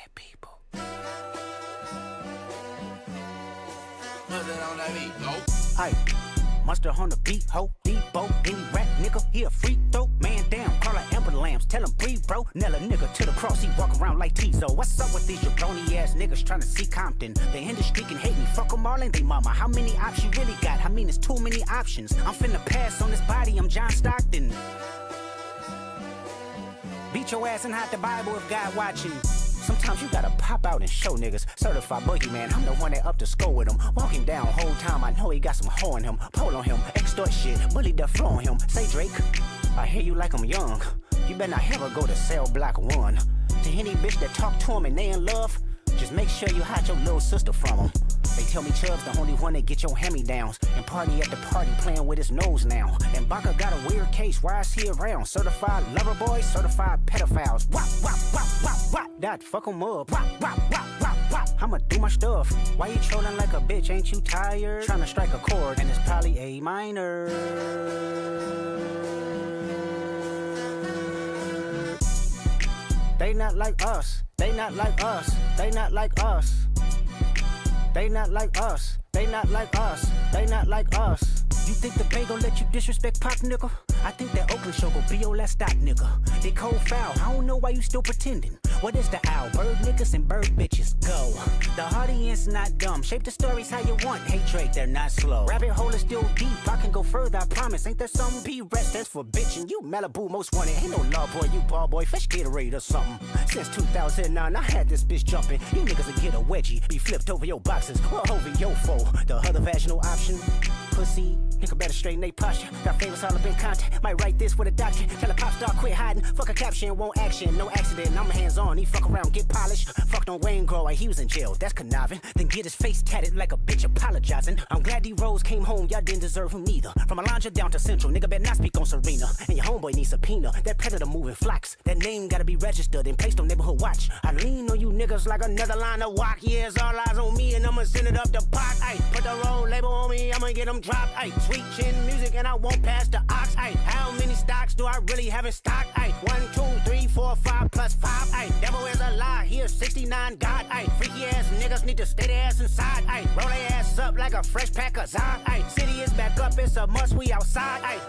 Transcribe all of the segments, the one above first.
bad people. Put it on that beat, go. Aye, mustard on the beat, ho, Debo, any rap nigga, he a free throw, man down, call her Amber Lambs, tell him breathe, bro, nail a nigga to the cross, he walk around like Tizo. What's up with these jabroni ass niggas trying to see Compton? The industry can hate me, fuck them all and they mama. How many options you really got? I mean, it's too many options. I'm finna pass on this body, I'm John Stockton. Beat your ass and hide the Bible if God watching. Sometimes you gotta pop out and show niggas. Certified boogeyman, I'm the one that up to score with him. Walking down whole time, I know he got some hoe on him. Pole on him, extort shit, bully the flow on him. Say Drake, I hear you like I'm young. You better not ever go to cell block 1. To any bitch that talk to him and they in love, just make sure you hide your little sister from him. They tell me Chubb's the only one that get your hand-me-downs. And party at the party playing with his nose now. And Baka got a weird case, why is he around? Certified lover boys, certified pedophiles. Wop, wop, wop, wop, wop. That fuck him up. Wop, wop, wop, wop, wop. I'ma do my stuff. Why you trolling like a bitch, ain't you tired? Trying to strike a chord and it's probably A minor. They not like us. They not like us. They not like us. They not like us, they not like us, they not like us. You think the Bay gon' let you disrespect Pop, nigga? I think that Oakland show gon' be your last stop, nigga. They cold foul, I don't know why you still pretending. What is the owl? Bird niggas and bird bitches, go. The audience not dumb, shape the stories how you want. Hey Drake, they're not slow. Rabbit hole is still deep, I can go further, I promise. Ain't there some B-rest that's for bitchin'? You Malibu most wanted, ain't no law boy, you ball boy, fresh Gatorade or something. Since 2009, I had this bitch jumping. You niggas will get a wedgie, be flipped over your boxes, or over your foe. The other vaginal option, pussy, nigga better straighten they posture. Got famous all up in content, might write this with a doctor. Tell a pop star quit hiding, fuck a caption, won't action. No accident, I'm hands on, he fuck around, get polished. Fucked on Wayne Grower, he was in jail, that's conniving. Then get his face tatted like a bitch apologizing. I'm glad D-Rose came home, y'all didn't deserve him neither. From Alondra down to Central, nigga better not speak on Serena. And your homeboy needs subpoena, that predator moving flocks. That name gotta be registered and placed on neighborhood watch. I lean on you niggas like another line of walk. Yeah, it's all eyes on me and I'ma send it up the pot. Ay, put the road label on me, I'ma get them dropped. Ay, sweet chin music and I won't pass the ox. Ay, how many stocks do I really have in stock? Ay, 1, 2, 3, 4, 5 plus 5. Ay, devil is a lie, here's 69 God. Ay, freaky ass niggas need to stay their ass inside. Ay, roll their ass up like a fresh pack of Zod. Ay, city is back up, it's a must, we outside. Ay.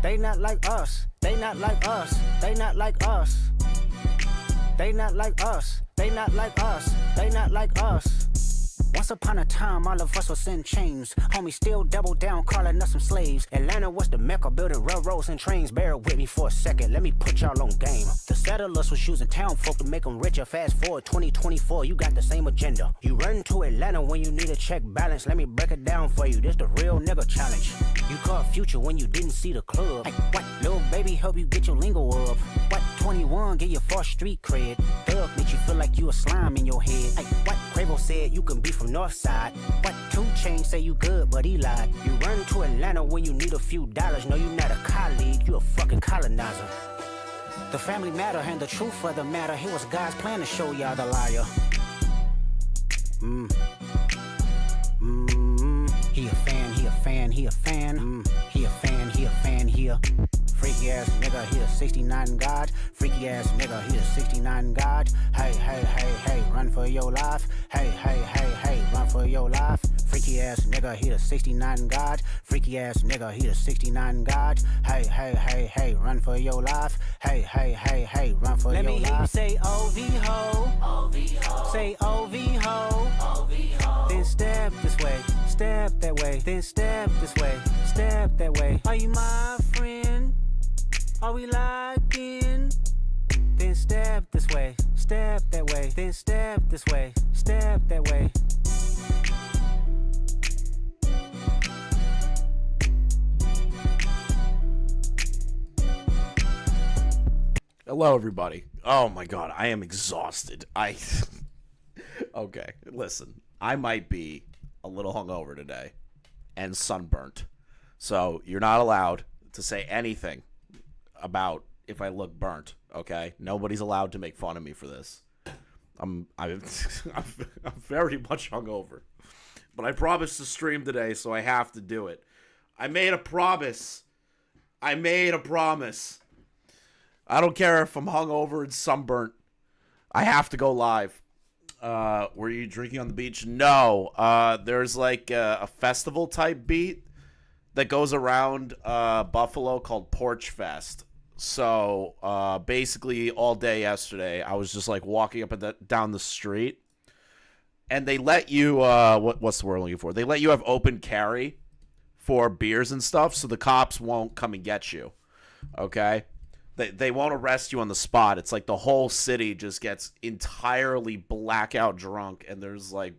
They not like us, they not like us, they not like us. They not like us, they not like us, they not like us. Once upon a time, all of us was in chains. Homie still double down, calling us some slaves. Atlanta was the mecca, building railroads and trains. Bear with me for a second, let me put y'all on game. The settlers was using town folk to make them richer. Fast forward 2024, you got the same agenda. You run to Atlanta when you need a check balance. Let me break it down for you, this the real nigga challenge. You caught Future when you didn't see the club. Hey, what? Lil' baby help you get your lingo up. What? 21 get your first street cred. Thug make you feel like you a slime in your head. Hey, what? Quavo said you can be from Northside. What? 2 Chainz say you good, but he lied. You run to Atlanta when you need a few dollars. No, you not a colleague, you a fucking colonizer. The family matter and the truth of the matter. It was God's plan to show y'all the liar. He a fan, he a fan, he a fan. He a fan, he a fan, he a freaky ass nigga, he a 69 God. Freaky ass nigga, he a 69 God. Hey, hey, hey, hey, run for your life. Hey, hey, hey, hey, run for your life. Freaky ass nigga, he a 69 God. Freaky ass nigga, he a 69 God. Hey, hey, hey, hey, run for your life. Hey, hey, hey, hey, run for your life. Let me hear you say OV-ho. OV-ho. Say OV-ho. OV-ho. Then step this way, step that way. Then step this way, step that way. Are you my friend? Are we locked in? Then step this way, step that way. Then step this way, step that way. Hello, everybody. Oh my God, I am exhausted. Okay, listen. I might be a little hungover today and sunburnt, so you're not allowed to say anything about if I look burnt. Okay, nobody's allowed to make fun of me for this. I'm very much hungover, but I promised to stream today, so I have to do it. I made a promise. I don't care if I'm hungover and sunburnt. I have to go live. Were you drinking on the beach? No. There's like a festival type beat that goes around Buffalo called Porch Fest. So basically all day yesterday, I was just like walking up and down the street. And they let you, what's the word I'm looking for? They let you have open carry for beers and stuff, so the cops won't come and get you, okay? They won't arrest you on the spot. It's like the whole city just gets entirely blackout drunk, and there's like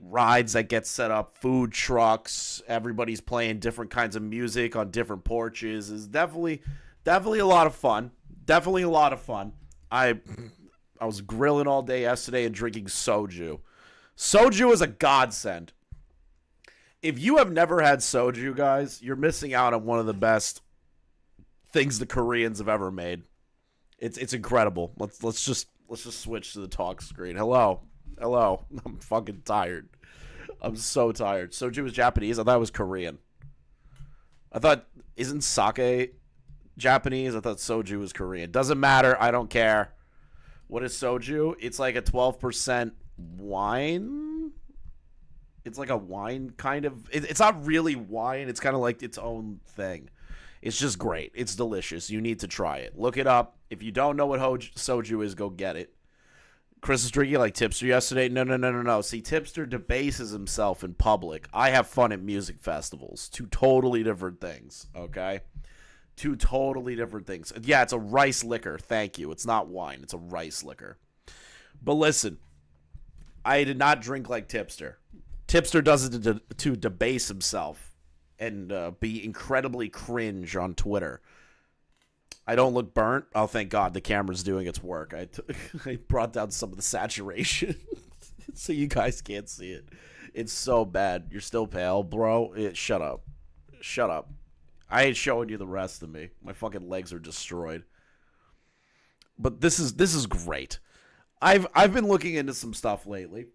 rides that get set up, food trucks, everybody's playing different kinds of music on different porches. It's definitely a lot of fun. Definitely a lot of fun. I was grilling all day yesterday and drinking soju. Soju is a godsend. If you have never had soju, guys, you're missing out on one of the best things the Koreans have ever made. It's incredible. Let's just switch to the talk screen. Hello. I'm fucking tired. I'm so tired. Soju is Japanese. I thought it was Korean. Isn't sake Japanese? I thought soju was Korean. Doesn't matter. I don't care. What is soju? It's like a 12% wine. It's like a wine kind of. It's not really wine. It's kind of like its own thing. It's just great. It's delicious. You need to try it. Look it up. If you don't know what soju is, go get it. Chris is drinking like Tipster yesterday. No. See, Tipster debases himself in public. I have fun at music festivals. Two totally different things, okay? Two totally different things. Yeah, it's a rice liquor. Thank you. It's not wine. It's a rice liquor. But listen, I did not drink like Tipster. Tipster does it to debase himself and be incredibly cringe on Twitter. I don't look burnt. Oh, thank God. The camera's doing its work. I brought down some of the saturation so you guys can't see it. It's so bad. You're still pale, bro. Shut up. Shut up. I ain't showing you the rest of me. My fucking legs are destroyed. But this is great. I've been looking into some stuff lately.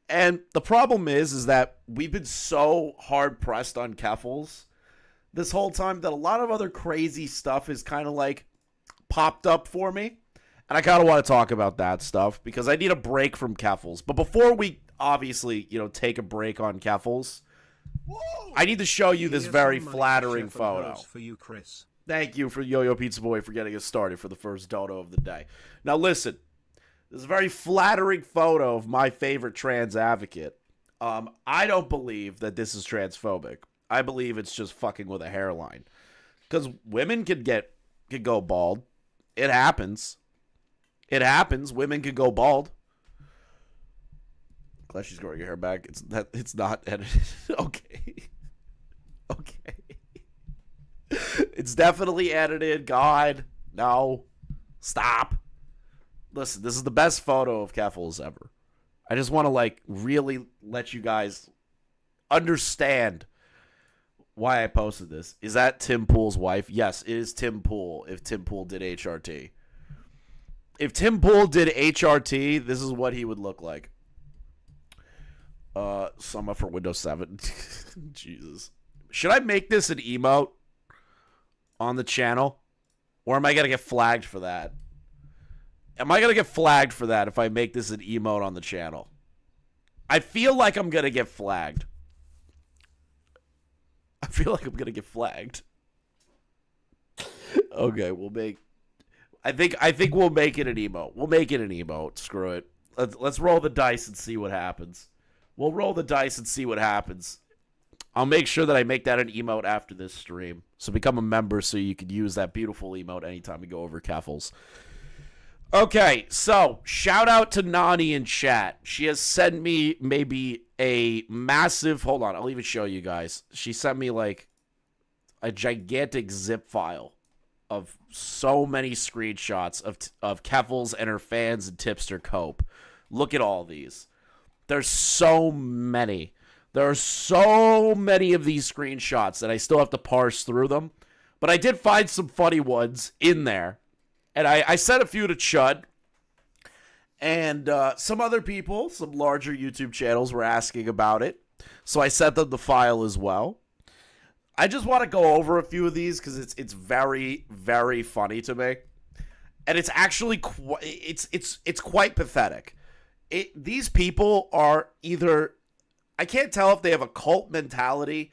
And the problem is that we've been so hard pressed on Keffals this whole time that a lot of other crazy stuff is kind of like popped up for me. And I kind of want to talk about that stuff because I need a break from Keffals. But before we obviously, take a break on Keffals, I need to show you this very flattering photo. For you, Chris. Thank you for Yo-Yo Pizza Boy for getting us started for the first dodo of the day. Now listen, this is a very flattering photo of my favorite trans advocate. I don't believe that this is transphobic. I believe it's just fucking with a hairline. Because women could go bald. It happens. It happens. Women could go bald. Glad she's growing her hair back. It's not edited. Okay. It's definitely edited. God, no. Stop. Listen, this is the best photo of Keffals ever. I just want to really let you guys understand why I posted this. Is that Tim Pool's wife? Yes, it is Tim Pool. If Tim Pool did HRT. If Tim Pool did HRT, this is what he would look like. Sum up for Windows 7. Jesus. Should I make this an emote on the channel? Or am I going to get flagged for that? Am I going to get flagged for that if I make this an emote on the channel? I feel like I'm going to get flagged. Okay, I think we'll make it an emote. We'll make it an emote. Screw it. Let's roll the dice and see what happens. We'll roll the dice and see what happens. I'll make sure that I make that an emote after this stream. So become a member so you can use that beautiful emote anytime we go over Keffals. Okay, so shout out to Nani in chat. She has sent me maybe a massive... Hold on, I'll even show you guys. She sent me a gigantic zip file of so many screenshots of Keffals and her fans and Tipster Cope. Look at all these. There's so many. There are so many of these screenshots that I still have to parse through them. But I did find some funny ones in there. And I sent a few to Chud. And some other people, some larger YouTube channels were asking about it. So I sent them the file as well. I just want to go over a few of these because it's very, very funny to me. And it's actually it's quite pathetic. These people are either, I can't tell if they have a cult mentality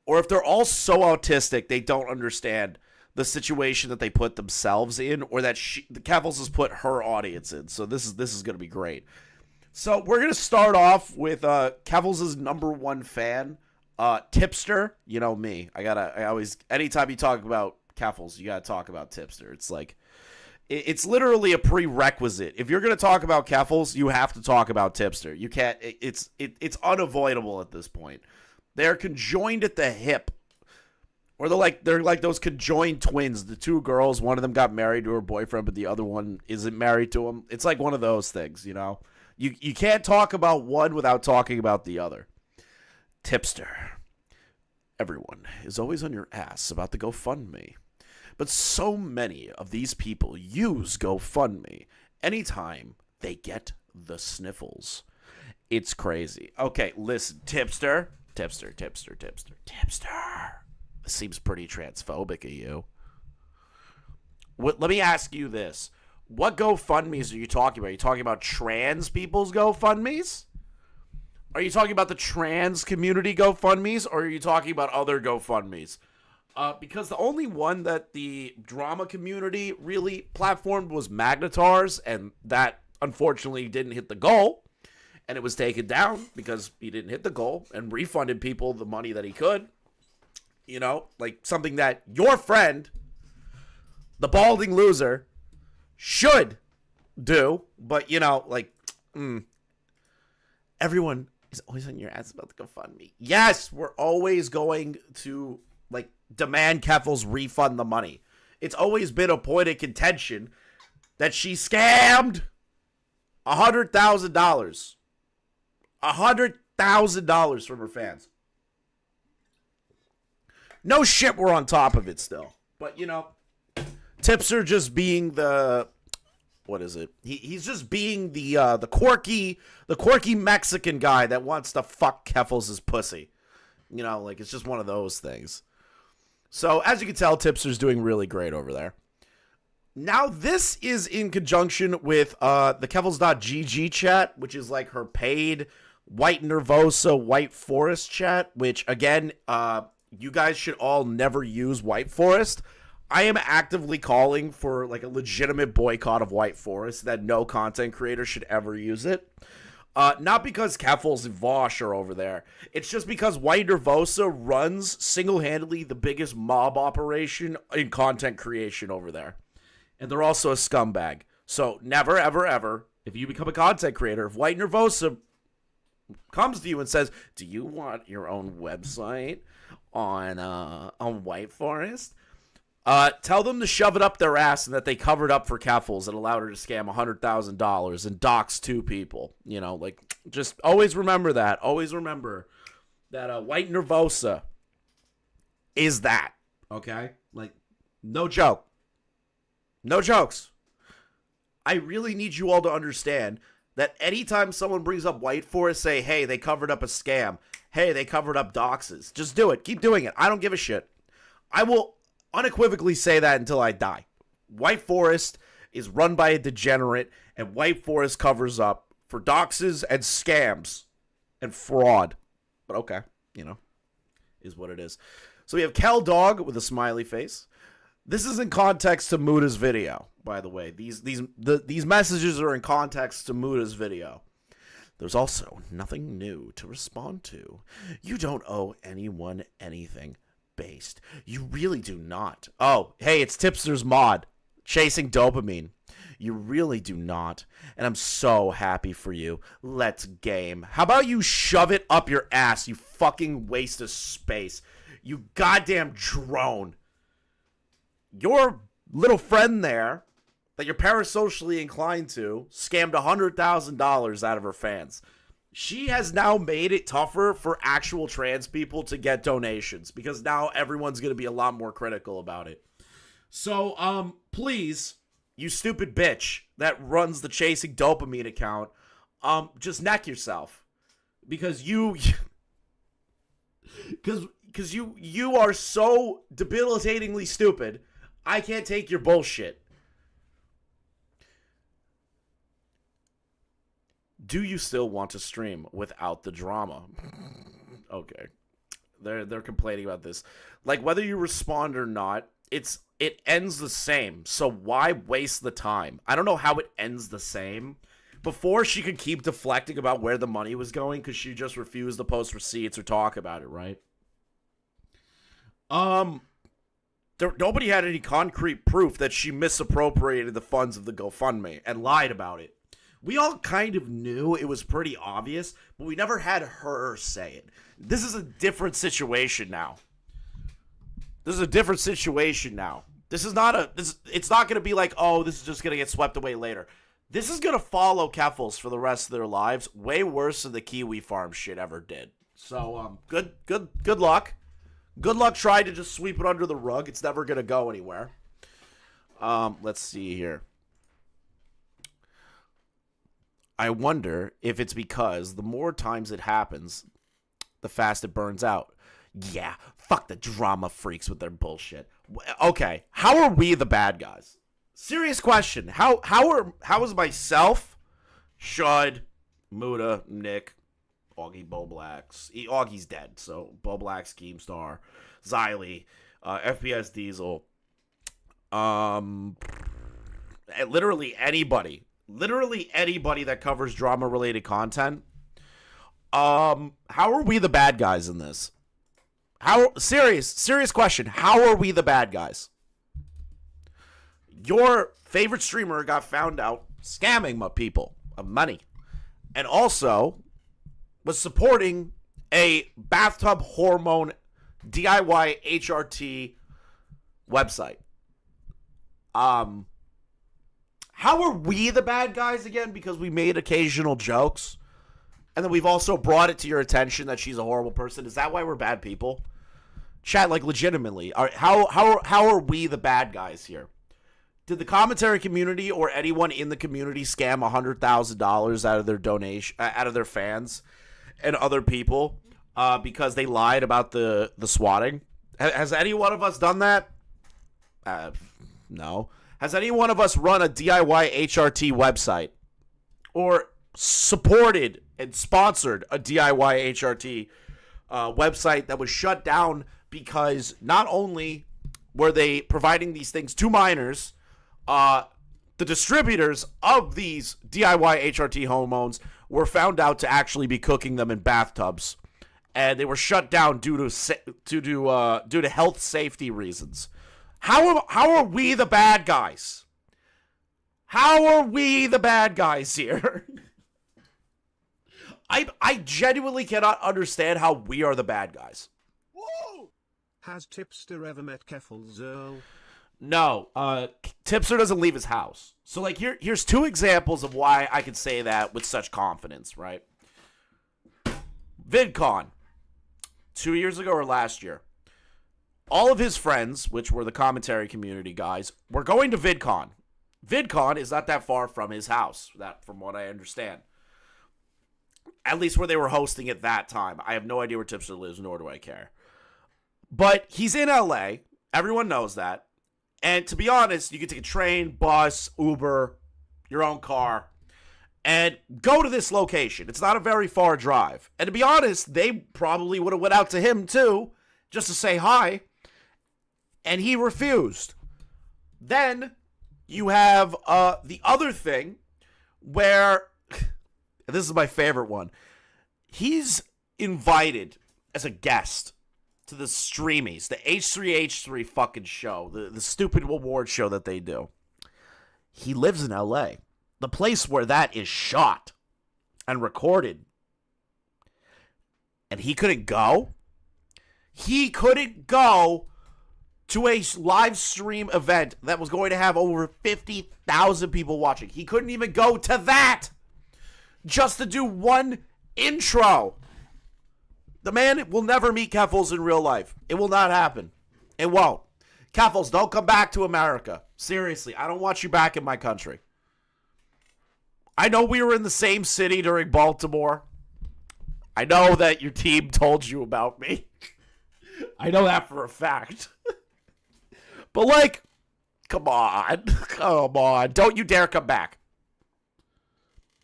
or if they're all so autistic they don't understand the situation that they put themselves in, or that the Keffals has put her audience in. So this is going to be great. So we're going to start off with Keffals' number one fan, Tipster. You know me. I always, anytime you talk about Keffals, you got to talk about Tipster. It's like, it's literally a prerequisite. If you're going to talk about Keffals, you have to talk about Tipster. You can't, it's unavoidable at this point. They're conjoined at the hip. Or they're like those conjoined twins. The two girls, one of them got married to her boyfriend, but the other one isn't married to him. It's like one of those things, you know? You can't talk about one without talking about the other. Tipster. Everyone is always on your ass about the GoFundMe. But so many of these people use GoFundMe anytime they get the sniffles. It's crazy. Okay, listen, Tipster. Tipster. This seems pretty transphobic of you. Let me ask you this. What GoFundMes are you talking about? Are you talking about trans people's GoFundMes? Are you talking about the trans community GoFundMes? Or are you talking about other GoFundMes? Because the only one that the drama community really platformed was Magnetar's, and that unfortunately didn't hit the goal. And it was taken down because he didn't hit the goal and refunded people the money that he could. You know, like something that your friend, the balding loser, should do. But, you know, like, everyone is always on your ass about the GoFundMe. Yes, we're always going to, like, demand Keffals refund the money. It's always been a point of contention that she scammed $100,000. $100,000 from her fans. No shit, we're on top of it still. But, you know, Tipster just being the, what is it? He's just being the quirky Mexican guy that wants to fuck Keffals' pussy. You know, like, it's just one of those things. So, as you can tell, Tipster's doing really great over there. Now, this is in conjunction with the Keffals.gg chat, which is like her paid White Nervosa White Forest chat, which, again, you guys should all never use White Forest. I am actively calling for like a legitimate boycott of White Forest, that no content creator should ever use it. Not because Keffals and Vosh are over there. It's just because White Nervosa runs single-handedly the biggest mob operation in content creation over there. And they're also a scumbag. So never, ever, ever, if you become a content creator, if White Nervosa comes to you and says, do you want your own website on White Forest? Tell them to shove it up their ass and that they covered up for Keffals and allowed her to scam $100,000 and dox 2 people. You know, like, just always remember that. Always remember that White Nervosa is that. Okay? Like, no joke. No jokes. I really need you all to understand that anytime someone brings up White Forest, say, hey, they covered up a scam. Hey, they covered up doxes. Just do it. Keep doing it. I don't give a shit. I will unequivocally say that until I die. White Forest is run by a degenerate, and White Forest covers up for doxes and scams and fraud. But okay, you know, is what it is. So we have Kel Dog with a smiley face. This is in context to Muda's video, by the way. These messages are in context to Muda's video. There's also nothing new to respond to. You don't owe anyone anything based. You really do not. Oh, hey, it's Tipster's mod. Chasing dopamine. You really do not. And I'm so happy for you. Let's game. How about you shove it up your ass, you fucking waste of space. You goddamn drone. Your little friend there that you're parasocially inclined to scammed $100,000 out of her fans. She has now made it tougher for actual trans people to get donations because now everyone's going to be a lot more critical about it. So, please, you stupid bitch that runs the Chasing Dopamine account, just neck yourself because because you are so debilitatingly stupid. I can't take your bullshit. Do you still want to stream without the drama? Okay. They're complaining about this. Like, whether you respond or not, it ends the same. So why waste the time? I don't know how it ends the same. Before, she could keep deflecting about where the money was going because she just refused to post receipts or talk about it, right? Nobody had any concrete proof that she misappropriated the funds of the GoFundMe and lied about it. We all kind of knew it was pretty obvious, but we never had her say it. This is a different situation now. It's not going to be like, oh, this is just going to get swept away later. This is going to follow Keffels for the rest of their lives, way worse than the Kiwi Farm shit ever did. So, good luck. Good luck trying to just sweep it under the rug. It's never going to go anywhere. Let's see here. I wonder if it's because the more times it happens, the fast it burns out. Yeah, fuck the drama freaks with their bullshit. Okay, how are we the bad guys? Serious question. How is myself, Shud, Muda, Nick, Augie, Boblax, Augie's dead, so Boblax, Keemstar, Xylee, FPS Diesel, literally anybody that covers drama-related content. How are we the bad guys in this? Serious question. How are we the bad guys? Your favorite streamer got found out scamming people of money, and also was supporting a bathtub hormone DIY HRT website. How are we the bad guys again? Because we made occasional jokes, and then we've also brought it to your attention that she's a horrible person. Is that why we're bad people? Chat, like, legitimately, how are we the bad guys here? Did the commentary community or anyone in the community scam $100,000 out of their donation, out of their fans and other people, because they lied about the swatting? Has any one of us done that? No. Has any one of us run a DIY HRT website or supported and sponsored a DIY HRT website that was shut down because not only were they providing these things to minors, the distributors of these DIY HRT hormones were found out to actually be cooking them in bathtubs, and they were shut down due to health safety reasons. How are we the bad guys? How are we the bad guys here? I genuinely cannot understand how we are the bad guys. Whoa! Has Tipster ever met Keffels Earl? No, Tipster doesn't leave his house. So, like, here's two examples of why I can say that with such confidence, right? VidCon, 2 years ago or last year. All of his friends, which were the commentary community guys, were going to VidCon. VidCon is not that far from his house, that from what I understand. At least where they were hosting at that time. I have no idea where Tipster lives, nor do I care. But he's in LA. Everyone knows that. And to be honest, you can take a train, bus, Uber, your own car, and go to this location. It's not a very far drive. And to be honest, they probably would have went out to him too, just to say hi. And he refused. Then you have the other thing where, this is my favorite one, he's invited as a guest to the Streamies, the H3H3 fucking show, the stupid award show that they do. He lives in LA, the place where that is shot and recorded. And he couldn't go? He couldn't go to a live stream event that was going to have over 50,000 people watching. He couldn't even go to that just to do one intro. The man will never meet Keffels in real life. It will not happen. It won't. Keffels, don't come back to America. Seriously, I don't want you back in my country. I know we were in the same city during Baltimore. I know that your team told you about me. I know that for a fact. But, like, come on. Come on. Don't you dare come back.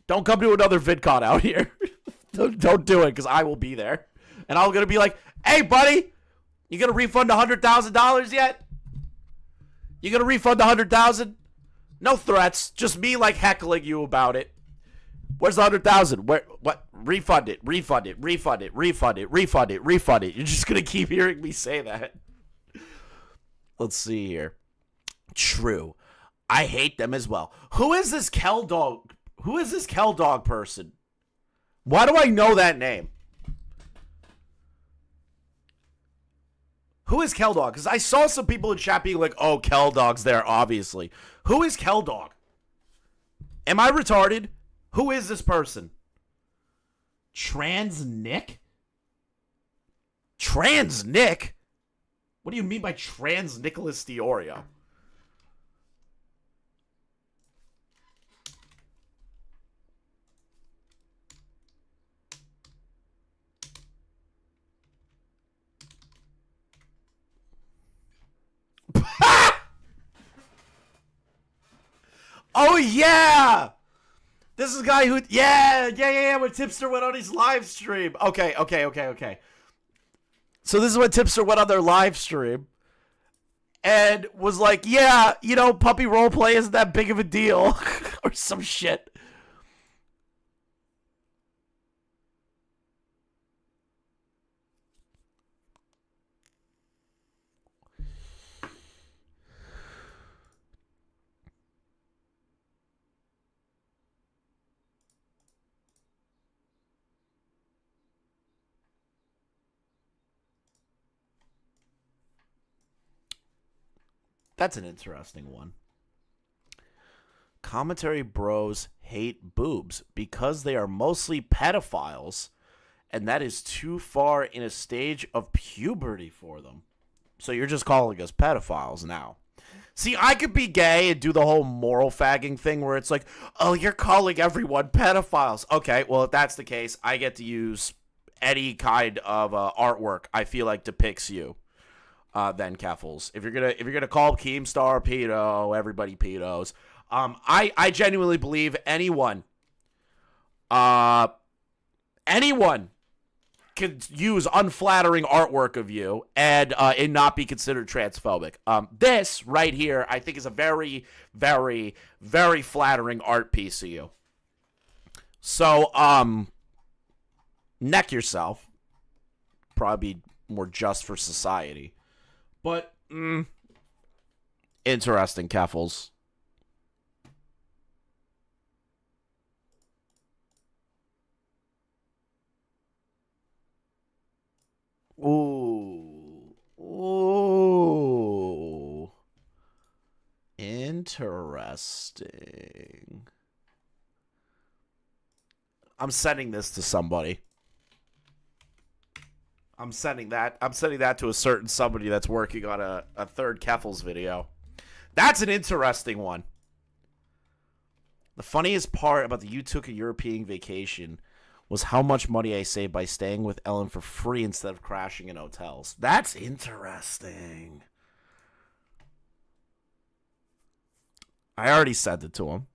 Don't come to another VidCon out here. Don't do it, because I will be there. And I'm going to be like, hey, buddy, you going to refund $100,000 yet? You going to refund $100,000? No threats. Just me, like, heckling you about it. Where's the $100,000? Where? What? Refund it. Refund it. Refund it. Refund it. Refund it. Refund it. You're just going to keep hearing me say that. Let's see here. True. I hate them as well. Who is this Kel Dog? Who is this Kel Dog person? Why do I know that name? Who is Kel Dog? Because I saw some people in chat being like, oh, Kel Dog's there, obviously. Who is Kel Dog? Am I retarded? Who is this person? Trans Nick? Trans Nick? What do you mean by Trans Nicholas Diorio? Oh, yeah! This is a guy who... Yeah, when Tipster went on his live stream. Okay. So this is when Tipster went on their live stream and was like, yeah, you know, puppy roleplay isn't that big of a deal. Or some shit. That's an interesting one. Commentary bros hate boobs because they are mostly pedophiles, and that is too far in a stage of puberty for them. So you're just calling us pedophiles now. See, I could be gay and do the whole moral fagging thing where it's like, oh, you're calling everyone pedophiles. Okay, well, if that's the case, I get to use any kind of artwork I feel like depicts you. Then Keffels. If you're gonna call Keemstar pedo, everybody pedos. I genuinely believe anyone could use unflattering artwork of you and not be considered transphobic. This right here, I think, is a very, very, very flattering art piece of you. So, neck yourself. Probably be more just for society. But, interesting, Keffels. Ooh. Interesting. I'm sending this to somebody. I'm sending that to a certain somebody that's working on a third Keffels video. That's an interesting one. The funniest part about the "you took a European vacation" was how much money I saved by staying with Ellen for free instead of crashing in hotels. That's interesting. I already sent it to him.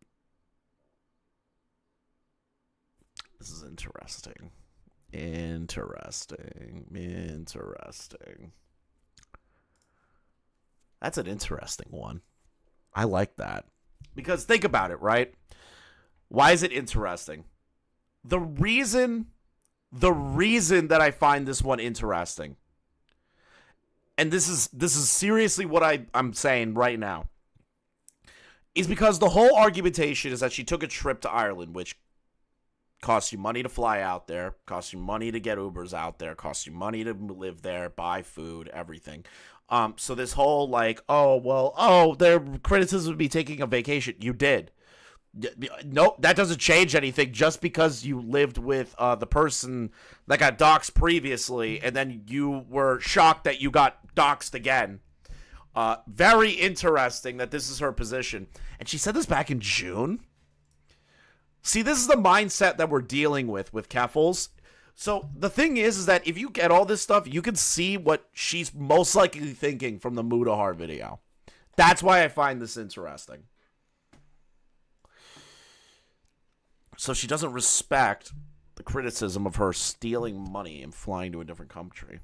This is interesting. Interesting. That's an interesting one. I like that. Because think about it, right? Why is it interesting? The reason that I find this one interesting, and this is seriously what I'm saying right now, is because the whole argumentation is that she took a trip to Ireland, which costs you money to fly out there, costs you money to get Ubers out there, costs you money to live there, buy food, everything. So this whole like, their criticism would be taking a vacation. You did. No, that doesn't change anything just because you lived with the person that got doxxed previously and then you were shocked that you got doxxed again. Very interesting that this is her position. And she said this back in June. See, this is the mindset that we're dealing with Keffels. So the thing is that if you get all this stuff, you can see what she's most likely thinking from the Mudahar video. That's why I find this interesting. So she doesn't respect the criticism of her stealing money and flying to a different country.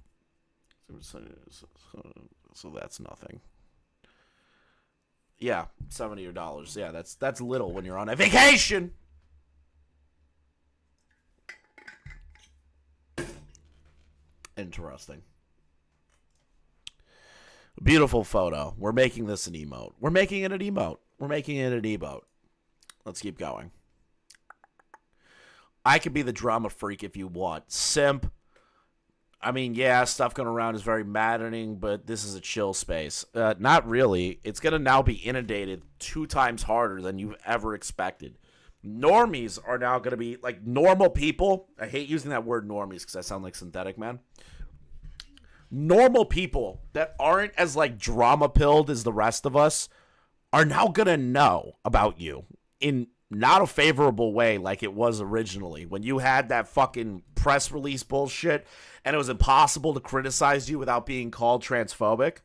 So that's nothing. Yeah, $70. Yeah, that's little when you're on a vacation. Interesting. Beautiful photo. We're making this an emote. We're making it an emote. We're making it an emote. Let's keep going. I could be the drama freak if you want. Simp. I mean, yeah, stuff going around is very maddening, but this is a chill space. Not really. It's going to now be inundated 2 times harder than you've ever expected. Normies are now going to be, like, normal people. I hate using that word normies because I sound like synthetic, man. Normal people that aren't as, like, drama-pilled as the rest of us are now going to know about you in not a favorable way like it was originally. When you had that fucking press release bullshit and it was impossible to criticize you without being called transphobic.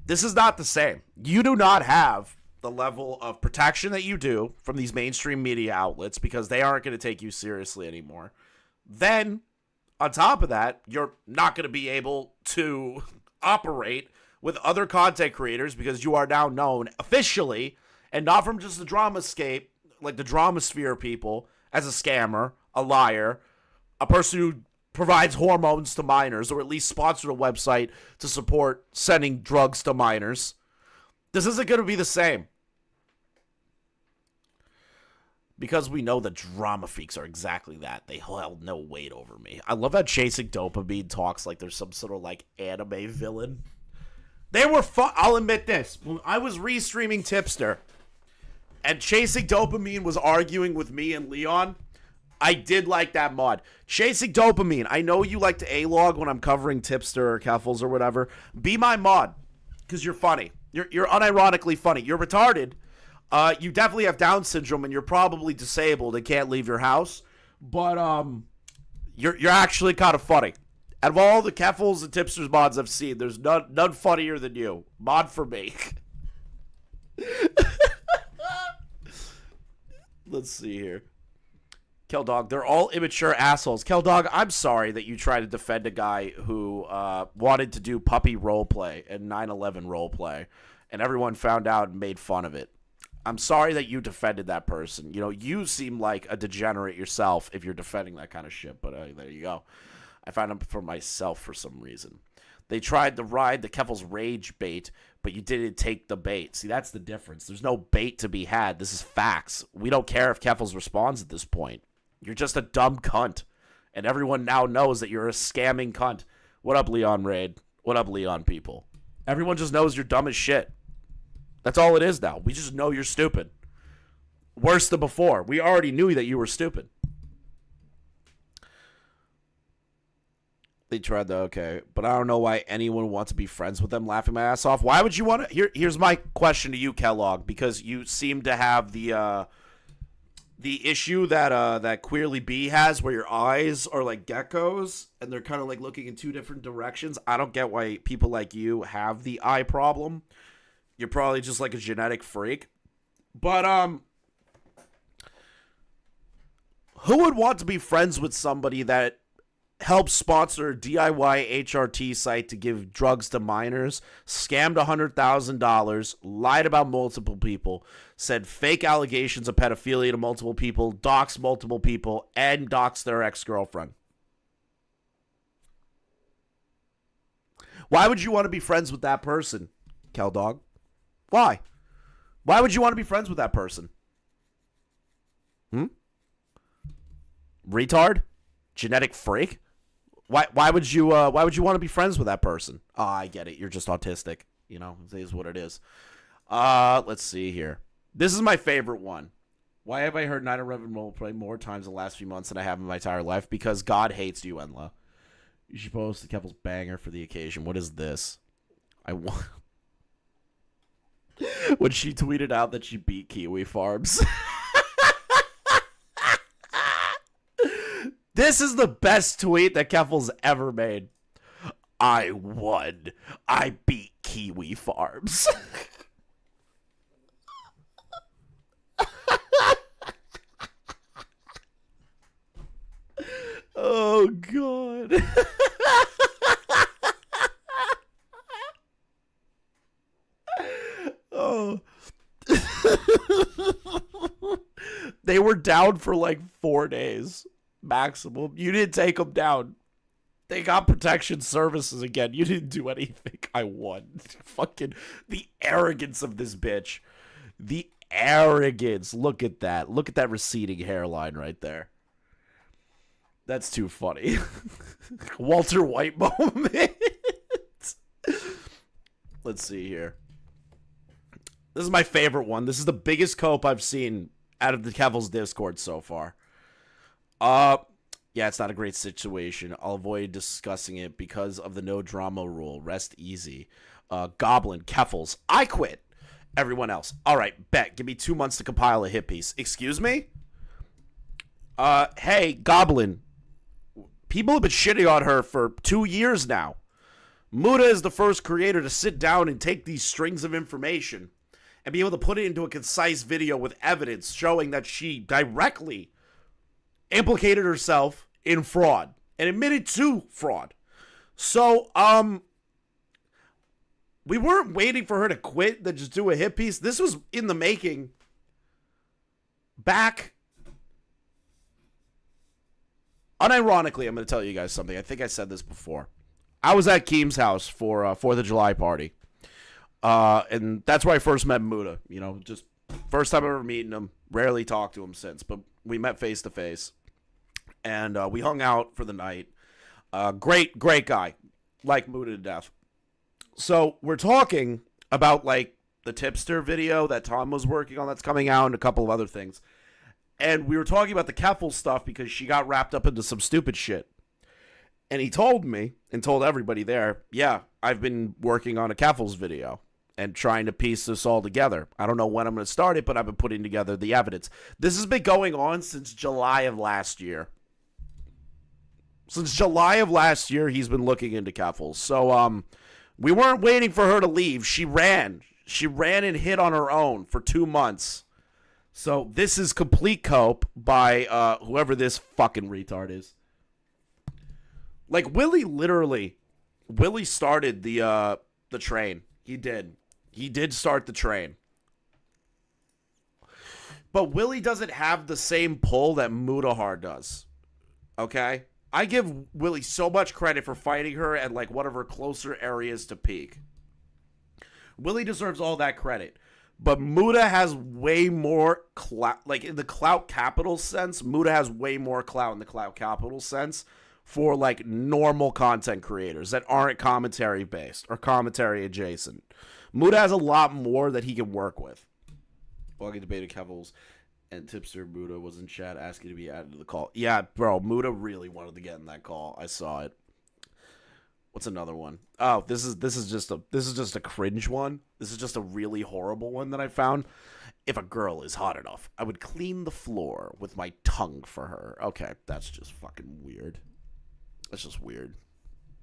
This is not the same. You do not have the level of protection that you do from these mainstream media outlets because they aren't going to take you seriously anymore. Then, on top of that, you're not going to be able to operate with other content creators because you are now known officially, and not from just the dramascape, like the dramasphere people, as a scammer, a liar, a person who provides hormones to minors, or at least sponsored a website to support sending drugs to minors. This isn't going to be the same. Because we know the drama freaks are exactly that. They held no weight over me. I love how Chasing Dopamine talks like there's some sort of like anime villain. They were fun. I'll admit this. When I was restreaming Tipster and Chasing Dopamine was arguing with me and Leon, I did like that mod. Chasing Dopamine, I know you like to A-log when I'm covering Tipster or Keffels or whatever. Be my mod, because you're funny. You're unironically funny. You're retarded. You definitely have Down syndrome, and you're probably disabled and can't leave your house. But you're actually kind of funny. Out of all the Keffels and Tipsters mods I've seen, there's none funnier than you. Mod for me. Let's see here. Keldog, they're all immature assholes. Keldog, I'm sorry that you tried to defend a guy who wanted to do puppy roleplay and 9/11 roleplay, and everyone found out and made fun of it. I'm sorry that you defended that person. You know, you seem like a degenerate yourself if you're defending that kind of shit, but there you go. I found them for myself for some reason. They tried to ride the Keffel's rage bait, but you didn't take the bait. See, that's the difference. There's no bait to be had. This is facts. We don't care if Keffels responds at this point. You're just a dumb cunt. And everyone now knows that you're a scamming cunt. What up, Leon Raid? What up, Leon people? Everyone just knows you're dumb as shit. That's all it is now. We just know you're stupid. Worse than before. We already knew that you were stupid. They tried to, okay. But I don't know why anyone wants to be friends with them, laughing my ass off. Why would you want to? Here's my question to you, Kellogg, because you seem to have the issue that Queerly B has, where your eyes are like geckos and they're kind of like looking in 2 different directions. I don't get why people like you have the eye problem. You're probably just like a genetic freak. But who would want to be friends with somebody that helped sponsor a DIY HRT site to give drugs to minors, scammed $100,000, lied about multiple people, said fake allegations of pedophilia to multiple people, doxed multiple people, and doxed their ex-girlfriend? Why would you want to be friends with that person, Keldog? Why? Why would you want to be friends with that person? Retard? Genetic freak? Why would you want to be friends with that person? Oh, I get it. You're just autistic. You know, it is what it is. Let's see here. This is my favorite one. Why have I heard 9/11 roleplay more times in the last few months than I have in my entire life? Because God hates you, Enla. You should post the Keppel's banger for the occasion. What is this? I want. When she tweeted out that she beat Kiwi Farms. This is the best tweet that Keffel's ever made. I won. I beat Kiwi Farms. Oh, God. Oh. They were down for like 4 days maximum. You didn't take them down. They got protection services again. You didn't do anything. I won. Fucking the arrogance of this bitch. The arrogance. Look at that. Look at that receding hairline right there. That's too funny. Walter White moment. Let's see here. This is my favorite one. This is the biggest cope I've seen out of the Kevil's Discord so far. Yeah, it's not a great situation. I'll avoid discussing it because of the no drama rule. Rest easy. Goblin, Keffels, I quit. Everyone else. All right, bet. Give me 2 months to compile a hit piece. Excuse me? Hey, Goblin. People have been shitting on her for 2 years now. Muda is the first creator to sit down and take these strings of information and be able to put it into a concise video with evidence showing that she directly implicated herself in fraud and admitted to fraud. So, we weren't waiting for her to quit to just do a hit piece. This was in the making back. Unironically, I'm going to tell you guys something. I think I said this before. I was at Keem's house for 4th of July party. And that's where I first met Muda. You know, just first time ever meeting him. Rarely talked to him since, but we met face to face. And we hung out for the night. Great guy. Like Muda to death. So we're talking about, like, the tipster video that Tom was working on that's coming out and a couple of other things. And we were talking about the Keffel stuff because she got wrapped up into some stupid shit. And he told me and told everybody there, yeah, I've been working on a Keffel's video and trying to piece this all together. I don't know when I'm going to start it, but I've been putting together the evidence. This has been going on since July of last year. Since July of last year, he's been looking into Keffels. So, we weren't waiting for her to leave. She ran. She ran and hit on her own for 2 months. So, this is complete cope by whoever this fucking retard is. Like, Willie started the train. He did. He did start the train. But Willie doesn't have the same pull that Mudahar does. Okay? I give Willie so much credit for fighting her at, like, one of her closer areas to peak. Willie deserves all that credit. But Muda has way more clout. Like, in the clout capital sense, Muda has way more clout in the clout capital sense for, like, normal content creators that aren't commentary based or commentary adjacent. Muda has a lot more that he can work with. Walking debated Kevels and Tipster Muda was in chat asking to be added to the call. Yeah, bro, Muda really wanted to get in that call. I saw it. What's another one? Oh, this is just a cringe one. This is just a really horrible one that I found. If a girl is hot enough, I would clean the floor with my tongue for her. Okay, that's just fucking weird. That's just weird.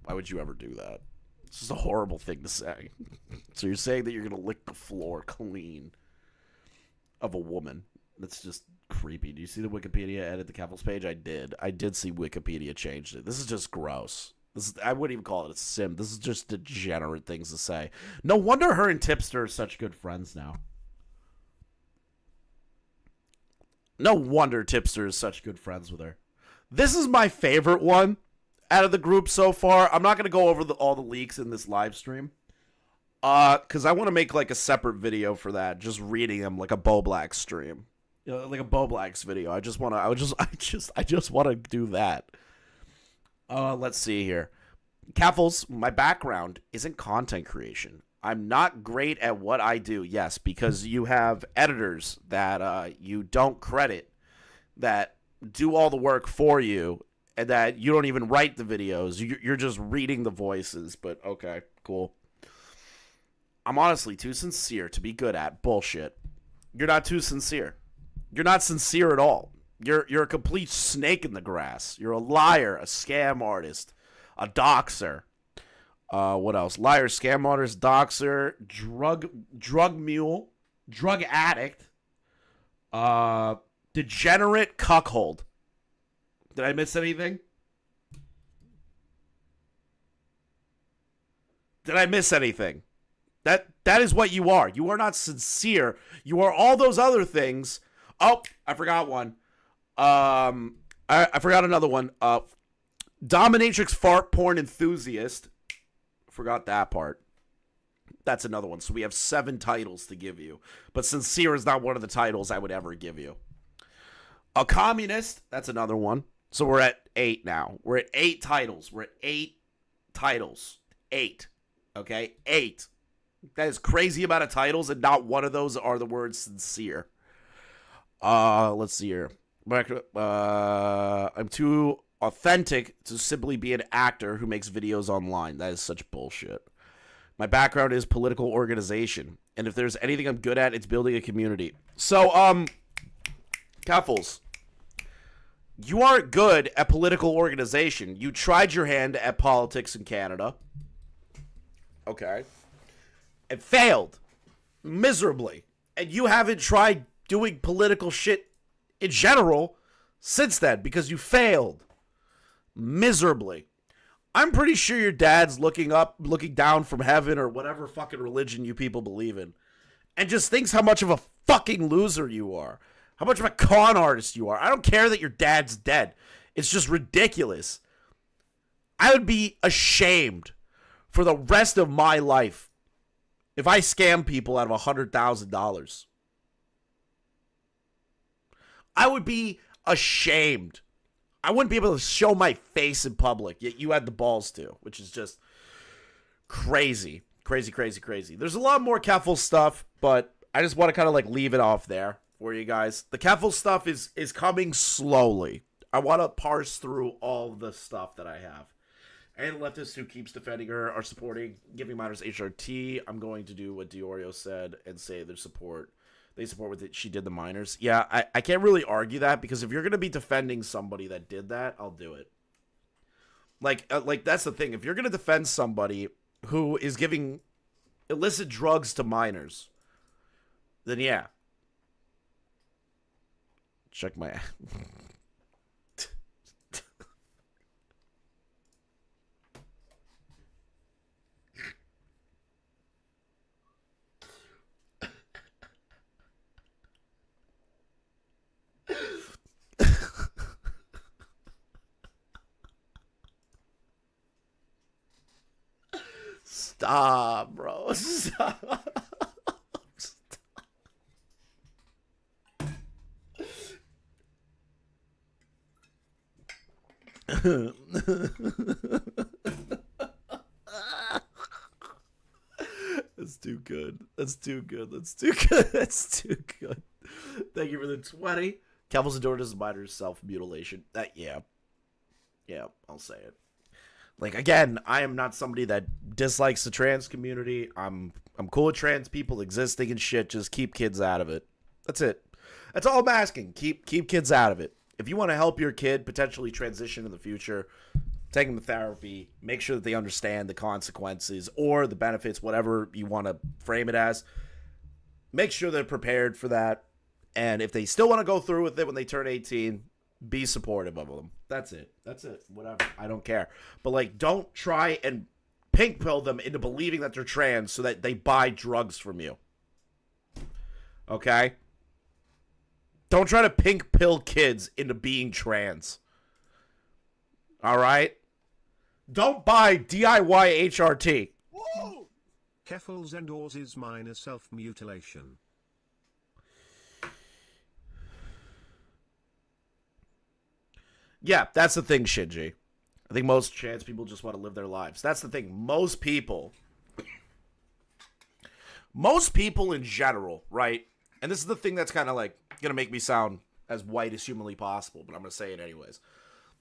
Why would you ever do that? It's just a horrible thing to say. So you're saying that you're gonna lick the floor clean of a woman? That's just creepy. Do you see the Wikipedia edit the Keffels page? I did. I did see Wikipedia changed it. This is just gross. I wouldn't even call it a sim. This is just degenerate things to say. No wonder her and Tipster are such good friends now. No wonder Tipster is such good friends with her. This is my favorite one out of the group so far. I'm not going to go over all the leaks in this live stream. Because I want to make, like, a separate video for that. Just reading them like a Bo Black stream. You know, like a Bo Black's video. I just want to do that. Let's see here. Keffels, my background isn't content creation. I'm not great at what I do. Yes, because you have editors that you don't credit that do all the work for you and that you don't even write the videos. You're just reading the voices, but okay, cool. I'm honestly too sincere to be good at bullshit. You're not too sincere. You're not sincere at all. You're a complete snake in the grass. You're a liar, a scam artist, a doxer. What else? Liar, scam artist, doxer, drug mule, drug addict, degenerate cuckold. Did I miss anything? Did I miss anything? That is what you are. You are not sincere. You are all those other things. Oh, I forgot one. I forgot another one. Dominatrix fart porn enthusiast. Forgot that part. That's another one. So we have 7 titles to give you. But sincere is not one of the titles I would ever give you. A communist. That's another one. So we're at 8 now. We're at 8 titles. We're at 8 titles. 8. Okay? 8. That is crazy amount of titles, and not one of those are the word sincere. Let's see here. I'm too authentic to simply be an actor who makes videos online. That is such bullshit. My background is political organization, and if there's anything I'm good at, it's building a community. So, Kaffles, you aren't good at political organization. You tried your hand at politics in Canada. Okay. And failed miserably. And you haven't tried doing political shit in general since then because you failed miserably. I'm pretty sure your dad's looking down from heaven or whatever fucking religion you people believe in, and just thinks how much of a fucking loser you are, how much of a con artist you are. I don't care that your dad's dead. It's just ridiculous. I would be ashamed for the rest of my life if I scam people out of $100,000. I would be ashamed. I wouldn't be able to show my face in public, yet you had the balls to, which is just crazy. Crazy, crazy, crazy. There's a lot more Keffel stuff, but I just want to kind of like leave it off there for you guys. The Keffel stuff is coming slowly. I want to parse through all the stuff that I have. And leftist who keeps defending her are supporting giving minors HRT. I'm going to do what Diorio said and say they support what she did the minors. Yeah, I can't really argue that, because if you're going to be defending somebody that did that, I'll do it. Like that's the thing. If you're going to defend somebody who is giving illicit drugs to minors, then yeah. Check my... Stop, bro. Stop. That's too good. That's too good. That's too good. That's too good. Thank you for the 20. Calvin's adored as a minor self-mutilation. Yeah, I'll say it. Like, again, I am not somebody that dislikes the trans community. I'm cool with trans people existing and shit. Just keep kids out of it. That's it. That's all I'm asking. Keep kids out of it. If you want to help your kid potentially transition in the future, take them to therapy, make sure that they understand the consequences or the benefits, whatever you want to frame it as. Make sure they're prepared for that. And if they still want to go through with it when they turn 18, be supportive of them. That's it. Whatever. I don't care. But, like, don't try and pink pill them into believing that they're trans so that they buy drugs from you. Okay? Don't try to pink pill kids into being trans. All right? Don't buy DIY HRT. Whoa! Keffels endorses minor self-mutilation. Yeah, that's the thing, Shinji. I think most trans people just want to live their lives. That's the thing. Most people in general, right? And this is the thing that's kind of like going to make me sound as white as humanly possible, but I'm going to say it anyways.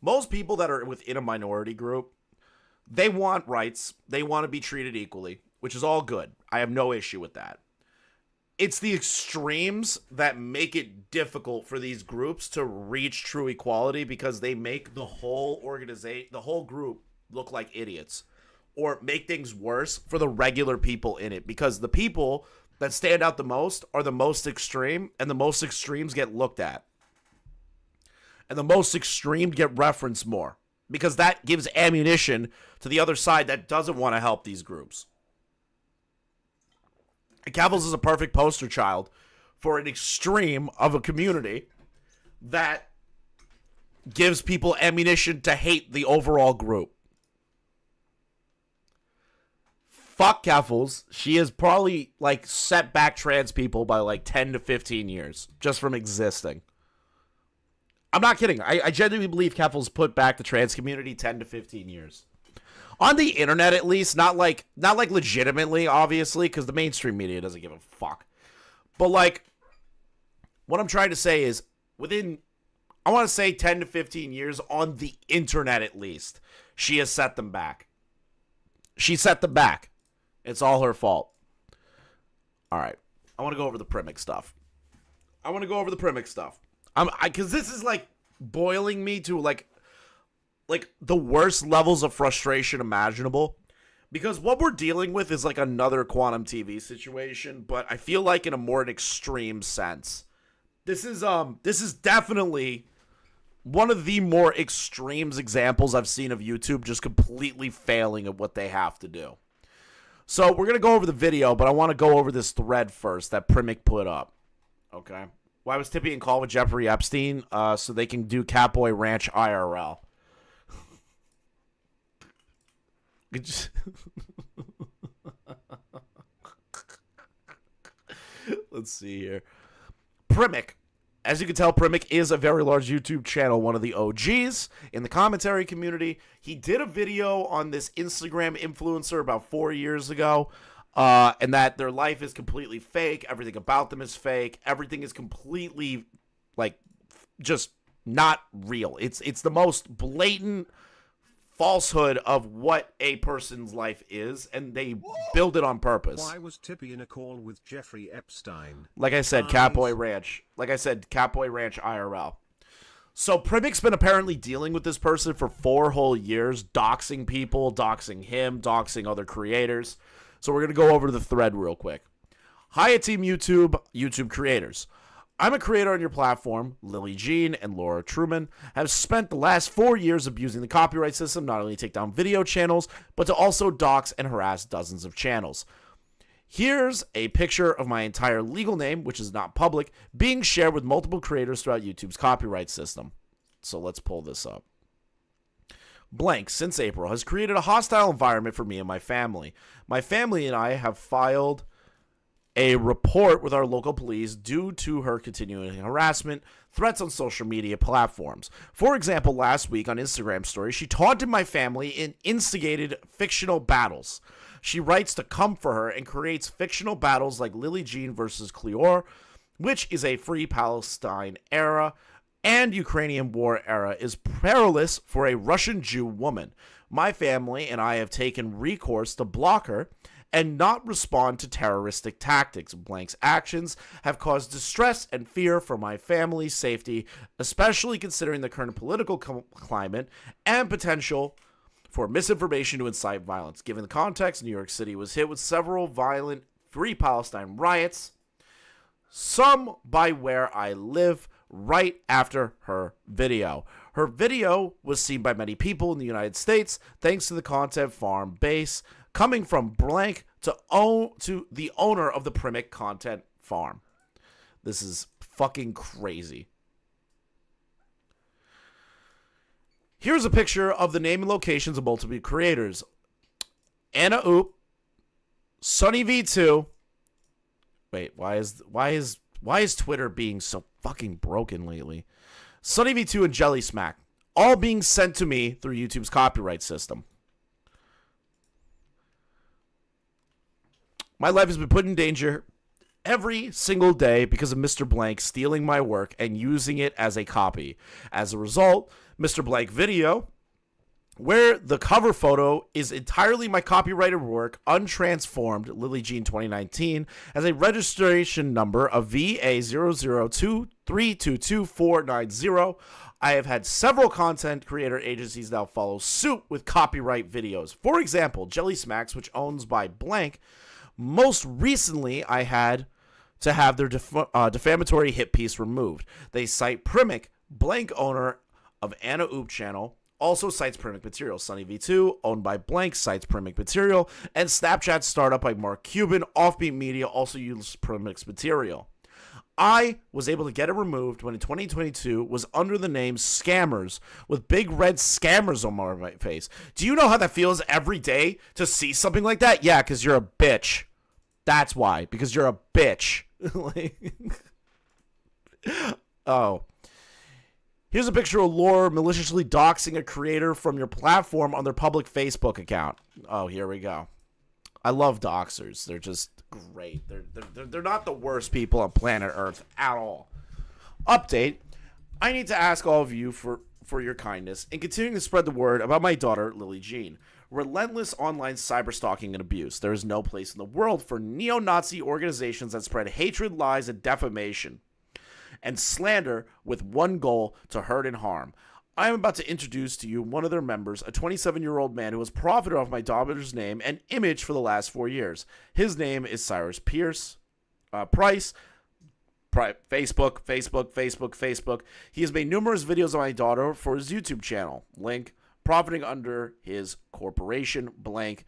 Most people that are within a minority group, they want rights. They want to be treated equally, which is all good. I have no issue with that. it's the extremes that make it difficult for these groups to reach true equality because they make the whole organization, the whole group look like idiots or make things worse for the regular people in it because the people that stand out the most are the most extreme and the most extremes get looked at. And the most extreme get referenced more because that gives ammunition to the other side that doesn't want to help these groups. And Cavils is a perfect poster child for an extreme of a community that gives people ammunition to hate the overall group. Fuck Cavils. She has probably like set back trans people by like 10 to 15 years just from existing. I'm not kidding. I genuinely believe Cavils put back the trans community 10 to 15 years. On the internet, at least, not like legitimately, obviously, because the mainstream media doesn't give a fuck. But like, what I'm trying to say is, within, I want to say 10 to 15 years on the internet, at least, she has set them back. She set them back. It's all her fault. All right, I want to go over the Primink stuff. Because this is like boiling me to like the worst levels of frustration imaginable. Because what we're dealing with is like another Quantum TV situation, but I feel like in a more extreme sense. This is definitely one of the more extremes examples I've seen of YouTube just completely failing at what they have to do. So we're going to go over the video, but I want to go over this thread first that Primink put up. Okay. Why was Tippy in call with Jeffrey Epstein? So they can do Catboy Ranch IRL. Let's see here. Primink. As you can tell, Primink is a very large YouTube channel, one of the OGs in the commentary community. He did a video on this Instagram influencer about 4 years ago, and that their life is completely fake. Everything about them is fake. Everything is completely, like, just not real. It's the most blatant falsehood of what a person's life is, and they build it on purpose. Why was Tippy in a call with Jeffrey Epstein? Like I said, Catboy Ranch. Like I said, Catboy Ranch IRL. So Primink's been apparently dealing with this person for 4 whole years, doxing people, doxing him, doxing other creators. So we're going to go over the thread real quick. Hi, Team YouTube creators. I'm a creator on your platform. Lily Jean and Laura Truman have spent the last 4 years abusing the copyright system, not only to take down video channels, but to also dox and harass dozens of channels. Here's a picture of my entire legal name, which is not public, being shared with multiple creators throughout YouTube's copyright system. So let's pull this up. Blank, since April, has created a hostile environment for me and my family. My family and I have filed a report with our local police due to her continuing harassment, threats on social media platforms. For example, last week on Instagram stories, she taunted my family and instigated fictional battles. She writes to come for her and creates fictional battles like Lily Jean versus Cleor, which is a free Palestine era and Ukrainian war era, is perilous for a Russian Jew woman. My family and I have taken recourse to block her and not respond to terroristic tactics. Blank's actions have caused distress and fear for my family's safety, especially considering the current political climate and potential for misinformation to incite violence. Given the context, New York City was hit with several violent Free Palestine riots, some by where I live, right after her video. Her video was seen by many people in the United States thanks to the content farm base coming from Blank to the owner of the Primink content farm. This is fucking crazy. Here's a picture of the name and locations of multiple creators. Anna Oop, Sunny V2. Wait, why is Twitter being so fucking broken lately? Sunny V2 and Jelly Smack, all being sent to me through YouTube's copyright system. My life has been put in danger every single day because of Mr. Blank stealing my work and using it as a copy. As a result, Mr. Blank video where the cover photo is entirely my copyrighted work, untransformed, Lily Jean 2019, has a registration number of VA002322490. I have had several content creator agencies now follow suit with copyright videos. For example, Jelly Smacks, which owns by blank. Most recently, I had to have their defamatory hit piece removed. They cite Primink, blank owner of Anna Oop channel, also cites Primink material. Sunny V2, owned by blank, cites Primink material. And Snapchat startup by Mark Cuban, Offbeat Media, also used Primink's material. I was able to get it removed when in 2022 was under the name Scammers with big red scammers on my face. Do you know how that feels every day to see something like that? Yeah, because you're a bitch. That's why. Because you're a bitch. Oh. Here's a picture of Lore maliciously doxing a creator from your platform on their public Facebook account. Oh, here we go. I love doxers. They're just great. They're not the worst people on planet Earth at all. Update. I need to ask all of you for your kindness in continuing to spread the word about my daughter, Lily Jean. Relentless online cyberstalking and abuse. There is no place in the world for neo-Nazi organizations that spread hatred, lies, and defamation and slander with one goal: to hurt and harm. I am about to introduce to you one of their members, a 27-year-old man who has profited off my daughter's name and image for the last 4 years. His name is Cyrus Price. Facebook. He has made numerous videos on my daughter for his YouTube channel. Link. Profiting under his corporation, blank.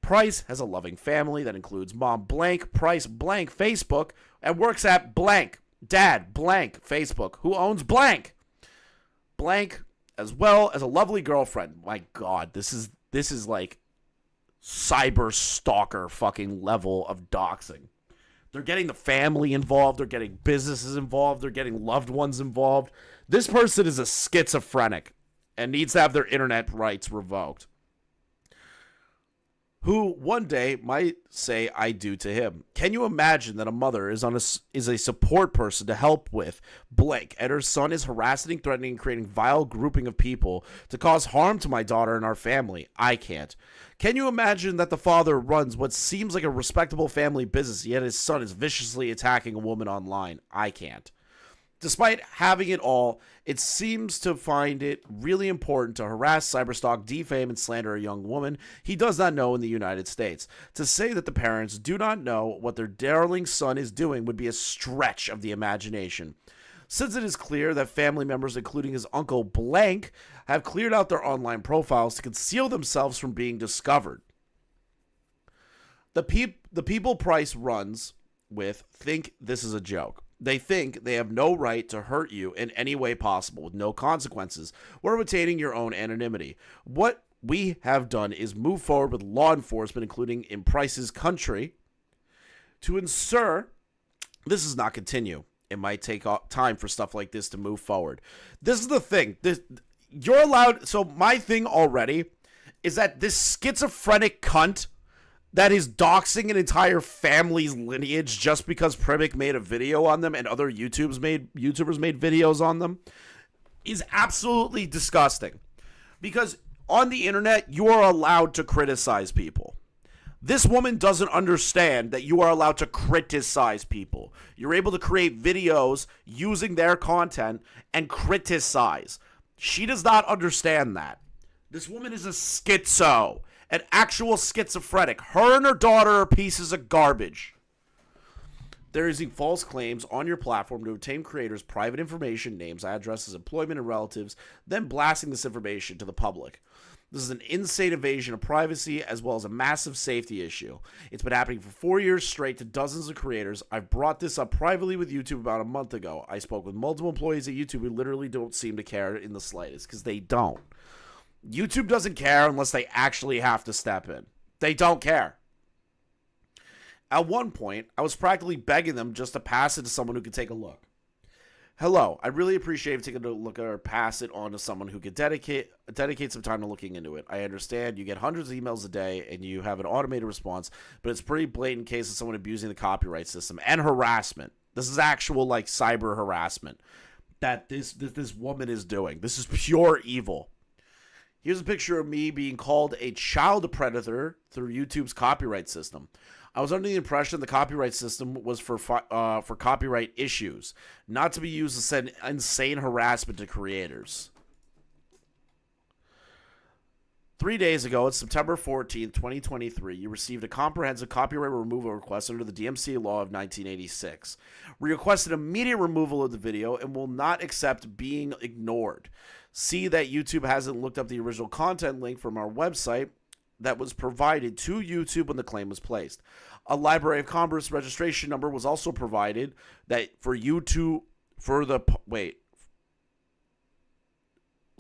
Price has a loving family that includes mom, blank, Price, blank, Facebook, and works at blank, dad, blank, Facebook, who owns blank. Blank, as well as a lovely girlfriend. My God, this is like cyber stalker fucking level of doxing. They're getting the family involved. They're getting businesses involved. They're getting loved ones involved. This person is a schizophrenic and needs to have their internet rights revoked. Who one day might say I do to him. Can you imagine that a mother is a support person to help with blank, and her son is harassing, threatening, and creating vile grouping of people to cause harm to my daughter and our family? I can't. Can you imagine that the father runs what seems like a respectable family business, yet his son is viciously attacking a woman online? I can't. Despite having it all, it seems to find it really important to harass, cyberstalk, defame, and slander a young woman he does not know in the United States. To say that the parents do not know what their darling son is doing would be a stretch of the imagination. Since it is clear that family members, including his uncle blank, have cleared out their online profiles to conceal themselves from being discovered. The people Price runs with think this is a joke. They think they have no right to hurt you in any way possible with no consequences or retaining your own anonymity. What we have done is move forward with law enforcement, including in Price's country, to ensure this does not continue. It might take time for stuff like this to move forward. This is the thing. You're allowed. So my thing already is that this schizophrenic cunt that is doxing an entire family's lineage just because Primink made a video on them and other YouTubers made videos on them is absolutely disgusting. Because on the internet, you are allowed to criticize people. This woman doesn't understand that you are allowed to criticize people. You're able to create videos using their content and criticize. She does not understand that. This woman is a schizo. An actual schizophrenic. Her and her daughter are pieces of garbage. They're using false claims on your platform to obtain creators' private information, names, addresses, employment, and relatives, then blasting this information to the public. This is an insane invasion of privacy as well as a massive safety issue. It's been happening for 4 years straight to dozens of creators. I've brought this up privately with YouTube about a month ago. I spoke with multiple employees at YouTube who literally don't seem to care in the slightest because they don't. YouTube doesn't care unless they actually have to step in. They don't care. At one point, I was practically begging them just to pass it to someone who could take a look. Hello, I really appreciate you taking a look or pass it on to someone who could dedicate some time to looking into it. I understand you get hundreds of emails a day and you have an automated response, but it's pretty blatant case of someone abusing the copyright system and harassment. This is actual like cyber harassment that this woman is doing. This is pure evil. Here's a picture of me being called a child predator through YouTube's copyright system. I was under the impression the copyright system was for copyright issues, not to be used to send insane harassment to creators. 3 days ago, on September 14th, 2023, you received a comprehensive copyright removal request under the DMCA law of 1986. We requested immediate removal of the video and will not accept being ignored. See that YouTube hasn't looked up the original content link from our website that was provided to YouTube when the claim was placed. A Library of Congress registration number was also provided that for you to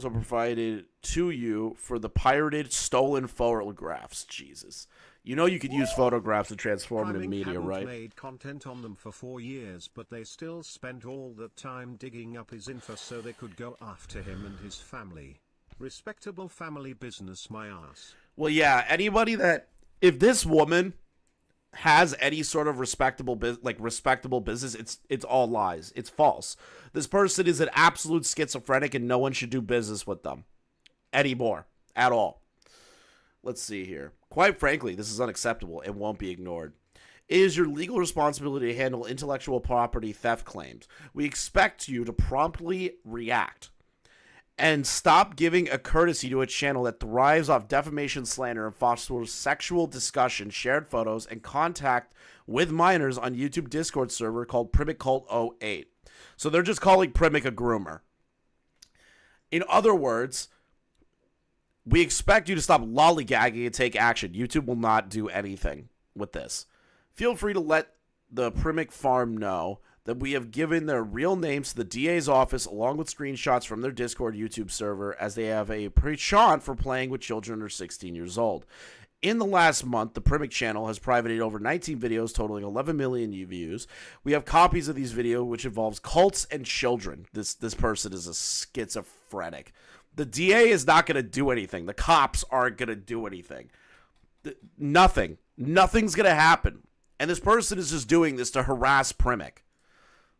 provided to you for the pirated, stolen photographs. Jesus. You know you could use photographs in transformative Primink media, hadn't right? made content on them for 4 years, but they still spent all that time digging up his info so they could go after him and his family. Respectable family business, my ass. Well, yeah, anybody that... If this woman has any sort of respectable business, it's all lies. It's false. This person is an absolute schizophrenic and no one should do business with them anymore at all. Let's see here. Quite frankly, this is unacceptable and won't be ignored. It is your legal responsibility to handle intellectual property theft claims. We expect you to promptly react and stop giving a courtesy to a channel that thrives off defamation, slander, and fosters sexual discussion, shared photos, and contact with minors on YouTube Discord server called Primink Cult 08. So they're just calling Primink a groomer. In other words, we expect you to stop lollygagging and take action. YouTube will not do anything with this. Feel free to let the Primink farm know that we have given their real names to the DA's office along with screenshots from their Discord YouTube server, as they have a penchant for playing with children under 16 years old. In the last month, the Primink channel has privated over 19 videos totaling 11 million views. We have copies of these videos which involves cults and children. This person is a schizophrenic. The DA is not going to do anything. The cops aren't going to do anything. Nothing. Nothing's going to happen. And this person is just doing this to harass Primink.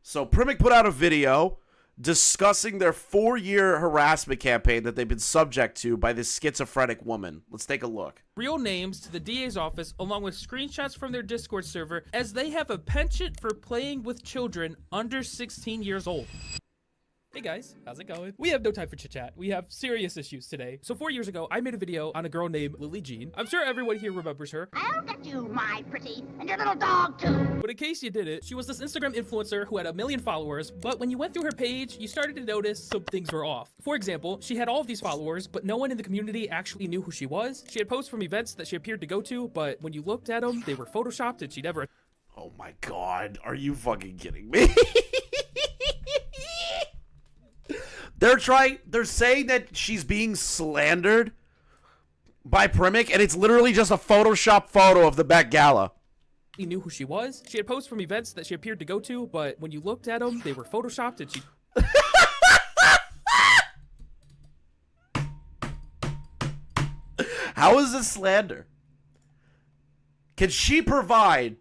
So Primink put out a video discussing their 4-year harassment campaign that they've been subject to by this schizophrenic woman. Let's take a look. Real names to the DA's office along with screenshots from their Discord server, as they have a penchant for playing with children under 16 years old. Hey guys, how's it going? We have no time for chit chat. We have serious issues today. So 4 years ago, I made a video on a girl named Lily Jean. I'm sure everyone here remembers her. I'll get you, my pretty, and your little dog too. But in case you didn't, she was this Instagram influencer who had 1 million followers, but when you went through her page, you started to notice some things were off. For example, she had all of these followers, but no one in the community actually knew who she was. She had posts from events that she appeared to go to, but when you looked at them, they were photoshopped and she never... Oh my god, are you fucking kidding me? They're saying that she's being slandered by Primink, and it's literally just a Photoshop photo of the Met Gala. He knew who she was. She had posts from events that she appeared to go to, but when you looked at them, they were photoshopped and she... How is this slander? Can she provide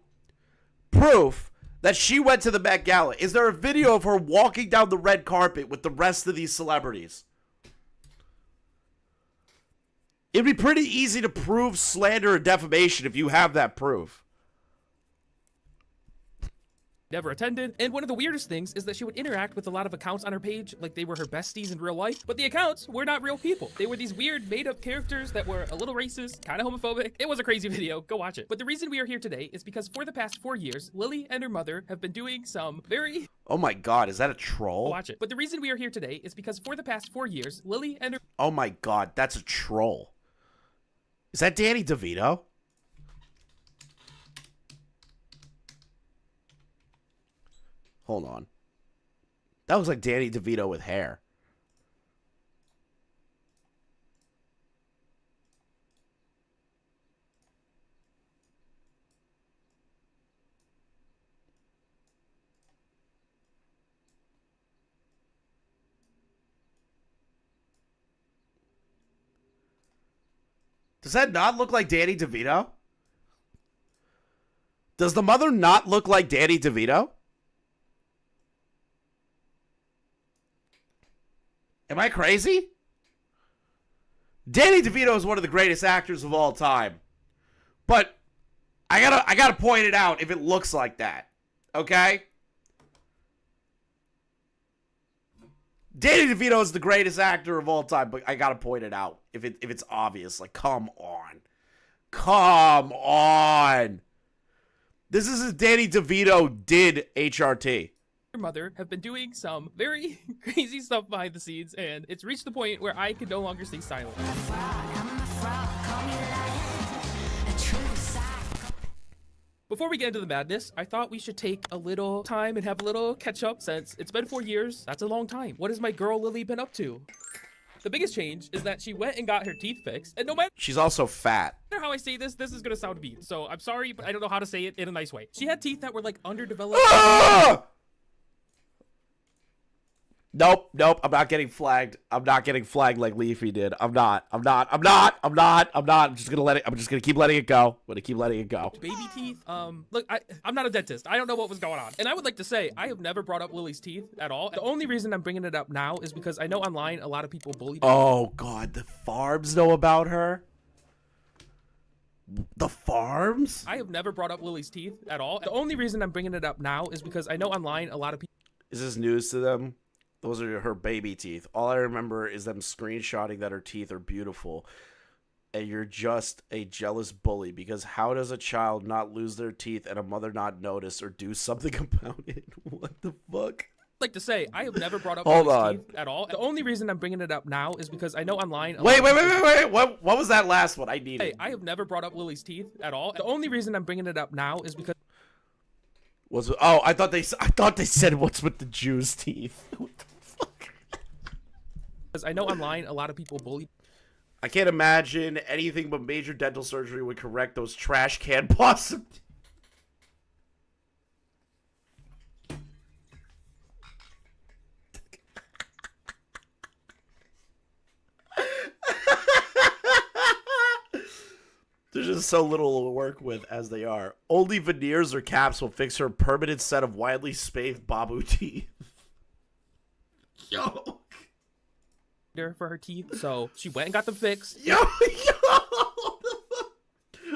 proof that she went to the Met Gala? Is there a video of her walking down the red carpet with the rest of these celebrities? It'd be pretty easy to prove slander and defamation if you have that proof. never attended. And one of the weirdest things is that she would interact with a lot of accounts on her page like they were her besties in real life, but the accounts were not real people. They were these weird made-up characters that were a little racist, kind of homophobic. It was a crazy video. Go watch it. But the reason we are here today is because for the past 4 years, Lily and her mother have been doing some very... Oh my god, is that a troll? Watch it. But the reason we are here today is because for the past 4 years, Lily and her... Oh my god, that's a troll. Is that Danny DeVito? Hold on. That looks like Danny DeVito with hair. Does that not look like Danny DeVito? Does the mother not look like Danny DeVito? Am I crazy? Danny DeVito is one of the greatest actors of all time. But I gotta point it out if it looks like that. Okay? Danny DeVito is the greatest actor of all time, but I gotta point it out if it's obvious. Like, come on. Come on. This is as Danny DeVito did HRT. Your mother have been doing some very crazy stuff behind the scenes, and it's reached the point where I can no longer stay silent. Before we get into the madness, I thought we should take a little time and have a little catch up since it's been 4 years. That's a long time. What has my girl Lily been up to? The biggest change is that she went and got her teeth fixed, and no matter She's also fat. how I say this is gonna sound mean. So I'm sorry, but I don't know how to say it in a nice way. She had teeth that were like underdeveloped. Ah! Nope. I'm not getting flagged. I'm not getting flagged like Leafy did. I'm not. I'm just gonna keep letting it go. Baby teeth. Look, I'm not a dentist. I don't know what was going on. And I would like to say, I have never brought up Lily's teeth at all. The only reason I'm bringing it up now is because I know online a lot of people bullied her. Oh, God. The farms know about her? The farms? I have never brought up Lily's teeth at all. The only reason I'm bringing it up now is because I know online a lot of people. Is this news to them? Those are her baby teeth. All I remember is them screenshotting that her teeth are beautiful. And you're just a jealous bully, because how does a child not lose their teeth and a mother not notice or do something about it? What the fuck? Like to say, I have never brought up Hold Lily's on. teeth at all. The only reason I'm bringing it up now is because I know online. Wait. What was that last one? I need Hey, it. I have never brought up Lily's teeth at all. The only reason I'm bringing it up now is because. I thought they said what's with the Jews' teeth. What the fuck? Because I know online a lot of people bullied. I can't imagine anything but major dental surgery would correct those trash can possum. There's just so little to work with as they are. Only veneers or caps will fix her permanent set of widely spaced babu teeth. Yo. For her teeth, so she went and got them fixed. Yo.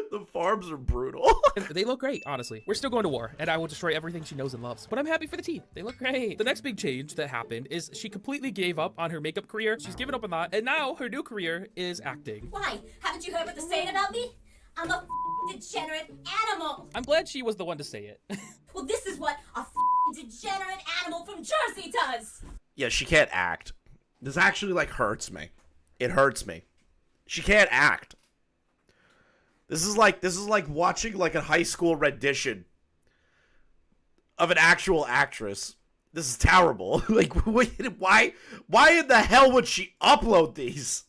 The farms are brutal. They look great, honestly. We're still going to war, and I will destroy everything she knows and loves. But I'm happy for the teeth. They look great. The next big change that happened is she completely gave up on her makeup career. She's given up on that, and now her new career is acting. Why? Haven't you heard what they're saying about me? I'm a degenerate animal. I'm glad she was the one to say it. Well, this is what a degenerate animal from Jersey does. Yeah, she can't act. This actually, like, hurts me. It hurts me. She can't act. This is like watching, like, a high school rendition of an actual actress. This is terrible. Like, why in the hell would she upload these?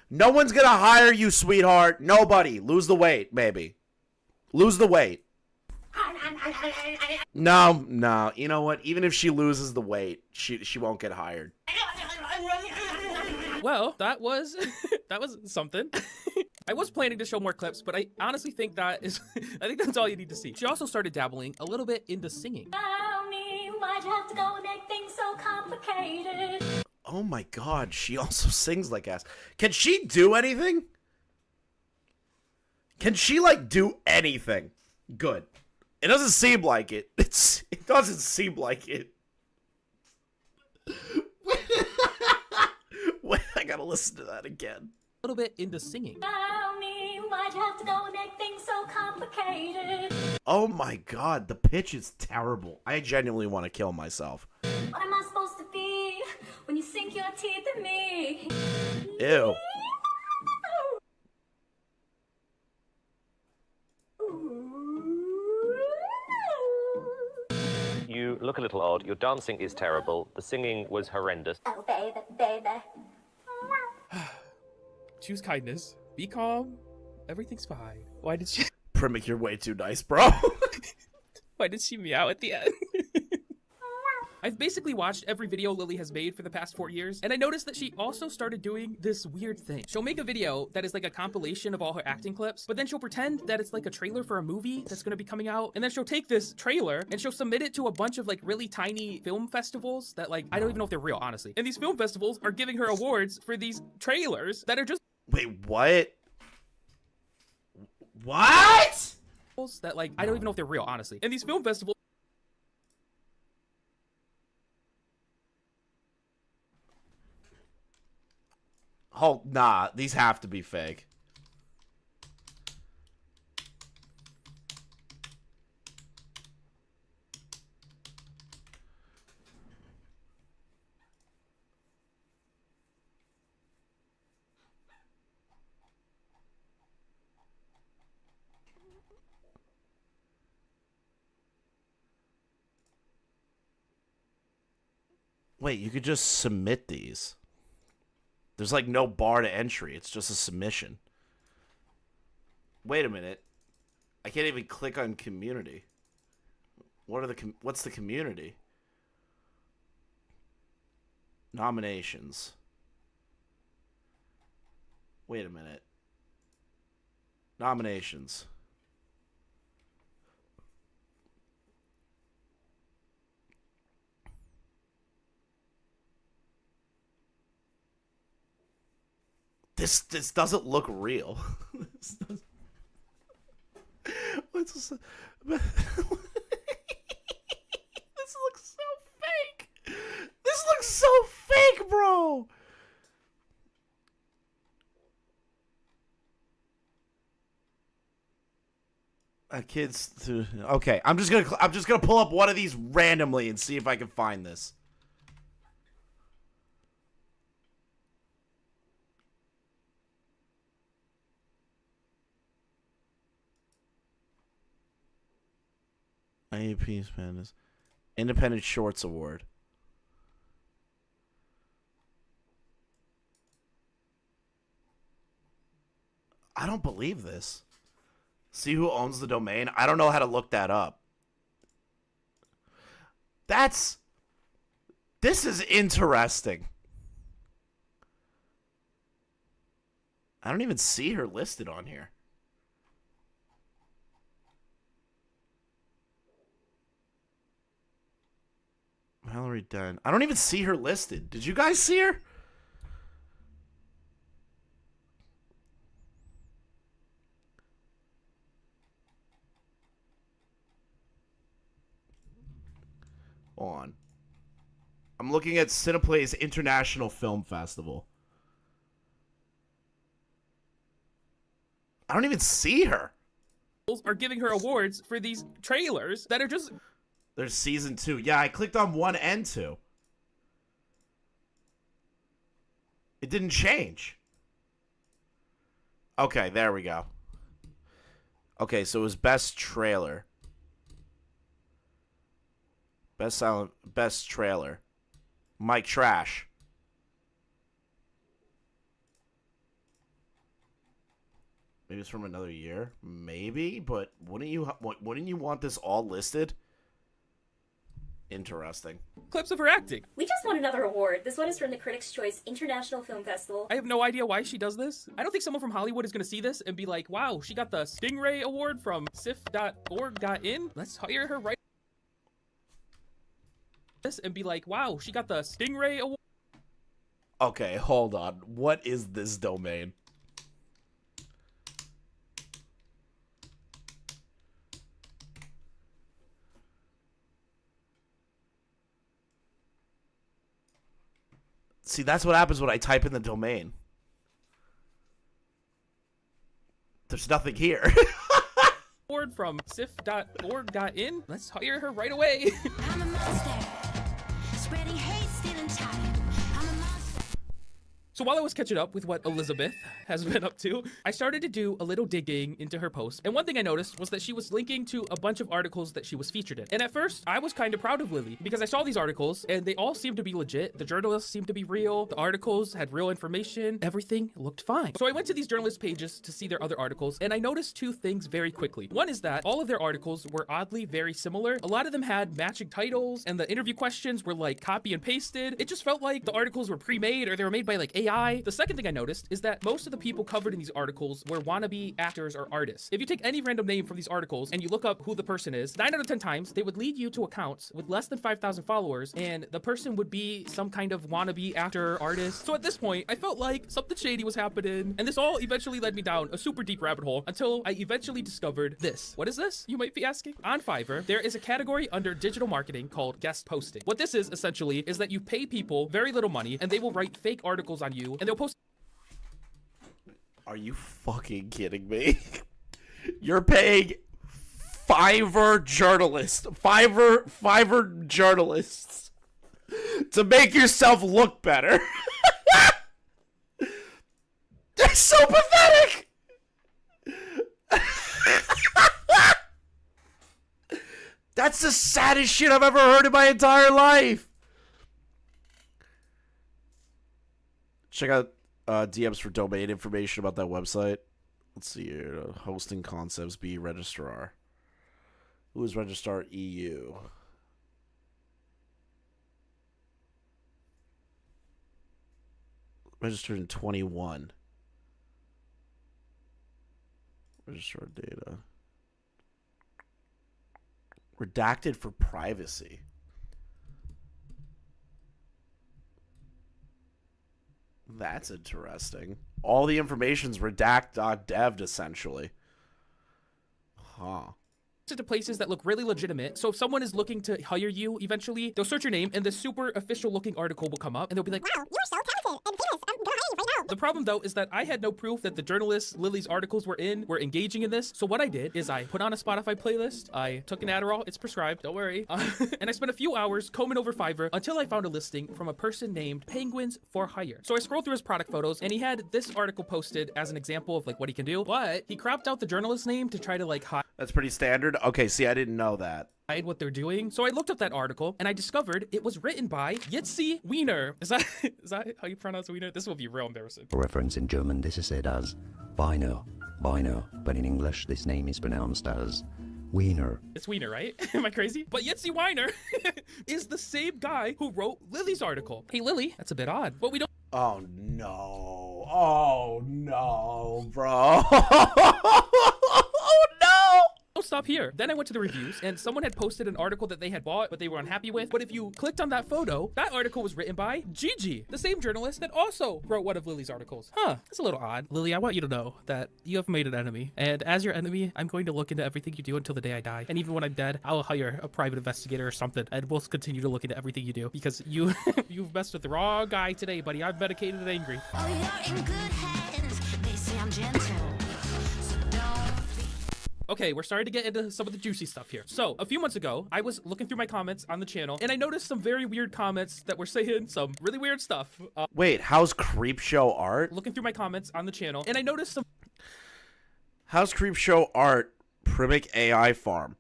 No one's gonna hire you, sweetheart. Nobody. Lose the weight, maybe. Lose the weight. No. You know what? Even if she loses the weight, she won't get hired. Well, that was something. I was planning to show more clips, but I honestly think I think that's all you need to see. She also started dabbling a little bit into singing. Tell me, why'd you have to go and make things so complicated? Oh my God, she also sings like ass. Can she do anything? Can she, like, do anything good? It doesn't seem like it. It doesn't seem like it. Wait, I gotta listen to that again. A little bit into singing. Tell me, why'd you have to go and make things so complicated? Oh my God, the pitch is terrible. I genuinely want to kill myself. What am I supposed to be when you sink your teeth in me? Ew. You look a little odd. Your dancing is terrible. The singing was horrendous. Oh, baby, baby. Choose kindness. Be calm. Everything's fine. Why did she Primink, you're way too nice, bro. Why did she meow at the end? I've basically watched every video Lily has made for the past 4 years, and I noticed that she also started doing this weird thing. She'll make a video that is like a compilation of all her acting clips, but then she'll pretend that it's like a trailer for a movie that's gonna be coming out, and then she'll take this trailer and she'll submit it to a bunch of like really tiny film festivals that, like, I don't even know if they're real, honestly. And these film festivals are giving her awards for these trailers that are just Wait, what? What? That like I don't even know if they're real, honestly. And these film festivals. Oh, nah, these have to be fake. Wait, you could just submit these. There's like no bar to entry. It's just a submission. Wait a minute. I can't even click on community. What's the community? Nominations. Wait a minute. Nominations. This doesn't look real. What's this? This looks so fake. This looks so fake, bro. Kids to okay. I'm just gonna pull up one of these randomly and see if I can find this. IAP Spanish Independent Shorts Award. I don't believe this. See who owns the domain? I don't know how to look that up. This is interesting. I don't even see her listed on here. Mallory Dunn. I don't even see her listed. Did you guys see her? Hold on. I'm looking at Cineplay's International Film Festival. I don't even see her. Are giving her awards for these trailers that are just... There's season 2. Yeah, I clicked on 1 and 2. It didn't change. Okay, there we go. Okay, so it was best trailer. Best trailer. Mike Trash. Maybe it's from another year. Maybe, but wouldn't you want this all listed? Interesting. clips of her acting. We just won another award. This one is from the Critics' Choice International Film Festival. I have no idea why she does this. I don't think someone from Hollywood is going to see this and be like, wow, she got the Stingray Award from sif.org.in. Let's hire her right this and be like, wow, she got the Stingray Award. Okay, hold on. What is this domain? See, that's what happens when I type in the domain. There's nothing here. Award from sif.org.in. Let's hire her right away. I'm a monster, spreading hate, stealing time. I'm a monster. So while I was catching up with what Elizabeth has been up to, I started to do a little digging into her post. And one thing I noticed was that she was linking to a bunch of articles that she was featured in. And at first, I was kind of proud of Lily because I saw these articles and they all seemed to be legit. The journalists seemed to be real. The articles had real information. Everything looked fine. So I went to these journalist pages to see their other articles and I noticed two things very quickly. One is that all of their articles were oddly very similar. A lot of them had matching titles and the interview questions were like copy and pasted. It just felt like the articles were pre-made or they were made by like AI. The second thing I noticed is that most of the people covered in these articles were wannabe actors or artists. If you take any random name from these articles and you look up who the person is, 9 out of 10 times, they would lead you to accounts with less than 5,000 followers, and the person would be some kind of wannabe actor, artist. So at this point, I felt like something shady was happening, and this all eventually led me down a super deep rabbit hole until I eventually discovered this. What is this, you might be asking? On Fiverr, there is a category under digital marketing called guest posting. What this is essentially is that you pay people very little money and they will write fake articles on you and they'll post. Are you fucking kidding me? You're paying Fiverr journalists to make yourself look better. That's so pathetic. That's the saddest shit I've ever heard in my entire life. Check out DMs for domain information about that website. Let's see here. Hosting concepts, be registrar. Who is registrar EU? Registered in 21. Registrar data. Redacted for privacy. That's interesting. All the information's redact.dev'd essentially. Huh. To places that look really legitimate. So if someone is looking to hire you eventually, they'll search your name and this super official looking article will come up and they'll be like, Wow, you're so talented and famous. I'm gonna hire you right now. The problem though is that I had no proof that the journalists Lily's articles were engaging in this. So what I did is I put on a Spotify playlist, I took an Adderall, it's prescribed, don't worry, and I spent a few hours combing over Fiverr until I found a listing from a person named Penguins for Hire. So I scrolled through his product photos and he had this article posted as an example of like what he can do, but he cropped out the journalist's name to try to like hide. That's pretty standard. Okay, see, I didn't know that. What they're doing. So I looked up that article and I discovered it was written by Yitzi Wiener. Is that how you pronounce Wiener? This will be real embarrassing. For reference, in German, this is said as Wiener, but in English, this name is pronounced as Wiener. It's Wiener, right? Am I crazy? But Yitzi Wiener is the same guy who wrote Lily's article. Hey, Lily, that's a bit odd. But we don't. Oh no. Oh no, bro. Oh no. Don't stop here. Then I went to the reviews and someone had posted an article that they had bought but they were unhappy with. But if you clicked on that photo, that article was written by Gigi, the same journalist that also wrote one of Lily's articles. Huh, that's a little odd. Lily, I want you to know that you have made an enemy. And as your enemy, I'm going to look into everything you do until the day I die. And even when I'm dead, I'll hire a private investigator or something and we'll continue to look into everything you do because you've messed with the wrong guy today, buddy. I'm medicated and angry. Oh, you're in good hands. They say I'm gentle. So don't. Okay, we're starting to get into some of the juicy stuff here. So, a few months ago, I was looking through my comments on the channel, and I noticed some very weird comments that were saying some really weird stuff. Wait, how's Creepshow Art? Looking through my comments on the channel, and I noticed some... How's Creepshow Art Primink AI farm?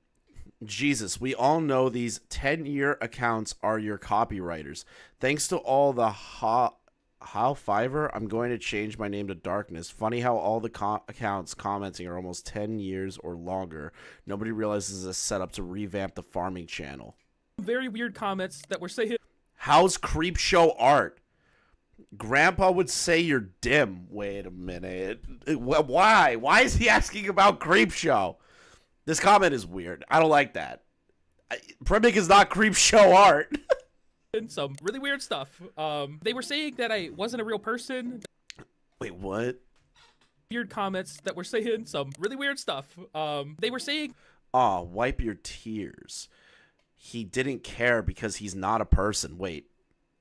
Jesus, we all know these 10-year accounts are your copywriters. Thanks to all the How Fiverr, I'm going to change my name to Darkness. Funny how all the accounts commenting are almost 10 years or longer. Nobody realizes this is set up to revamp the farming channel. Very weird comments that were saying... How's Creepshow Art? Grandpa would say you're dim. Wait a minute. Why? Why is he asking about Creepshow? This comment is weird. I don't like that. Primink is not Creepshow Art. Some really weird stuff. They were saying that I wasn't a real person. Wait, what? Weird comments that were saying some really weird stuff. They were saying, "Aw, wipe your tears. He didn't care because he's not a person." Wait,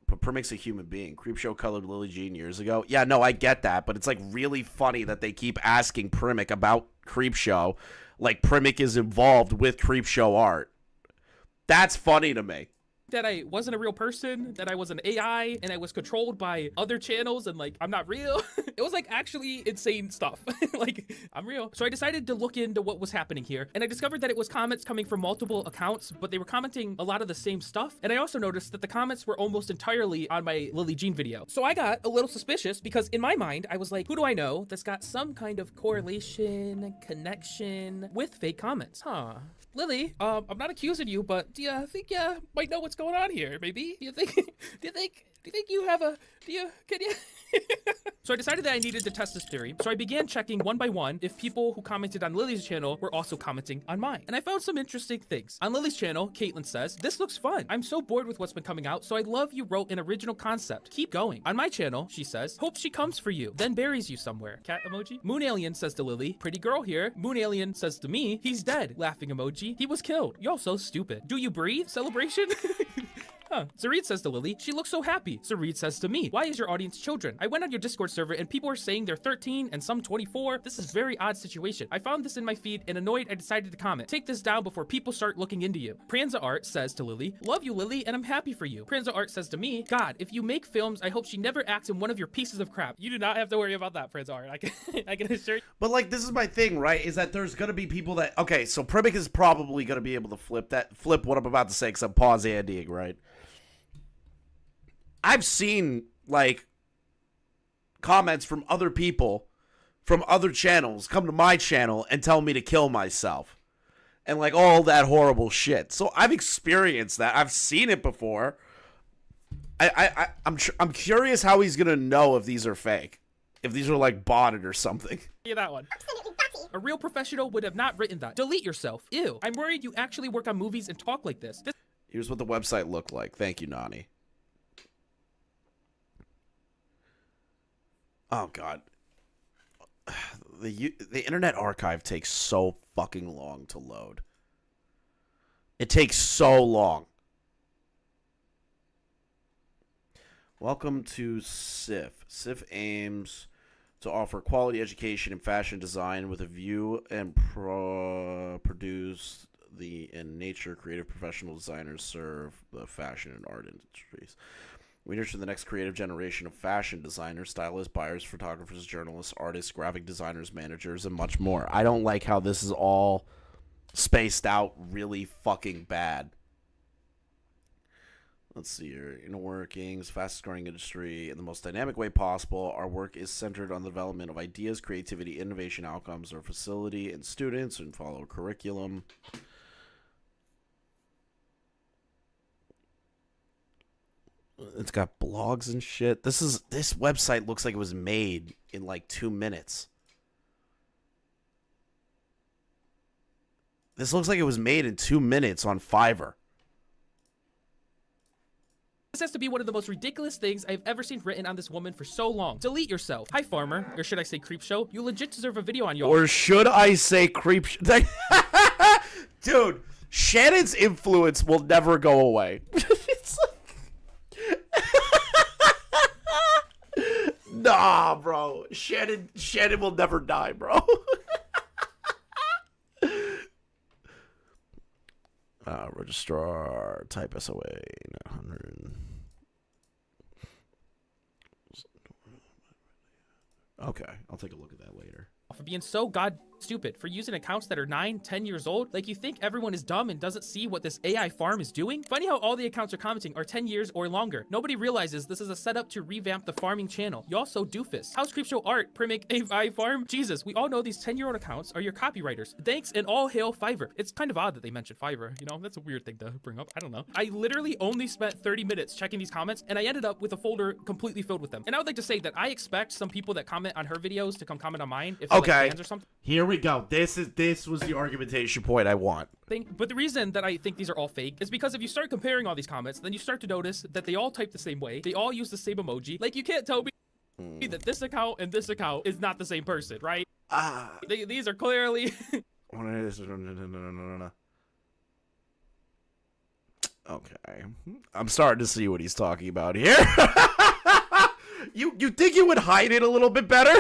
but Primink's a human being. Creepshow colored Lily Jean years ago. Yeah, no, I get that, but it's like really funny that they keep asking Primink about Creepshow, like Primink is involved with Creepshow Art. That's funny to me. That I wasn't a real person, that I was an AI, and I was controlled by other channels, and like, I'm not real. It was like actually insane stuff. Like, I'm real. So I decided to look into what was happening here, and I discovered that it was comments coming from multiple accounts, but they were commenting a lot of the same stuff. And I also noticed that the comments were almost entirely on my Lily Jean video. So I got a little suspicious because in my mind, I was like, who do I know that's got some kind of correlation, connection with fake comments? Huh. Lily, I'm not accusing you, but do you think you might know what's going on here? Maybe? Do you think Do you think you have a, can you? So I decided that I needed to test this theory. So I began checking one by one if people who commented on Lily's channel were also commenting on mine. And I found some interesting things. On Lily's channel, Caitlin says, "This looks fun. I'm so bored with what's been coming out, so I love you wrote an original concept. Keep going." On my channel, she says, "Hope she comes for you, then buries you somewhere." Cat emoji. Moon Alien says to Lily, "Pretty girl here." Moon Alien says to me, "He's dead." Laughing emoji. "He was killed. Y'all so stupid. Do you breathe?" Celebration. Huh. Zareed says to Lily, "She looks so happy." Zareed says to me, "Why is your audience children? I went on your Discord server and people are saying they're 13 and some 24. This is a very odd situation. I found this in my feed and annoyed I decided to comment. Take this down before people start looking into you." Pranza Art says to Lily, "Love you, Lily, and I'm happy for you." Pranza Art says to me, "God, if you make films, I hope she never acts in one of your pieces of crap." You do not have to worry about that, Pranza Art. I can assure you. But like, this is my thing, right? Is that there's gonna be people that, okay, so Primink is probably gonna be able to flip what I'm about to say, because I'm pause Andying, right? I've seen, like, comments from other people from other channels come to my channel and tell me to kill myself. And, like, all that horrible shit. So I've experienced that. I've seen it before. I'm curious how he's going to know if these are fake. If these are, like, botted or something. Yeah, that one. A real professional would have not written that. Delete yourself. Ew. I'm worried you actually work on movies and talk like this. Here's what the website looked like. Thank you, Nani. Oh, God. The Internet Archive takes so fucking long to load. It takes so long. Welcome to SIF. SIF aims to offer quality education in fashion design with a view and produce the in nature creative professional designers serve the fashion and art industries. We nurture the next creative generation of fashion designers, stylists, buyers, photographers, journalists, artists, graphic designers, managers, and much more. I don't like how this is all spaced out really fucking bad. Let's see here. Inner workings, fastest growing industry in the most dynamic way possible. Our work is centered on the development of ideas, creativity, innovation, outcomes, our facility, and students, and follow curriculum. It's got blogs and shit. This website looks like it was made in like 2 minutes. This looks like it was made in 2 minutes on Fiverr. This has to be one of the most ridiculous things I've ever seen written on this woman for so long. Delete yourself. Hi, farmer. Or should I say creep show? You legit deserve a video on y'all. Or should I say creep show? Dude, Shannon's influence will never go away. It's like... Nah, bro. Shannon will never die, bro. Registrar, type SOA, 900. Okay, I'll take a look at that later. For being so god stupid, for using accounts that are 9, 10 years old. Like, you think everyone is dumb and doesn't see what this AI farm is doing? Funny how all the accounts are commenting are 10 years or longer. Nobody realizes this is a setup to revamp the farming channel. Y'all so doofus. How's Creepshow Art, Primink, AI Farm? Jesus, we all know these 10-year-old accounts are your copywriters. Thanks and all hail Fiverr. It's kind of odd that they mentioned Fiverr, you know? That's a weird thing to bring up. I don't know. I literally only spent 30 minutes checking these comments, and I ended up with a folder completely filled with them. And I would like to say that I expect some people that comment on her videos to come comment on mine if they're like fans or something. Here we go. This was the argumentation point I want. But the reason that I think these are all fake is because if you start comparing all these comments, then you start to notice that they all type the same way. They all use the same emoji. Like, you can't tell me that this account and this account is not the same person, right? These are clearly... Okay. I'm starting to see what he's talking about here. You think you would hide it a little bit better?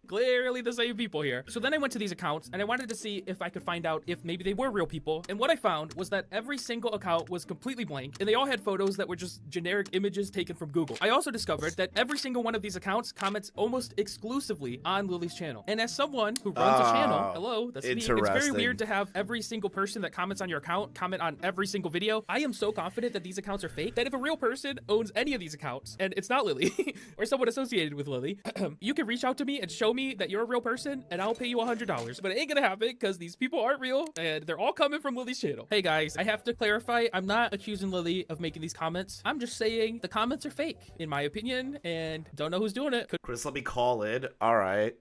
Clearly the same people here. So then I went to these accounts and I wanted to see if I could find out if maybe they were real people. And what I found was that every single account was completely blank and they all had photos that were just generic images taken from Google. I also discovered that every single one of these accounts comments almost exclusively on Lily's channel. And as someone who runs a channel, hello, that's me. It's very weird to have every single person that comments on your account comment on every single video. I am so confident that these accounts are fake that if a real person owns any of these accounts and it's not Lily or someone associated with Lily, you can reach out to me and show me me that you're a real person, and I'll pay you $100. But it ain't gonna happen because these people aren't real, and they're all coming from Lily's channel. Hey guys, I have to clarify, I'm not accusing Lily of making these comments. I'm just saying the comments are fake, in my opinion, and don't know who's doing it. Chris, let me call in. All right.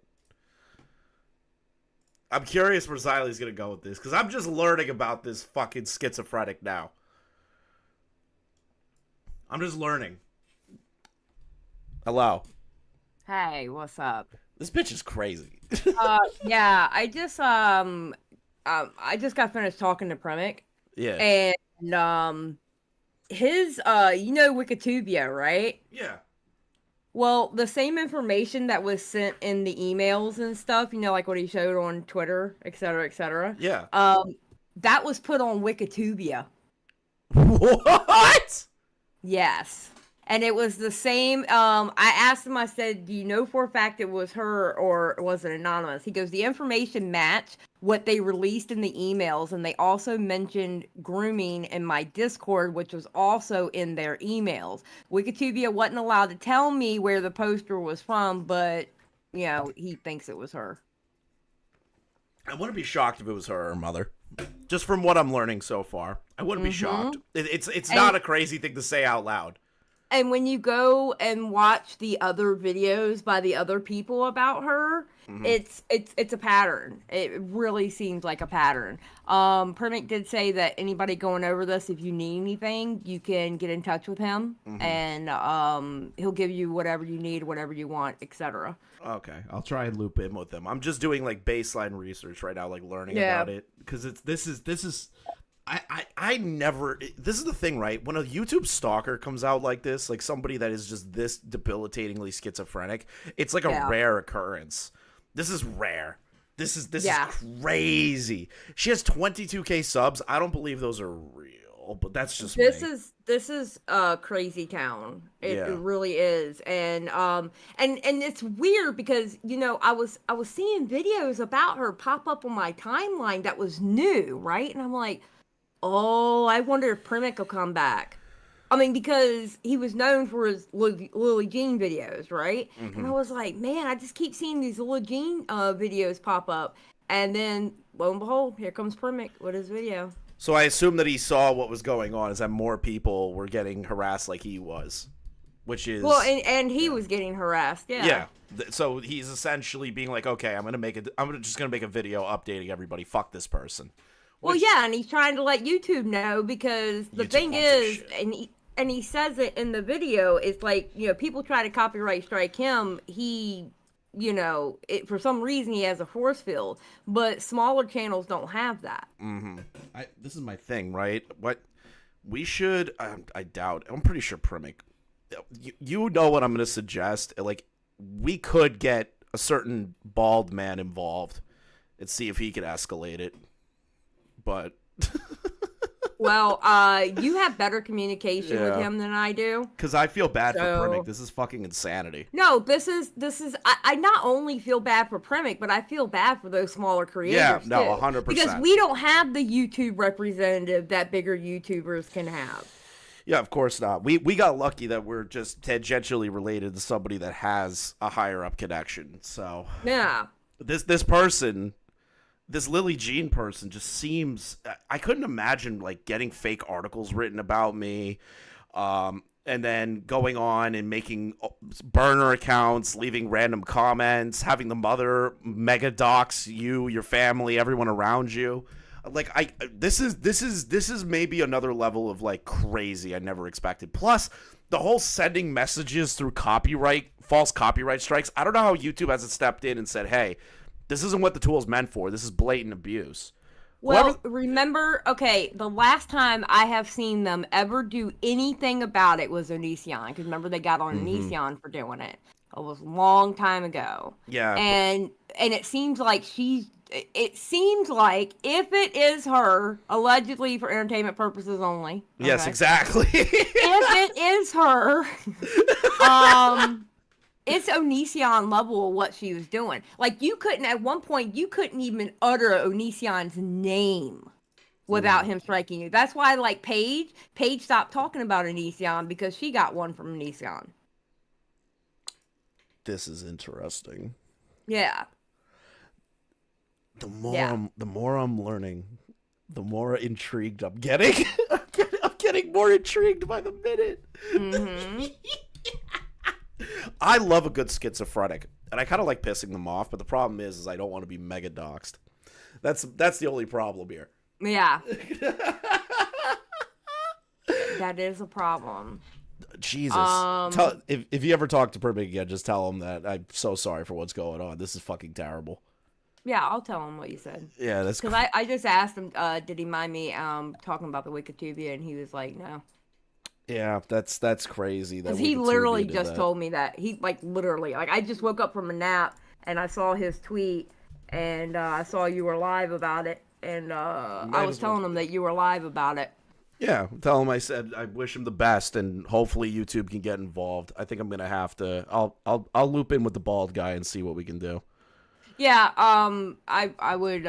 I'm curious where Xylie's gonna go with this, because I'm just learning about this fucking schizophrenic now. I'm just learning. Hello. Hey, what's up? This bitch is crazy. Yeah, I just got finished talking to Primink. Yeah. And his Wikitubia, right? Yeah. Well, the same information that was sent in the emails and stuff, like what he showed on Twitter, et cetera, et cetera. Yeah. That was put on Wikitubia. What? Yes. And it was the same. I asked him, I said, do you know for a fact it was her or was it anonymous? He goes, the information matched what they released in the emails. And they also mentioned grooming in my Discord, which was also in their emails. Wikitubia wasn't allowed to tell me where the poster was from, but, he thinks it was her. I wouldn't be shocked if it was her or her mother. Just from what I'm learning so far. I wouldn't be shocked. It's not a crazy thing to say out loud. And when you go and watch the other videos by the other people about her, it's a pattern. It really seems like a pattern. Primink did say that anybody going over this, if you need anything, you can get in touch with him, and he'll give you whatever you need, whatever you want, etc. Okay, I'll try and loop in with him. I'm just doing like baseline research right now, like learning about it, because this is. I never. This is the thing, right? When a YouTube stalker comes out like this, like somebody that is just this debilitatingly schizophrenic, it's like a rare occurrence. This is rare. This is crazy. She has 22K subs. I don't believe those are real, but that's just this is a crazy town. It really is, and it's weird because I was seeing videos about her pop up on my timeline that was new, right? And I'm like, oh, I wonder if Primink will come back. I mean, because he was known for his Lily Jean videos, right? And I was like, man, I just keep seeing these Lily Jean videos pop up. And then, lo and behold, here comes Primink with his video. So I assume that he saw what was going on, is that more people were getting harassed like he was, which is... Well, and he was getting harassed, Yeah. So he's essentially being like, okay, I'm just gonna make a video updating everybody. Fuck this person. Well, yeah, and he's trying to let YouTube know, because the thing is, and he says it in the video, it's like, people try to copyright strike him. He, for some reason he has a force field, but smaller channels don't have that. This is my thing, right? What we should, I doubt, I'm pretty sure Primink, you know what I'm going to suggest? Like, we could get a certain bald man involved and see if he could escalate it. But well, you have better communication with him than I do. Because I feel bad for Primink. This is fucking insanity. No, this is. I not only feel bad for Primink, but I feel bad for those smaller creators. Yeah, no, too. 100%. Because we don't have the YouTube representative that bigger YouTubers can have. Yeah, of course not. We got lucky that we're just tangentially related to somebody that has a higher up connection. So yeah, this person. This Lily Jean person just seems... I couldn't imagine, like, getting fake articles written about me, and then going on and making burner accounts, leaving random comments, having the mother mega dox you, your family, everyone around you. Like, this is maybe another level of, like, crazy I never expected. Plus, the whole sending messages through false copyright strikes. I don't know how YouTube hasn't stepped in and said, hey... This isn't what the tool's meant for. This is blatant abuse. Well, remember, okay, the last time I have seen them ever do anything about it was Onision. Because remember, they got on Onision for doing it. It was a long time ago. Yeah. And it seems like it seems like if it is her, allegedly for entertainment purposes only. Okay? Yes, exactly. If it is her, it's Onision level of what she was doing. Like, at one point, you couldn't even utter Onision's name without him striking you. That's why, like, Paige stopped talking about Onision because she got one from Onision. This is interesting. Yeah. The more I'm learning, the more intrigued I'm getting. I'm getting more intrigued by the minute. Mm-hmm. I love a good schizophrenic, and I kind of like pissing them off. But the problem is I don't want to be mega doxxed. That's the only problem here. Yeah. That is a problem. Jesus. If you ever talk to Primink again, just tell him that I'm so sorry for what's going on. This is fucking terrible. Yeah, I'll tell him what you said. Yeah, that's because I just asked him, did he mind me talking about the Wikitubia, and he was like, no. Yeah, that's crazy. Because he literally just told me that. He literally I just woke up from a nap and I saw his tweet and I saw you were live about it, and I was telling him that you were live about it. Yeah, tell him I said I wish him the best, and hopefully YouTube can get involved. I think I'm gonna have to. I'll loop in with the bald guy and see what we can do. Yeah, I would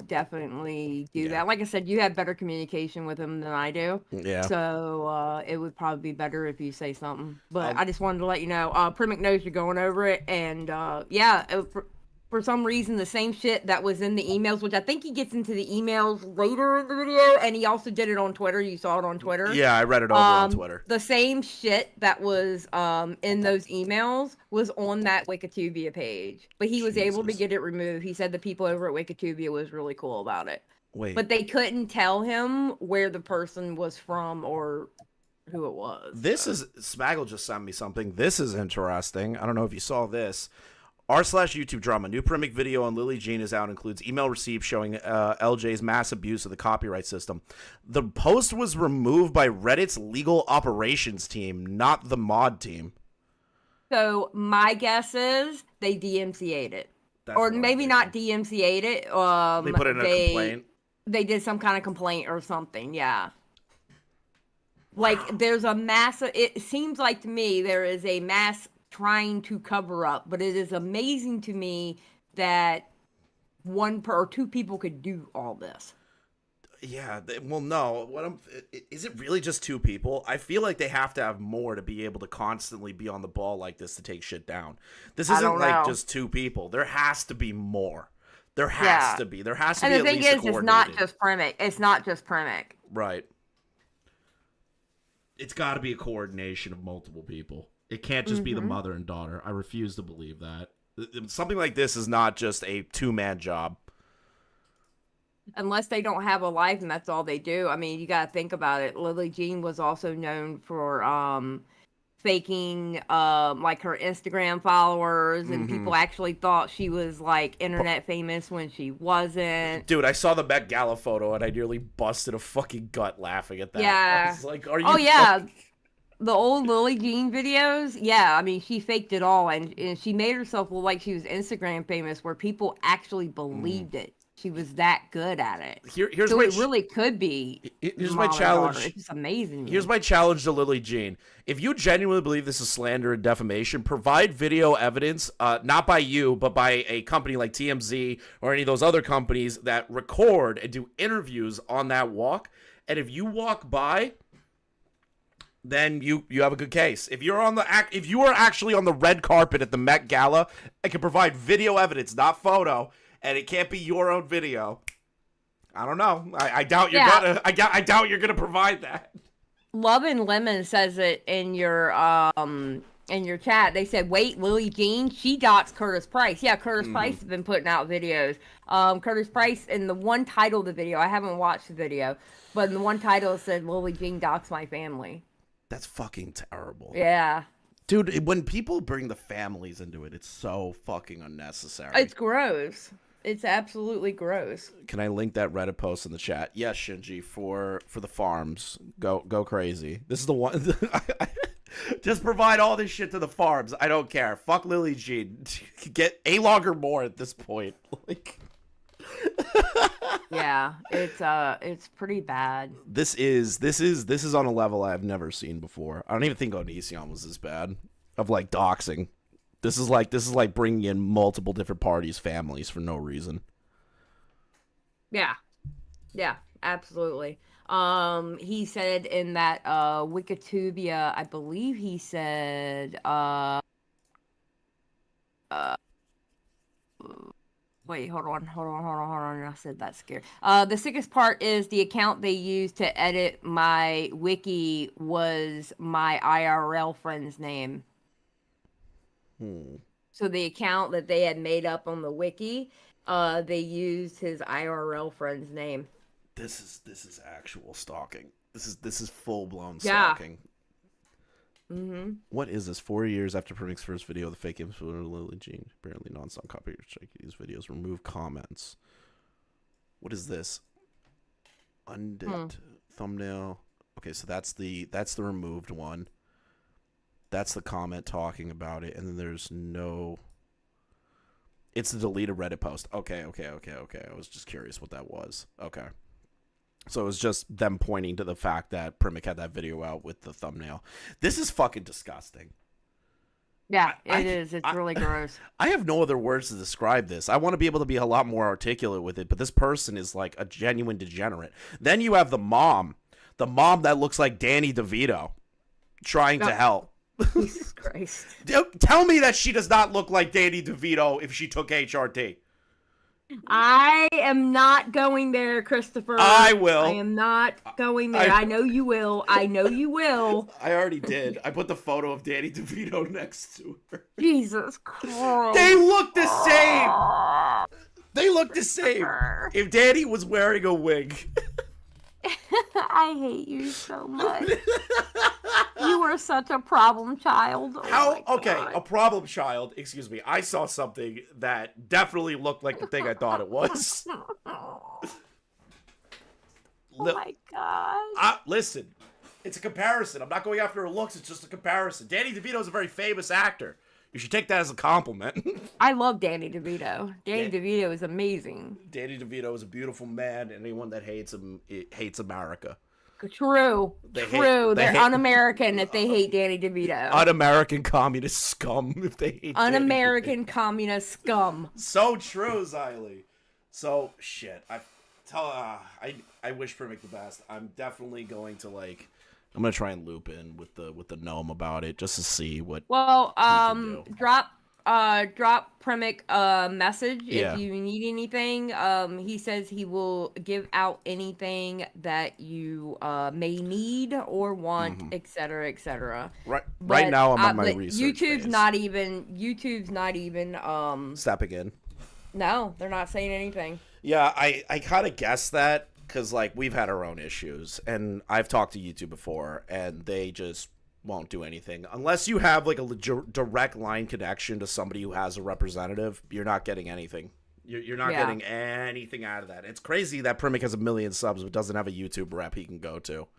definitely do that. Like I said, you have better communication with him than I do. Yeah. So it would probably be better if you say something. But I just wanted to let you know, Primink knows you're going over it, and yeah, for some reason, the same shit that was in the emails, which I think he gets into the emails later in the video, and he also did it on Twitter. You saw it on Twitter. Yeah, I read it over on Twitter. The same shit that was in those emails was on that Wikitubia page, but he was able to get it removed. He said the people over at Wikitubia was really cool about it. Wait. But they couldn't tell him where the person was from or who it was. This is Smaggle just sent me something. This is interesting. I don't know if you saw this. r/YouTube drama. New Primink video on Lily Jean is out. Includes email receipts showing LJ's mass abuse of the copyright system. The post was removed by Reddit's legal operations team, not the mod team. So my guess is they DMCA'd it. Or maybe not DMCA'd it. They put in a complaint? They did some kind of complaint or something, yeah. Like, there's a mass... It seems like to me there is a mass trying to cover up, but it is amazing to me that one or two people could do all this. Yeah, well, no. Is it really just two people? I feel like they have to have more to be able to constantly be on the ball like this to take shit down. This isn't like just two people. There has to be more. There has to be. There has to be at least a coordinated. And the thing is, it's not just Primink. It's not just Primink. Right. It's got to be a coordination of multiple people. It can't just be the mother and daughter. I refuse to believe that. Something like this is not just a two-man job. Unless they don't have a life and that's all they do. I mean, you got to think about it. Lily Jean was also known for faking like her Instagram followers, and people actually thought she was like internet famous when she wasn't. Dude, I saw the Met Gala photo and I nearly busted a fucking gut laughing at that. Yeah. I was like, are you The old Lily Jean videos, yeah, I mean, she faked it all, and she made herself look like she was Instagram famous, where people actually believed it. She was that good at it. Here's so it really could be. Here's my challenge. It's just amazing. Here's my challenge to Lily Jean. If you genuinely believe this is slander and defamation, provide video evidence, not by you, but by a company like TMZ or any of those other companies that record and do interviews on that walk. And if you walk by, then you have a good case. If you are actually on the red carpet at the Met Gala, I can provide video evidence, not photo. And it can't be your own video. I don't know. I doubt you're gonna. I doubt you're gonna provide that. Love and Lemon says it in your chat. They said, "Wait, Lily Jean, she doxed Curtis Price." Yeah, Curtis Price has been putting out videos. Curtis Price, in the one title of the video, I haven't watched the video, but in the one title it said, "Lily Jean doxed my family." That's fucking terrible. Yeah. Dude, when people bring the families into it, it's so fucking unnecessary. It's gross. It's absolutely gross. Can I link that Reddit post in the chat? Yes, Shinji, for the farms. Go crazy. This is the one. Just provide all this shit to the farms. I don't care. Fuck Lily Jean. Get a log or more at this point. Like, yeah, it's pretty bad. This is on a level I've never seen before. I don't even think Onision was this bad of like doxing. This is like bringing in multiple different parties' families for no reason. Yeah, absolutely. He said in that Wikitubia, I believe he said Wait, hold on. I said that's scary. The sickest part is the account they used to edit my wiki was my IRL friend's name. So the account that they had made up on the wiki, they used his IRL friend's name. This is actual stalking. This is full blown stalking. Mm-hmm. What is this? 4 years after Primink's first video, the fake influencer Lily Jean apparently non-stop copyright strike these videos. Remove comments. What is this? Undid thumbnail. Okay, so that's the removed one. That's the comment talking about it, and then there's no. It's the deleted Reddit post. Okay. I was just curious what that was. Okay. So it was just them pointing to the fact that Primink had that video out with the thumbnail. This is fucking disgusting. Yeah, it is. It's really gross. I have no other words to describe this. I want to be able to be a lot more articulate with it, but this person is like a genuine degenerate. Then you have the mom that looks like Danny DeVito trying to help. Jesus Christ. Tell me that she does not look like Danny DeVito if she took HRT. I am not going there, Christopher. I will. I am not going there. I know you will. I know you will. I already did. I put the photo of Danny DeVito next to her. Jesus Christ. They look the same. They look the same. If Danny was wearing a wig. I hate you so much. You are such a problem child. A problem child. Excuse me. I saw something that definitely looked like the thing I thought it was. Oh my god. Listen, it's a comparison. I'm not going after her looks. It's just a comparison. Danny DeVito is a very famous actor. You should take that as a compliment. I love Danny DeVito. Danny DeVito is amazing. Danny DeVito is a beautiful man. Anyone that hates him hates America. True. They're un-American if they hate Danny DeVito. Un-American communist scum if they hate Un-American communist scum. So true, Xylee. So, shit. I wish Primink the best. I'm definitely going to, I'm gonna try and loop in with the gnome about it just to see what. Well, drop Primink a message if you need anything. He says he will give out anything that you may need or want, etc., etc. Right now, I'm on my research. YouTube's not even stepping in. No, they're not saying anything. Yeah, I kind of guessed that. Because, we've had our own issues, and I've talked to YouTube before, and they just won't do anything. Unless you have, a direct line connection to somebody who has a representative, you're not getting anything. You're not getting anything out of that. It's crazy that Primink has 1 million subs, but doesn't have a YouTube rep he can go to.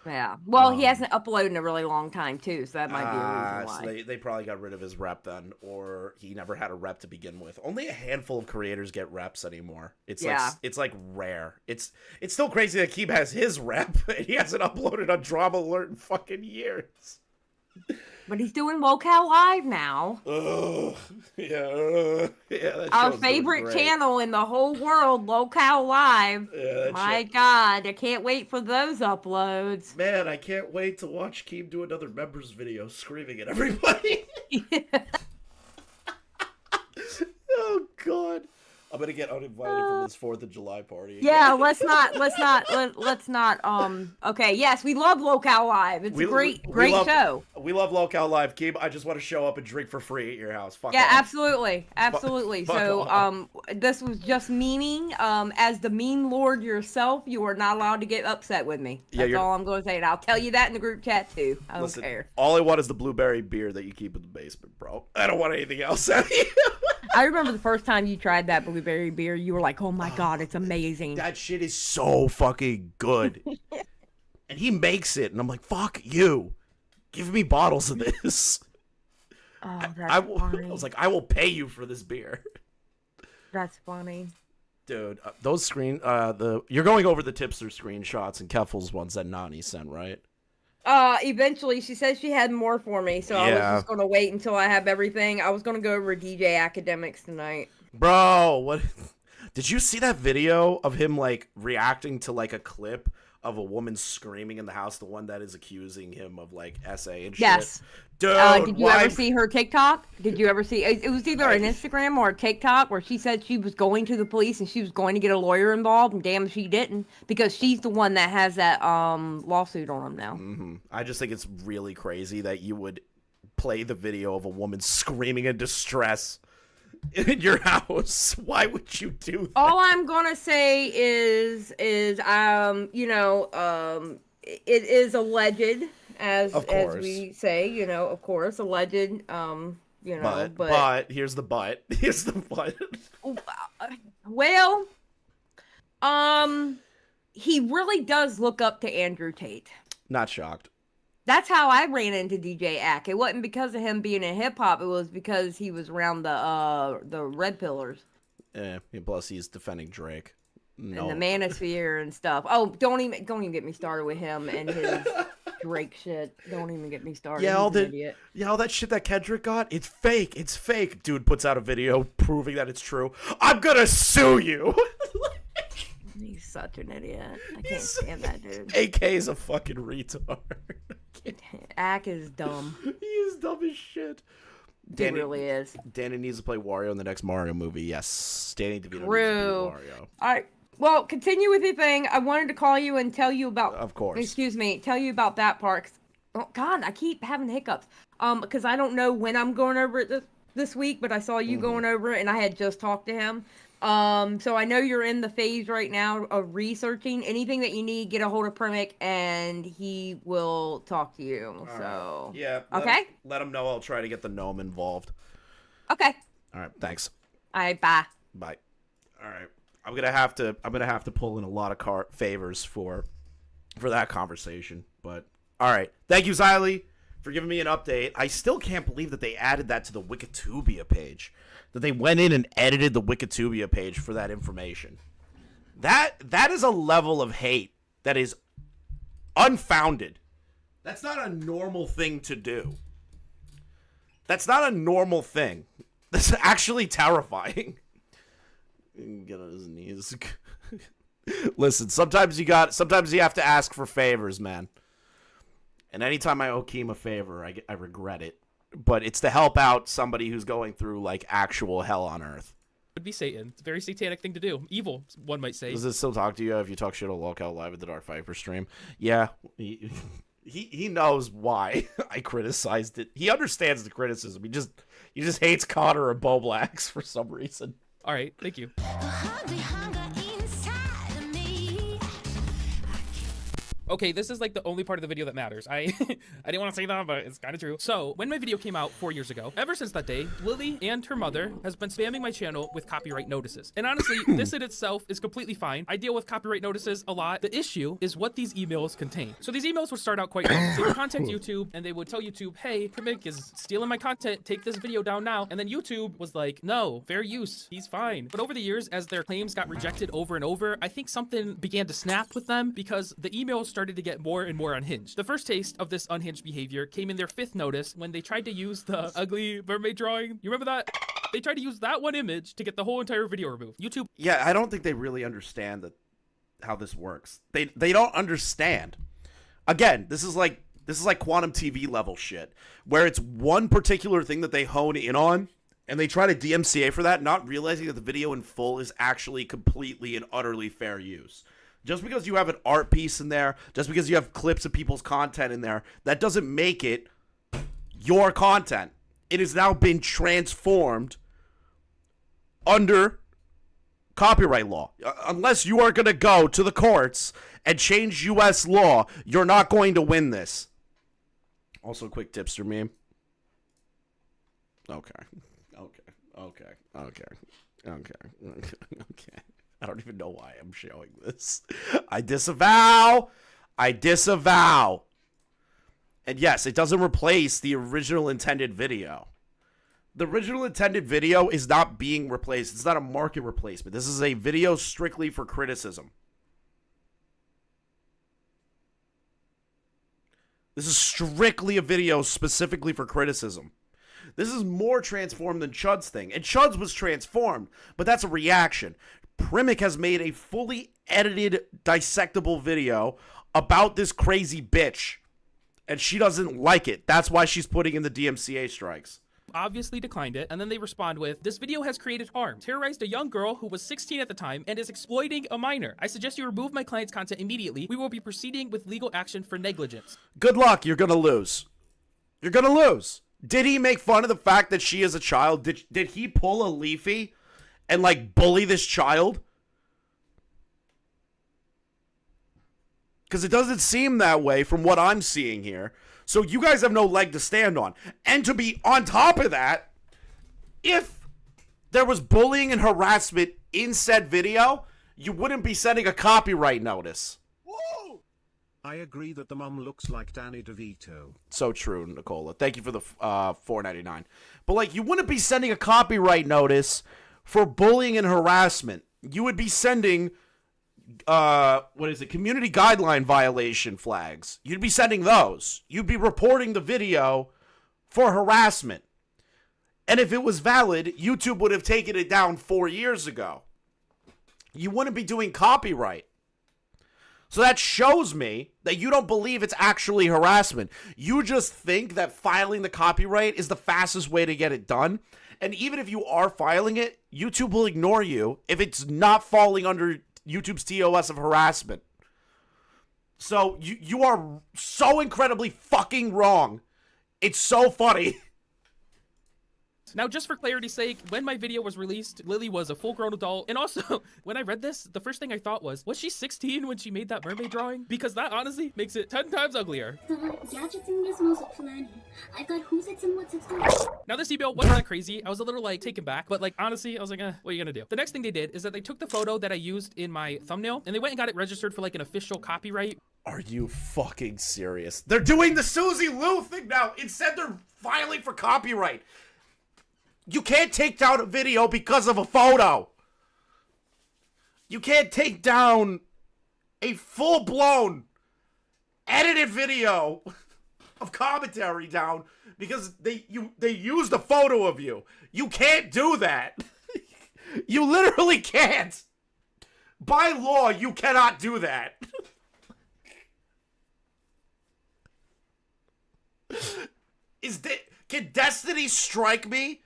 Yeah. Well, he hasn't uploaded in a really long time, too, so that might be a reason why. So they probably got rid of his rep then, or he never had a rep to begin with. Only a handful of creators get reps anymore. It's rare. It's still crazy that Keeb has his rep, and he hasn't uploaded on Drama Alert in fucking years. But he's doing Locale Live now. Yeah. Our favorite channel in the whole world, Locale Live. Yeah, My God, I can't wait for those uploads. Man, I can't wait to watch Keem do another members video screaming at everybody. Oh God. I'm gonna get uninvited from this 4th of July party. Yeah, let's not. Okay, yes, we love Locale Live. It's a great show. We love Locale Live, Keem. I just want to show up and drink for free at your house. Fuck yeah, off. absolutely. So, this was just meaning. As the meme lord yourself, you are not allowed to get upset with me. That's all I'm going to say, and I'll tell you that in the group chat too. I don't care. All I want is the blueberry beer that you keep in the basement, bro. I don't want anything else out of you. I remember the first time you tried that blueberry beer, you were like, oh my God, it's amazing. That shit is so fucking good. And he makes it, and I'm like, fuck you. Give me bottles of this. Oh, that's funny. I was like, I will pay you for this beer. That's funny. Dude, those you're going over the tipster screenshots and Keffel's ones that Nani sent, right? Eventually, she said she had more for me, so I was just gonna wait until I have everything. I was gonna go over DJ Academics tonight. Bro, what? Did you see that video of him reacting to a clip of a woman screaming in the house, the one that is accusing him of like SA and shit. Yes. Dude, did you ever see her TikTok? Did you ever see? It was either an Instagram or a TikTok where she said she was going to the police and she was going to get a lawyer involved, and damn if she didn't, because she's the one that has that lawsuit on him now. I just think it's really crazy that you would play the video of a woman screaming in distress in your house. Why would you do that? All I'm gonna say is it is alleged, as we say, of course, alleged, but here's the but. Here's the but. Well, he really does look up to Andrew Tate. Not shocked. That's how I ran into DJ Ack. It wasn't because of him being in hip hop. It was because he was around the Red Pillars. Yeah. Plus, he's defending Drake. No. And the Manosphere and stuff. Oh, don't even get me started with him and his Drake shit. Don't even get me started. Yeah, all that shit that Kendrick got, it's fake. It's fake. Dude puts out a video proving that it's true. I'm gonna sue you. He's such an idiot. I can't stand that dude. AK is a fucking retard. Ack is dumb. He is dumb as shit. He really is. Danny needs to play Wario in the next Mario movie. Yes. Danny DeVito needs to be Wario. All right. Well, continue with your thing. I wanted to call you and tell you about... Of course. Excuse me. Tell you about that part. Oh, God, I keep having hiccups. Because I don't know when I'm going over it this week, but I saw you going over it, and I had just talked to him. So I know you're in the phase right now of researching. Anything that you need, get a hold of Primink, and he will talk to you. So right. Yeah. Okay. Let him know I'll try to get the gnome involved. Okay. All right. Thanks. All right. Bye. Bye. All right. I'm gonna have to pull in a lot of favors for that conversation. But all right. Thank you, Xylee, for giving me an update. I still can't believe that they added that to the Wikitubia page. That they went in and edited the Wikitubia page for that information. That is a level of hate that is unfounded. That's not a normal thing to do. That's not a normal thing. That's actually terrifying. Get on his knees. Listen, sometimes you have to ask for favors, man. And anytime I owe Keem a favor, I regret it. But it's to help out somebody who's going through, like, actual hell on earth. Would be Satan. It's a very satanic thing to do. Evil, one might say. Does it still talk to you if you talk shit on Lockout Live at the Dark Viper stream? Yeah. He knows why I criticized it. He understands the criticism. He just hates Connor and Bo Blacks for some reason. All right. Thank you. Okay, this is like the only part of the video that matters. I didn't want to say that, but it's kind of true. So, when my video came out 4 years ago, ever since that day, Lily and her mother has been spamming my channel with copyright notices. And honestly, this in itself is completely fine. I deal with copyright notices a lot. The issue is what these emails contain. So these emails would start out quite nice. They would contact YouTube, and they would tell YouTube, hey, Primink is stealing my content, take this video down now. And then YouTube was like, no, fair use, he's fine. But over the years, as their claims got rejected over and over, I think something began to snap with them because the emails started to get more and more unhinged. The first taste of this unhinged behavior came in their 5th notice when they tried to use the ugly mermaid drawing. You remember that? They tried to use that one image to get the whole entire video removed. YouTube. Yeah, I don't think they really understand how this works. They don't understand. Again, this is like quantum TV level shit, where it's one particular thing that they hone in on, and they try to DMCA for that, not realizing that the video in full is actually completely and utterly fair use. Just because you have an art piece in there, just because you have clips of people's content in there, that doesn't make it your content. It has now been transformed under copyright law. Unless you are going to go to the courts and change U.S. law, you're not going to win this. Also, quick tipster meme. Okay. I don't even know why I'm showing this. I disavow. And yes, it doesn't replace the original intended video. The original intended video is not being replaced. It's not a market replacement. This is a video strictly for criticism. This is strictly a video specifically for criticism. This is more transformed than Chud's thing. And Chud's was transformed, but that's a reaction. Primink has made a fully edited, dissectable video about this crazy bitch. And she doesn't like it. That's why she's putting in the DMCA strikes. Obviously declined it, and then they respond with, this video has created harm, terrorized a young girl who was 16 at the time, and is exploiting a minor. I suggest you remove my client's content immediately. We will be proceeding with legal action for negligence. Good luck. You're gonna lose. You're gonna lose. Did he make fun of the fact that she is a child? Did he pull a Leafy and, like, bully this child? Because it doesn't seem that way from what I'm seeing here. So you guys have no leg to stand on. And to be on top of that, if there was bullying and harassment in said video, you wouldn't be sending a copyright notice. Woo! I agree that the mom looks like Danny DeVito. So true, Nicola. Thank you for the $4.99. But, like, you wouldn't be sending a copyright notice for bullying and harassment. You would be sending... community guideline violation flags. You'd be sending those. You'd be reporting the video for harassment. And if it was valid, YouTube would have taken it down 4 years ago. You wouldn't be doing copyright. So that shows me that you don't believe it's actually harassment. You just think that filing the copyright is the fastest way to get it done. And even if you are filing it, YouTube will ignore you if it's not falling under YouTube's TOS of harassment. So you are so incredibly fucking wrong. It's so funny. Now, just for clarity's sake, when my video was released, Lily was a full-grown adult. And also, when I read this, the first thing I thought was she 16 when she made that mermaid drawing? Because that honestly makes it 10 times uglier. Now, this email wasn't that crazy. I was a little, like, taken back. But, like, honestly, I was like, what are you gonna do? The next thing they did is that they took the photo that I used in my thumbnail, and they went and got it registered for, like, an official copyright. Are you fucking serious? They're doing the Susie Lou thing now. Instead, they're filing for copyright. You can't take down a video because of a photo. You can't take down a full-blown edited video of commentary down because they used a photo of you. You can't do that. You literally can't. By law, you cannot do that. Can Destiny strike me?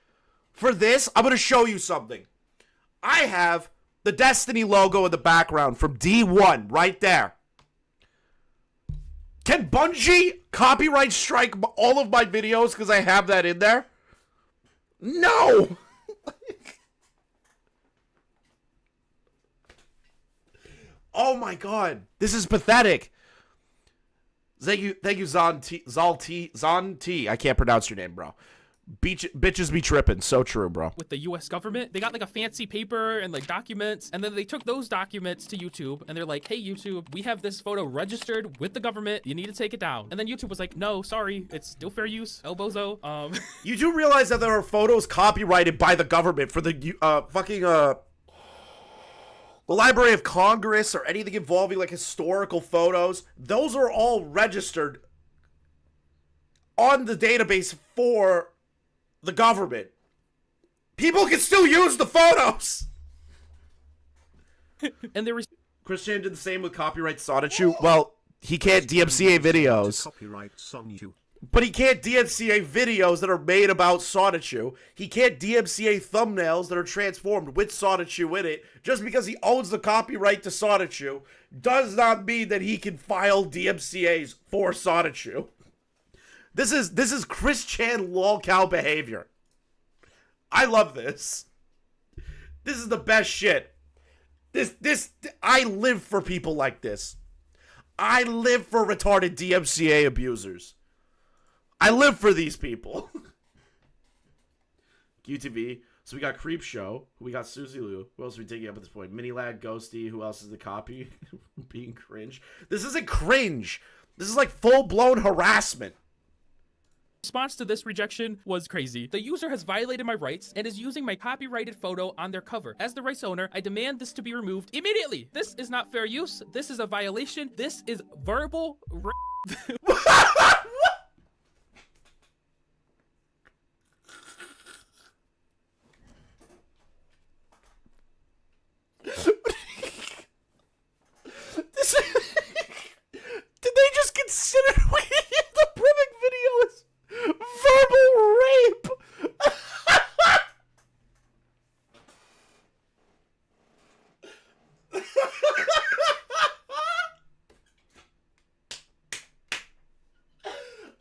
For this, I'm going to show you something. I have the Destiny logo in the background from D1 right there. Can Bungie copyright strike all of my videos because I have that in there? No! Oh my god. This is pathetic. Thank you, Zalti. I can't pronounce your name, bro. Bitches be tripping. So true, bro. With the US government, they got like a fancy paper and like documents, and then they took those documents to YouTube, and they're like, hey, YouTube, we have this photo registered with the government. You need to take it down. And then YouTube was like, no, sorry, it's still fair use. El bozo. You do realize that there are photos copyrighted by the government for the the Library of Congress or anything involving like historical photos. Those are all registered on the database for the government. People can still use the photos. And there was Chris Chan did the same with copyright Sonichu. Well, he can't DMCA videos. Copyright Sonichu. But he can't DMCA videos that are made about Sonichu. He can't DMCA thumbnails that are transformed with Sonichu in it. Just because he owns the copyright to Sonichu does not mean that he can file DMCAs for Sonichu. This is Chris Chan lolcow behavior. I love this. This is the best shit. I live for people like this. I live for retarded DMCA abusers. I live for these people. QTV. So we got Creep Show. We got Susie Lou. Who else are we taking up at this point? Mini Lad, Ghosty. Who else is the copy? Being cringe. This isn't cringe. This is like full-blown harassment. Response to this rejection was crazy. The user has violated my rights and is using my copyrighted photo on their cover. As the rights owner, I demand this to be removed immediately. This is not fair use. This is a violation. This is verbal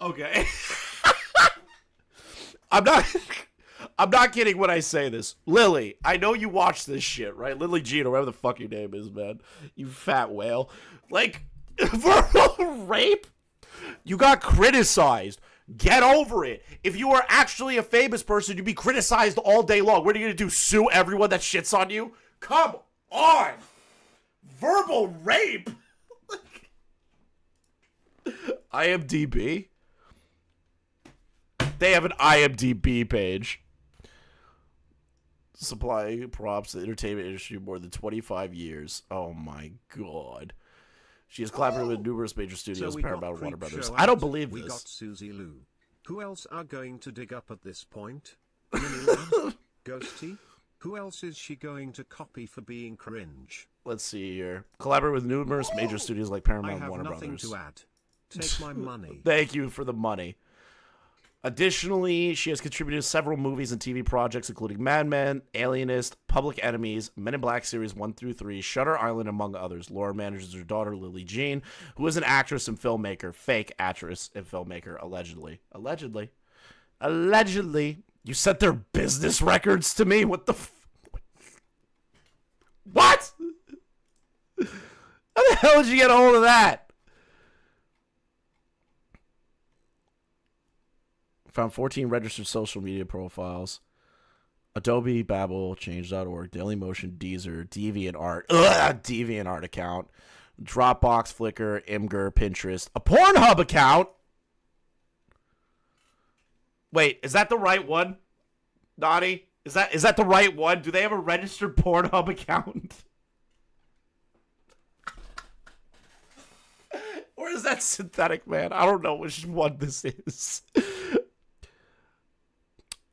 Okay. I'm not kidding when I say this. Lily, I know you watch this shit, right? Lily Jean, or whatever the fuck your name is, man. You fat whale. Like, verbal rape? You got criticized. Get over it. If you were actually a famous person, you'd be criticized all day long. What are you going to do, sue everyone that shits on you? Come on. Verbal rape? IMDb? They have an IMDb page. Supply props to the entertainment industry more than 25 years. Oh my god. She has collaborated with numerous major studios, Paramount and Warner Brothers. I don't believe this. We got Susie Lou. Who else are going to dig up at this point? Miniland? Ghosty? Who else is she going to copy for being cringe? Let's see here. Collaborate with numerous major studios like Paramount and Warner Brothers. I have nothing to add. Take my money. Thank you for the money. Additionally, she has contributed to several movies and TV projects, including Mad Men, Alienist, Public Enemies, Men in Black Series 1 through 3, Shutter Island, among others. Laura manages her daughter, Lily Jean, who is an actress and filmmaker. Fake actress and filmmaker, allegedly. Allegedly. Allegedly. You sent their business records to me? What the What? How the hell did you get a hold of that? Found 14 registered social media profiles. Adobe, Babel, Change.org, Dailymotion, Deezer, DeviantArt. Ugh, DeviantArt account. Dropbox, Flickr, Imgur, Pinterest. A Pornhub account? Wait, is that the right one? Naughty? Is that the right one? Do they have a registered Pornhub account? Or is that synthetic, man? I don't know which one this is.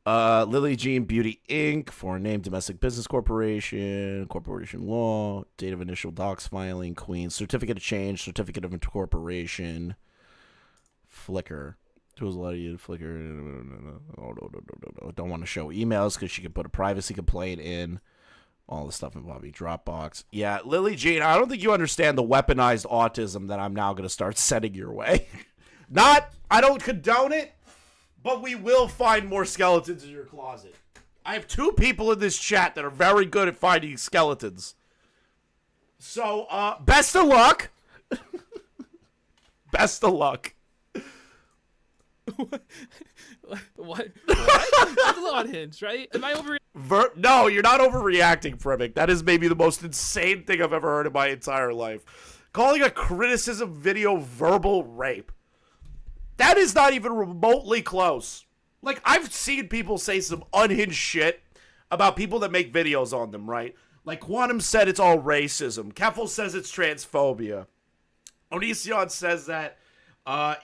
Lily Jean Beauty Inc. Foreign name, domestic business corporation, corporation law, date of initial docs filing, Queen, certificate of change, certificate of incorporation, Flickr. Tools a lot of you Flickr. Oh, no. Don't want to show emails because she could put a privacy complaint in. All the stuff involving Dropbox. Yeah, Lily Jean, I don't think you understand the weaponized autism that I'm now going to start sending your way. I don't condone it. But we will find more skeletons in your closet. I have 2 people in this chat that are very good at finding skeletons. So, best of luck. Best of luck. What? That's a little unhinged, right? Am I over? No, you're not overreacting, Primink. That is maybe the most insane thing I've ever heard in my entire life. Calling a criticism video verbal rape. That is not even remotely close. Like, I've seen people say some unhinged shit about people that make videos on them, right? Like, Quantum said it's all racism. Keffel says it's transphobia. Onision says that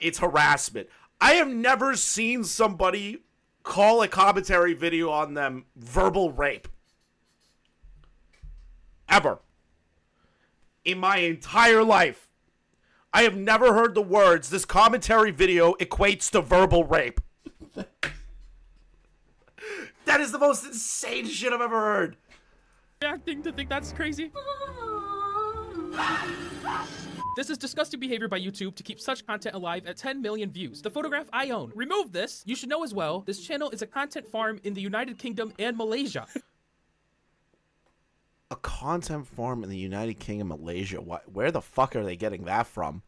it's harassment. I have never seen somebody call a commentary video on them verbal rape. Ever. In my entire life. I have never heard the words, this commentary video equates to verbal rape. That is the most insane shit I've ever heard. Reacting to think that's crazy? This is disgusting behavior by YouTube to keep such content alive at 10 million views. The photograph I own. Remove this. You should know as well, this channel is a content farm in the United Kingdom and Malaysia. A content farm in the United Kingdom, Malaysia. Where the fuck are they getting that from?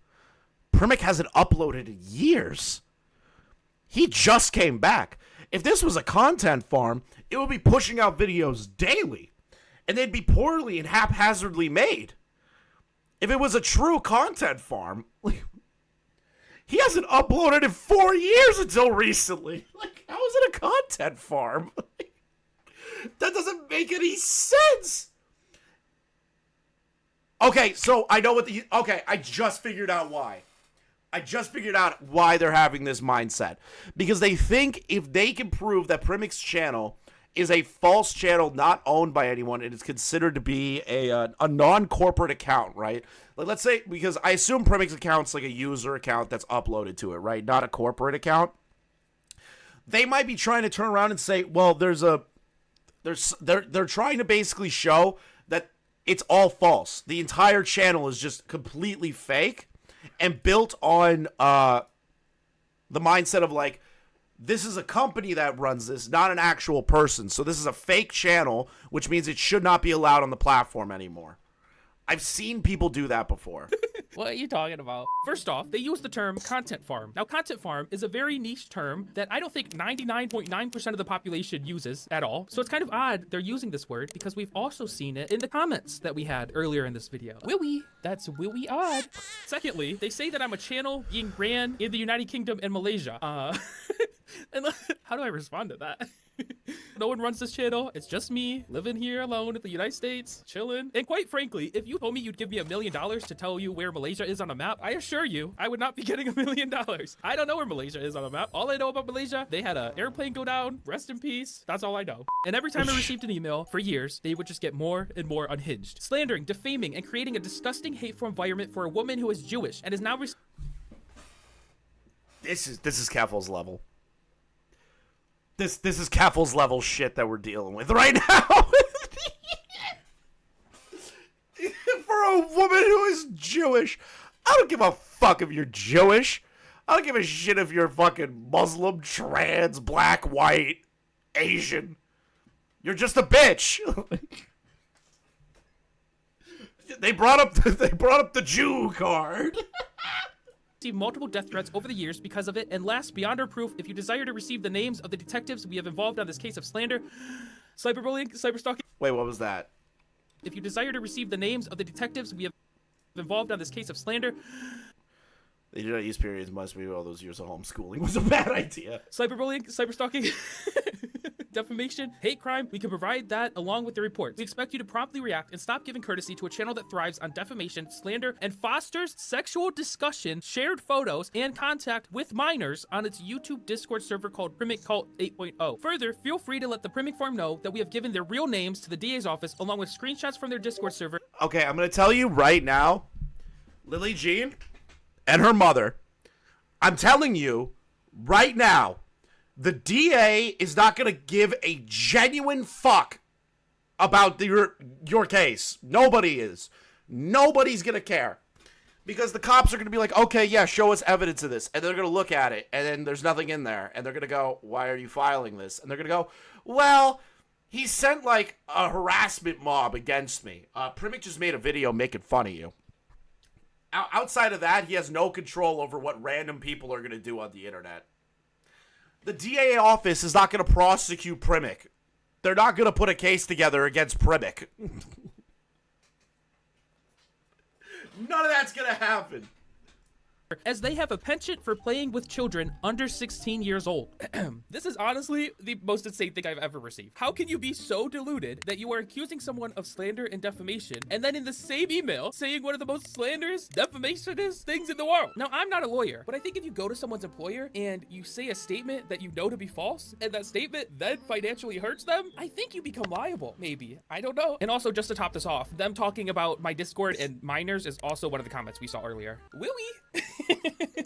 Primink hasn't uploaded in years. He just came back. If this was a content farm, it would be pushing out videos daily. And they'd be poorly and haphazardly made. If it was a true content farm, he hasn't uploaded in 4 years until recently. Like, how is it a content farm? That doesn't make any sense. Okay, so I know what I just figured out why. I just figured out why they're having this mindset. Because they think if they can prove that Primink's channel is a false channel not owned by anyone, it is considered to be a non-corporate account, right? Like, let's say, because I assume Primink's account's like a user account that's uploaded to it, right? Not a corporate account. They might be trying to turn around and say, well, they're trying to basically show that it's all false. The entire channel is just completely fake and built on The mindset of like, this is a company that runs this, not an actual person. So this is a fake channel, which means it should not be allowed on the platform anymore. I've seen people do that before. What are you talking about? First off, they use the term content farm. Now, content farm is a very niche term that I don't think 99.9% of the population uses at all. So it's kind of odd they're using this word because we've also seen it in the comments that we had earlier in this video. Willy, that's willy odd. Secondly, they say that I'm a channel being ran in the United Kingdom and Malaysia. And how do I respond to that? No one runs this channel. It's just me living here alone in the United States, chilling. And quite frankly, if you told me you'd give me $1 million to tell you where Malaysia is on a map, I assure you, I would not be getting $1 million. I don't know where Malaysia is on a map. All I know about Malaysia, they had an airplane go down. Rest in peace. That's all I know. And every time I received an email for years, they would just get more and more unhinged, slandering, defaming, and creating a disgusting, hateful environment for a woman who is Jewish and is now. This is Keffel's level. This is Keffel's level shit that we're dealing with right now. For a woman who is Jewish, I don't give a fuck if you're Jewish. I don't give a shit if you're fucking Muslim, trans, black, white, Asian. You're just a bitch. They brought up the Jew card. Multiple death threats over the years because of it, and last, beyond our proof, if you desire to receive the names of the detectives we have involved on this case of slander, cyberbullying, cyberstalking. Wait, what was that? If you desire to receive the names of the detectives we have involved on this case of slander. They do not use periods. Must be all those years of homeschooling was a bad idea. Cyberbullying, cyberstalking, defamation, hate crime. We can provide that along with the report. We expect you to promptly react and stop giving courtesy to a channel that thrives on defamation, slander, and fosters sexual discussion, shared photos, and contact with minors on its YouTube Discord server called Primink Cult 8.0. Further, feel free to let the Primink farm know that we have given their real names to the DA's office along with screenshots from their Discord server. Okay, I'm going to tell you right now, Lily Jean and her mother, I'm telling you right now, the DA is not going to give a genuine fuck about your case. Nobody is. Nobody's going to care. Because the cops are going to be like, okay, yeah, show us evidence of this. And they're going to look at it, and then there's nothing in there. And they're going to go, why are you filing this? And they're going to go, well, he sent like a harassment mob against me. Primink just made a video making fun of you. Outside of that, he has no control over what random people are going to do on the internet. The DA office is not going to prosecute Primink. They're not going to put a case together against Primink. None of that's going to happen. As they have a penchant for playing with children under 16 years old. This is honestly the most insane thing I've ever received. How can you be so deluded that you are accusing someone of slander and defamation, and then in the same email saying one of the most slanderous, defamationist things in the world? Now, I'm not a lawyer, but I think if you go to someone's employer and you say a statement that you know to be false, and that statement then financially hurts them, I think you become liable, maybe. I don't know. And also, just to top this off, them talking about my Discord and minors is also one of the comments we saw earlier. Will we?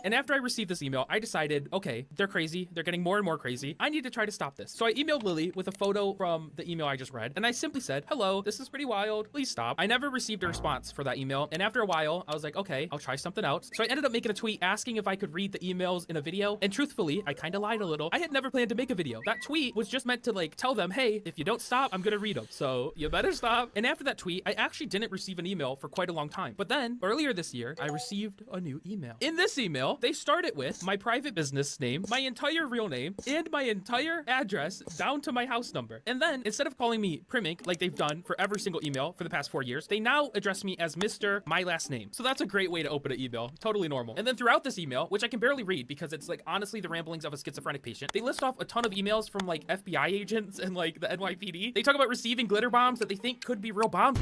And after I received this email, I decided, okay, they're crazy. They're getting more and more crazy. I need to try to stop this. So I emailed Lily with a photo from the email I just read. And I simply said, hello, this is pretty wild. Please stop. I never received a response for that email. And after a while, I was like, okay, I'll try something else. So I ended up making a tweet asking if I could read the emails in a video. And truthfully, I kind of lied a little. I had never planned to make a video. That tweet was just meant to like tell them, hey, if you don't stop, I'm going to read them. So you better stop. And after that tweet, I actually didn't receive an email for quite a long time. But then earlier this year, I received a new email. In this email, they started with my private business name, my entire real name, and my entire address down to my house number. And then instead of calling me Primink like they've done for every single email for the past 4 years, they now address me as Mr. My last name. So that's a great way to open an email. Totally normal. And then throughout this email, which I can barely read because it's like honestly the ramblings of a schizophrenic patient, they list off a ton of emails from like FBI agents and like the NYPD. They talk about receiving glitter bombs that they think could be real bombs.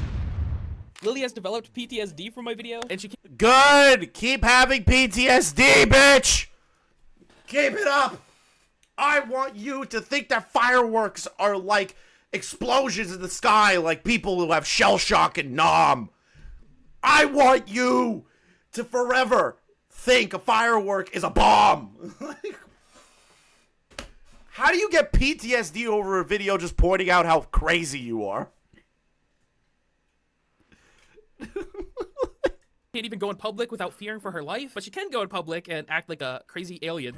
Lily has developed PTSD from my video, and she Good! Keep having PTSD, bitch! Keep it up! I want you to think that fireworks are like explosions in the sky, like people who have shell shock and Nam. I want you to forever think a firework is a bomb. How do you get PTSD over a video just pointing out how crazy you are? can't even go in public without fearing for her life, but she can go in public and act like a crazy alien.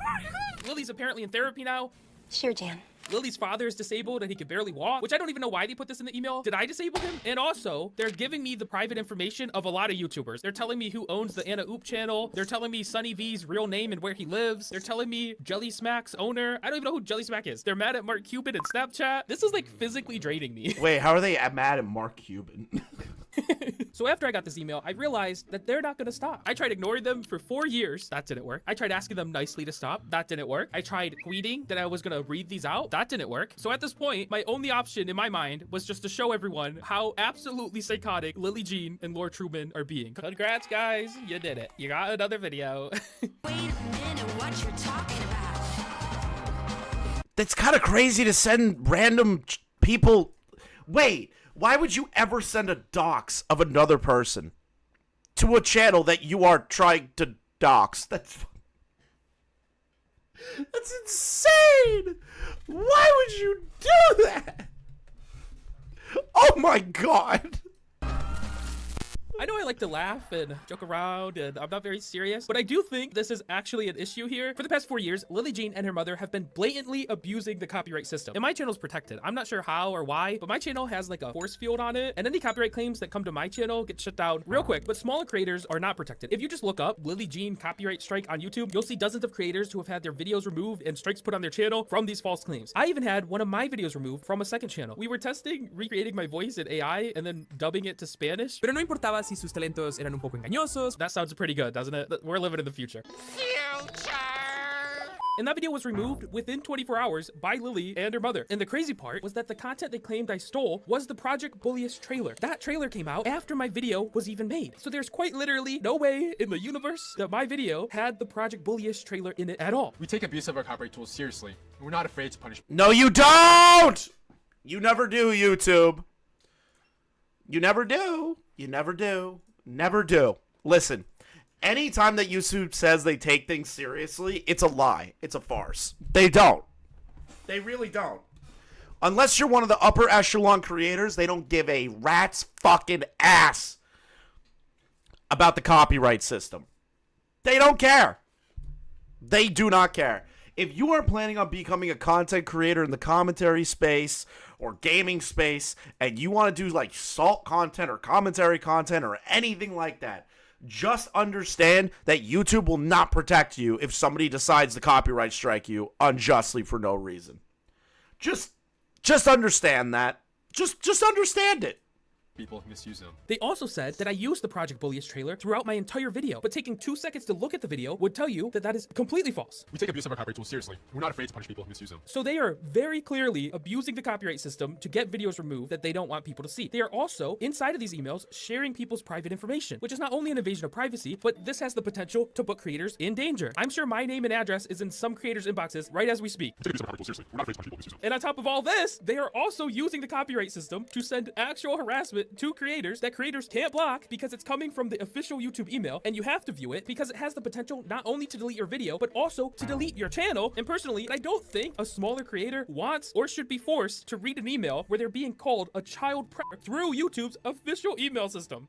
Lily's apparently in therapy now. Sure, Jan. Lily's father is disabled and he can barely walk, which I don't even know why they put this in the email. Did I disable him? And also, they're giving me the private information of a lot of YouTubers. They're telling me who owns the Anna Oop channel. They're telling me Sunny V's real name and where he lives. They're telling me Jelly Smack's owner. I don't even know who Jelly Smack is. They're mad at Mark Cuban and Snapchat. This is like physically draining me. Wait, how are they mad at Mark Cuban? So after I got this email, I realized that they're not gonna stop. I tried ignoring them for 4 years. That didn't work. I tried asking them nicely to stop. That didn't work. I tried tweeting that I was gonna read these out. That didn't work. So at this point, my only option in my mind was just to show everyone how absolutely psychotic Lily Jean and Lord Truman are being. Congrats, guys. You did it. You got another video. Wait a minute, what you're talking about? That's kind of crazy to send random people. Wait, why would you ever send a dox of another person to a channel that you are trying to dox? That's insane. Why would you do that? Oh my God. I know I like to laugh and joke around and I'm not very serious, but I do think this is actually an issue here. For the past 4 years, Lily Jean and her mother have been blatantly abusing the copyright system. And my channel's protected. I'm not sure how or why, but my channel has like a force field on it, and any copyright claims that come to my channel get shut down real quick. But smaller creators are not protected. If you just look up Lily Jean copyright strike on YouTube, you'll see dozens of creators who have had their videos removed and strikes put on their channel from these false claims. I even had one of my videos removed from a second channel. We were testing recreating my voice in AI and then dubbing it to Spanish. Pero no importaba si sus talentos eran un poco engañosos. That sounds pretty good, doesn't it? We're living in the future. And that video was removed within 24 hours by Lily and her mother. And the crazy part was that the content they claimed I stole was the Project Bulliest trailer. That trailer came out after my video was even made. So there's quite literally no way in the universe that my video had the Project Bulliest trailer in it at all. We take abuse of our copyright tools seriously, and we're not afraid to punish. No, you don't! You never do, YouTube. You never do. You never do. Never do. Listen, anytime that YouTube says they take things seriously, it's a lie. It's a farce. They don't. They really don't. Unless you're one of the upper echelon creators, they don't give a rat's fucking ass about the copyright system. They don't care. They do not care. If you are planning on becoming a content creator in the commentary space or gaming space, and you want to do like salt content or commentary content or anything like that, just understand that YouTube will not protect you if somebody decides to copyright strike you unjustly for no reason. Just understand that. Just understand it. People misuse them. They also said that I used the Project Bulliest trailer throughout my entire video, but taking 2 seconds to look at the video would tell you that that is completely false. We take abuse of our copyright tools seriously. We're not afraid to punish people who misuse them. So they are very clearly abusing the copyright system to get videos removed that they don't want people to see. They are also, inside of these emails, sharing people's private information, which is not only an invasion of privacy, but this has the potential to put creators in danger. I'm sure my name and address is in some creators' inboxes right as we speak. We take abuse of our copyright tools seriously. We're not afraid to punish people who misuse them. And on top of all this, they are also using the copyright system to send actual harassment to creators that creators can't block because it's coming from the official YouTube email, and you have to view it because it has the potential not only to delete your video, but also to delete your channel. And personally, I don't think a smaller creator wants or should be forced to read an email where they're being called a child predator through YouTube's official email system.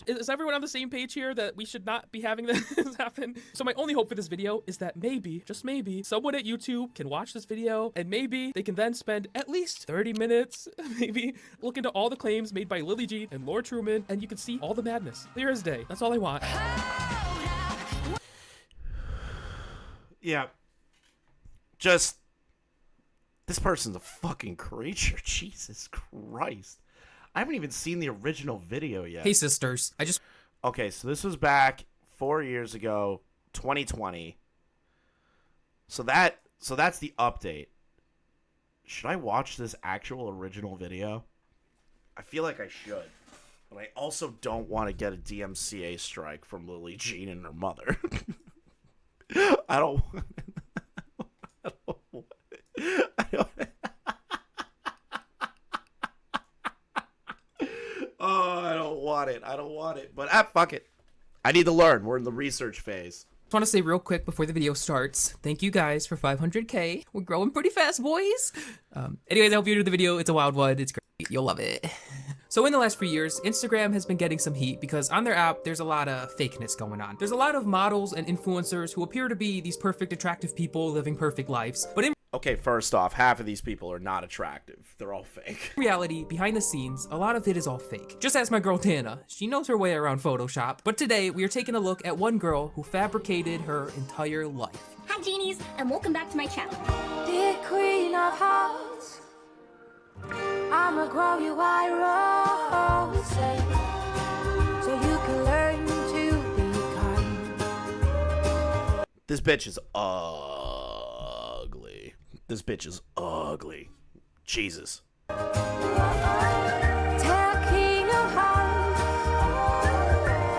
Is everyone on the same page here that we should not be having this happen? So my only hope for this video is that maybe, just maybe, someone at YouTube can watch this video and maybe they can then spend at least 30 minutes, maybe, look into all the claims made by Lily G and Lord Truman, and you can see all the madness clear as day. That's all I want. Yeah. Just, this person's a fucking creature. Jesus Christ. I haven't even seen the original video yet. Hey, sisters. Okay, so this was back 4 years ago, 2020. So that's the update. Should I watch this actual original video? I feel like I should. But I also don't want to get a DMCA strike from Lily Jean and her mother. I don't Oh, I don't want it. I don't want it. But fuck it. I need to learn. We're in the research phase. Just want to say real quick before the video starts, thank you guys for 500k. We're growing pretty fast, boys. Anyways, I hope you enjoyed the video. It's a wild one. It's great. You'll love it. So So in the last few years, Instagram has been getting some heat because on their app, there's a lot of fakeness going on. There's a lot of models and influencers who appear to be these perfect, attractive people living perfect lives, but in Okay, first off, half of these people are not attractive. They're all fake. reality, behind the scenes, a lot of it is all fake. Just ask my girl Tana. She knows her way around Photoshop. But today, we are taking a look at one girl who fabricated her entire life. Hi, genies, and welcome back to my channel. Dear Queen of Hearts, I'ma grow you white roses so you can learn to be kind. This bitch is ugly. This bitch is ugly. Jesus. Tell King of Hearts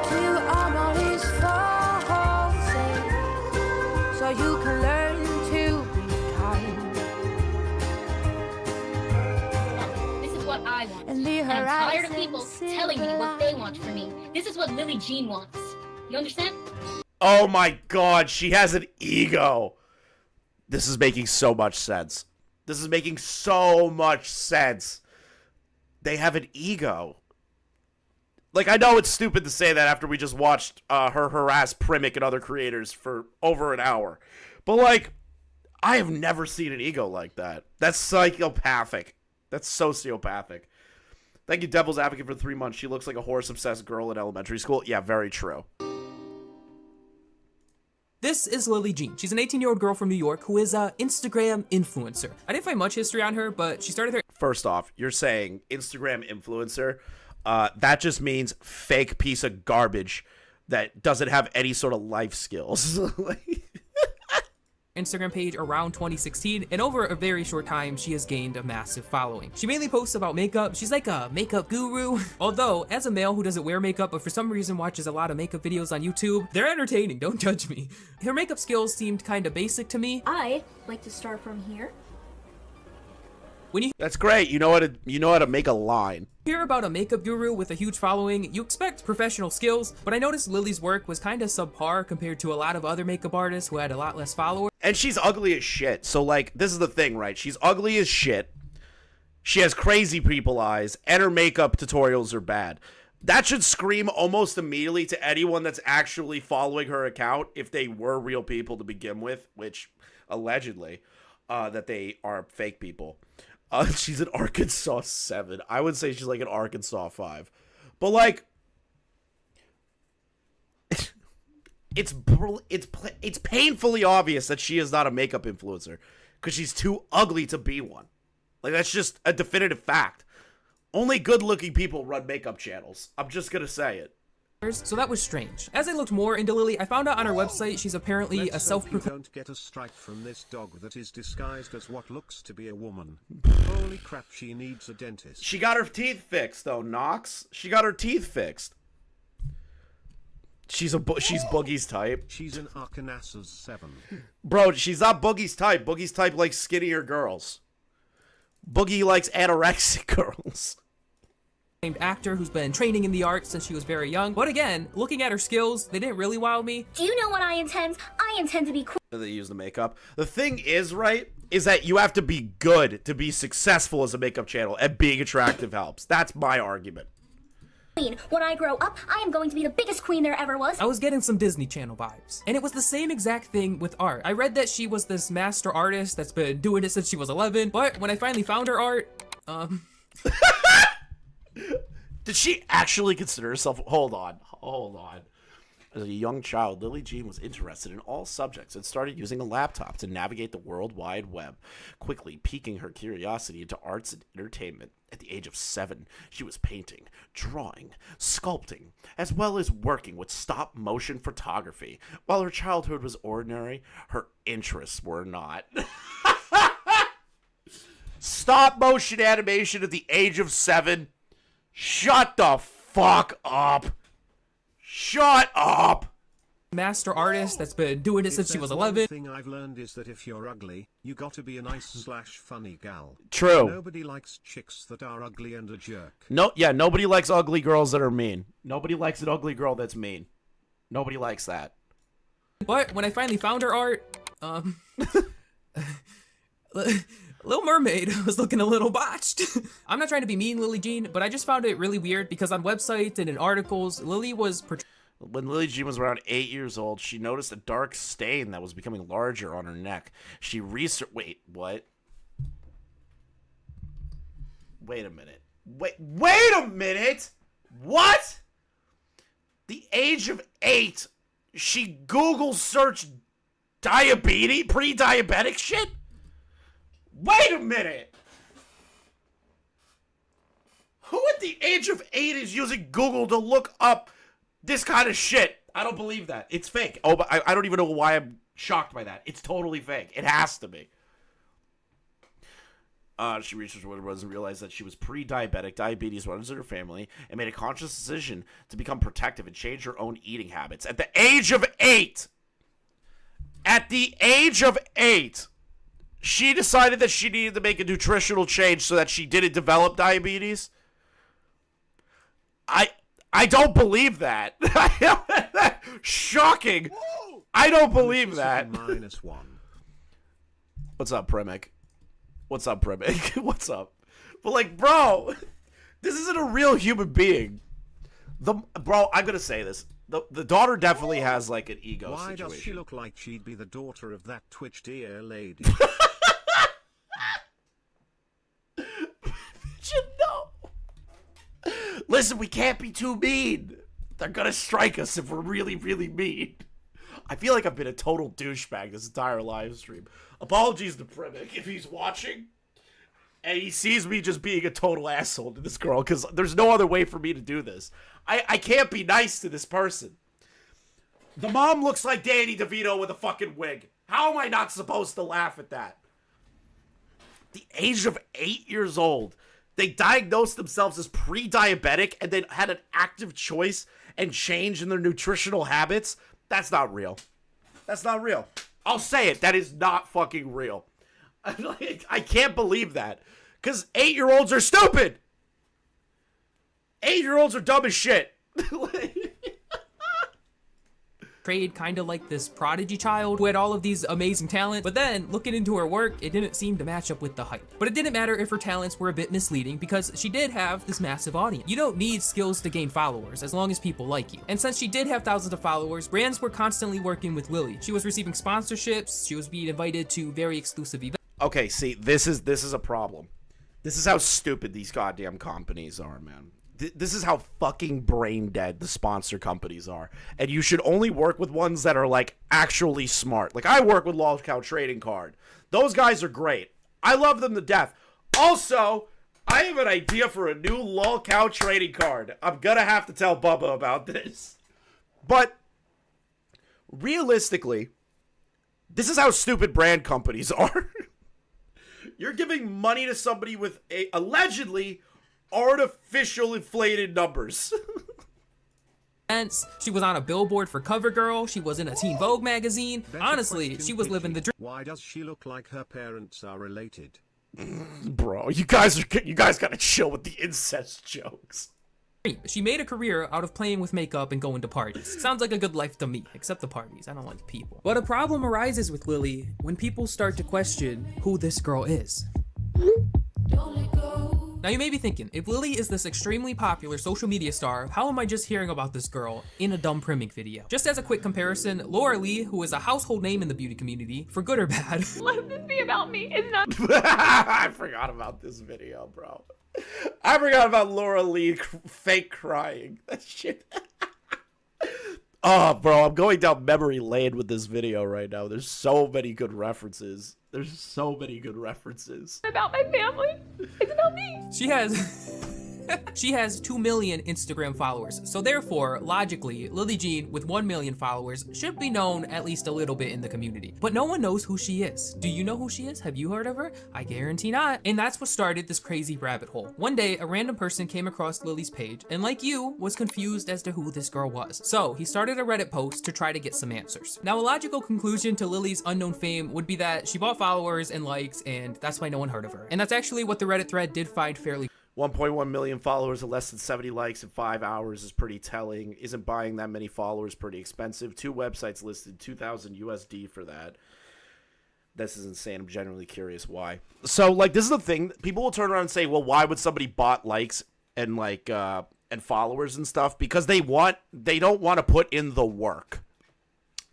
to honor his forces so you can learn to be kind. This is what I want. And the And I'm tired of horizon people telling me what they want from me. This is what Lily Jean wants. You understand? Oh my god, she has an ego. This is making so much sense. This is making so much sense. They have an ego. Like, I know it's stupid to say that after we just watched her harass Primink and other creators for over an hour. But, like, I have never seen an ego like that. That's psychopathic. That's sociopathic. Thank you, Devil's Advocate, for 3 months. She looks like a horse-obsessed girl in elementary school. Yeah, very true. This is Lily Jean. She's an 18-year-old girl from New York who is an Instagram influencer. I didn't find much history on her, but she started her... First off, you're saying Instagram influencer. That just means fake piece of garbage that doesn't have any sort of life skills. Instagram page around 2016, and over a very short time, she has gained a massive following. She mainly posts about makeup. She's like a makeup guru. Although, as a male who doesn't wear makeup, but for some reason watches a lot of makeup videos on YouTube, they're entertaining, don't judge me. Her makeup skills seemed kind of basic to me. I like to start from here. When you That's great. You know how to make a line. hear about a makeup guru with a huge following, you expect professional skills, but I noticed Lily's work was kind of subpar compared to a lot of other makeup artists who had a lot less followers. And she's ugly as shit. So, like, this is the thing, right? She's ugly as shit. She has crazy people eyes, and her makeup tutorials are bad. That should scream almost immediately to anyone that's actually following her account, if they were real people to begin with, which, allegedly, that they are fake people. She's an Arkansas 7. I would say she's like an Arkansas 5. But, like, it's painfully obvious that she is not a makeup influencer because she's too ugly to be one. Like, that's just a definitive fact. Only good-looking people run makeup channels. I'm just gonna say it. So that was strange. As I looked more into Lily, I found out on her website she's apparently Let's a self-proclaimed... don't get a strike from this dog that is disguised as what looks to be a woman. Holy crap, she needs a dentist. She got her teeth fixed, though, Knox. She got her teeth fixed. She's Boogie's type. She's an Arkansas 7. Bro, she's not Boogie's type. Boogie's type likes skinnier girls. Boogie likes anorexic girls. actor who's been training in the arts since she was very young. But again, looking at her skills, they didn't really wow me. Do you know what I intend? I intend to be queen. They use the makeup. The thing is, right, is that you have to be good to be successful as a makeup channel, and being attractive helps. That's my argument. When I grow up, I am going to be the biggest queen there ever was. I was getting some Disney Channel vibes. And it was the same exact thing with art. I read that she was this master artist that's been doing it since she was 11, but when I finally found her art, Did she actually consider herself... Hold on. As a young child, Lily Jean was interested in all subjects and started using a laptop to navigate the World Wide Web, quickly piquing her curiosity into arts and entertainment. At the age of 7, she was painting, drawing, sculpting, as well as working with stop-motion photography. While her childhood was ordinary, her interests were not. Stop-motion animation at the age of 7? Shut the fuck up. Shut up. Master artist that's been doing it since she was 11. The thing I've learned is that if you're ugly, you gotta be a nice/funny gal. True. Nobody likes chicks that are ugly and a jerk. No, yeah, nobody likes ugly girls that are mean. Nobody likes an ugly girl that's mean. Nobody likes that. But when I finally found her art, Little Mermaid was looking a little botched. I'm not trying to be mean, Lily Jean, but I just found it really weird because on websites and in articles, Lily was When Lily Jean was around 8 years old, she noticed a dark stain that was becoming larger on her neck. She researched... Wait, what? Wait a minute. Wait a minute! What? The age of 8, she Google searched diabetes, pre-diabetic shit? Wait a minute! Who at the age of 8 is using Google to look up this kind of shit? I don't believe that. It's fake. Oh, but I don't even know why I'm shocked by that. It's totally fake. It has to be. She researched what it was and realized that she was pre-diabetic. Diabetes runs in her family and made a conscious decision to become protective and change her own eating habits. At the age of 8! At the age of 8! She decided that she needed to make a nutritional change so that she didn't develop diabetes? I don't believe that. Shocking. I don't believe that. -1. What's up, Primink? What's up, Primink? What's up? But like, bro, this isn't a real human being. Bro, I'm gonna say this. The daughter definitely has like an ego Why situation. does she look like she'd be the daughter of that Twitch ear lady? You know. Listen, we can't be too mean. They're gonna strike us if we're really, really mean. I feel like I've been a total douchebag this entire live stream. Apologies to Primink if he's watching and he sees me just being a total asshole to this girl, because there's no other way for me to do this. I can't be nice to this person. The mom looks like Danny DeVito with a fucking wig. How am I not supposed to laugh at that? The age of 8 years old, they diagnosed themselves as pre-diabetic and then had an active choice and change in their nutritional habits. That's not real. That's not real. I'll say it. That is not fucking real. I can't believe that. Because 8-year-olds are stupid. 8-year-olds are dumb as shit. portrayed kind of like this prodigy child who had all of these amazing talents, but then looking into her work, it didn't seem to match up with the hype. But it didn't matter if her talents were a bit misleading because she did have this massive audience. You don't need skills to gain followers as long as people like you. And since she did have thousands of followers, brands were constantly working with Lily. She was receiving sponsorships, she was being invited to very exclusive events. Okay, see, this is a problem. This is how stupid these goddamn companies are, man. This is how fucking brain dead the sponsor companies are. And you should only work with ones that are, like, actually smart. Like, I work with Lolcow Trading Card. Those guys are great. I love them to death. Also, I have an idea for a new Lolcow Trading Card. I'm gonna have to tell Bubba about this. But, realistically, this is how stupid brand companies are. You're giving money to somebody with allegedly artificial inflated numbers. She was on a billboard for CoverGirl. She was in a Teen Vogue magazine. Honestly, she was living the dream. Why does she look like her parents are related? Bro, you guys gotta chill with the incest jokes. She made a career out of playing with makeup and going to parties. Sounds like a good life to me, except the parties. I don't like people. But a problem arises with Lily when people start to question who this girl is. Now you may be thinking, if Lily is this extremely popular social media star, how am I just hearing about this girl in a dumb Primink video? Just as a quick comparison, Laura Lee, who is a household name in the beauty community, for good or bad. Let this be about me. It's not. I forgot about this video, bro. I forgot about Laura Lee fake crying. That shit. Oh, bro, I'm going down memory lane with this video right now. There's so many good references. There's so many good references. About my family. It's about me. She has 2 million Instagram followers, so therefore, logically, Lily Jean with 1 million followers should be known at least a little bit in the community. But no one knows who she is. Do you know who she is? Have you heard of her? I guarantee not. And that's what started this crazy rabbit hole. One day, a random person came across Lily's page, and like you, was confused as to who this girl was. So he started a Reddit post to try to get some answers. Now, a logical conclusion to Lily's unknown fame would be that she bought followers and likes, and that's why no one heard of her. And that's actually what the Reddit thread did find fairly 1.1 million followers and less than 70 likes in 5 hours is pretty telling. Isn't buying that many followers pretty expensive? 2 websites listed $2,000 USD for that. This is insane. I'm genuinely curious why. So, like, this is the thing. People will turn around and say, well, why would somebody bot likes and, like, and followers and stuff? Because they don't want to put in the work.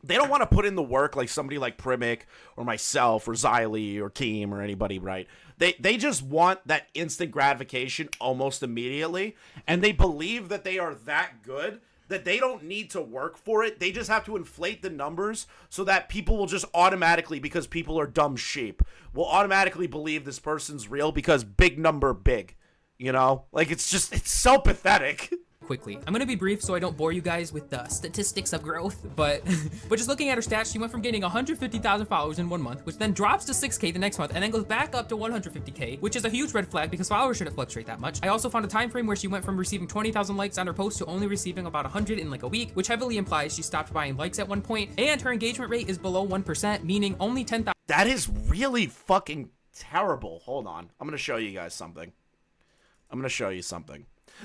They don't want to put in the work like somebody like Primink or myself or Xylee or Team or anybody, right? They just want that instant gratification almost immediately, and they believe that they are that good that they don't need to work for it. They just have to inflate the numbers so that people will just automatically, because people are dumb sheep, will automatically believe this person's real because big number big, you know? Like, it's so pathetic. Quickly. I'm gonna be brief so I don't bore you guys with the statistics of growth, but just looking at her stats, she went from gaining 150,000 followers in 1 month, which then drops to 6K the next month, and then goes back up to 150K, which is a huge red flag because followers shouldn't fluctuate that much. I also found a time frame where she went from receiving 20,000 likes on her post to only receiving about 100 in like a week, which heavily implies she stopped buying likes at one point, and her engagement rate is below 1%, meaning only 10,000. That is really fucking terrible. Hold on. I'm gonna show you guys something.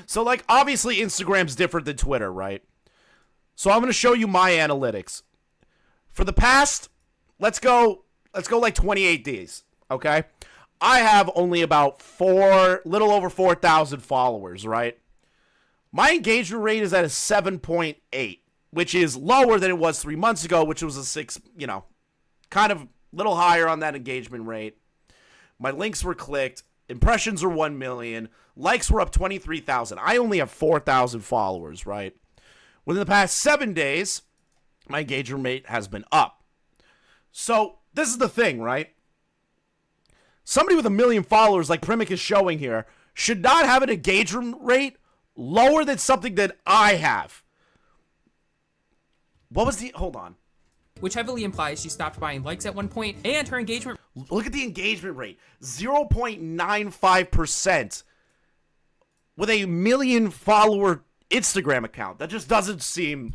So, like, obviously Instagram's different than Twitter, right? So I'm going to show you my analytics. For the past, let's go like 28 days, okay? I have only about little over 4,000 followers, right? My engagement rate is at a 7.8, which is lower than it was 3 months ago, which was a 6, you know, kind of little higher on that engagement rate. My links were clicked. Impressions are 1 million. Likes were up 23,000. I only have 4,000 followers, right? Within the past 7 days, my engagement rate has been up. So this is the thing, right? Somebody with 1 million followers, like Primink is showing here, should not have an engagement rate lower than something that I have. Hold on. Which heavily implies she stopped buying likes at one point, and her engagement... Look at the engagement rate. 0.95% with a 1 million follower Instagram account. That just doesn't seem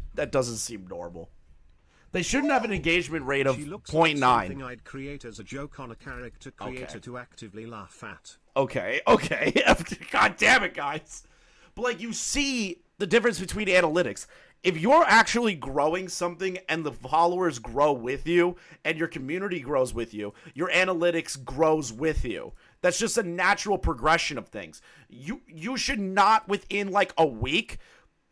normal. They shouldn't have an engagement rate of 0.9. Like something I'd create as a joke on a character creator to actively laugh at. Okay. God damn it, guys. But, like, you see the difference between analytics. If you're actually growing something and the followers grow with you and your community grows with you, your analytics grows with you. That's just a natural progression of things. You should not within like a week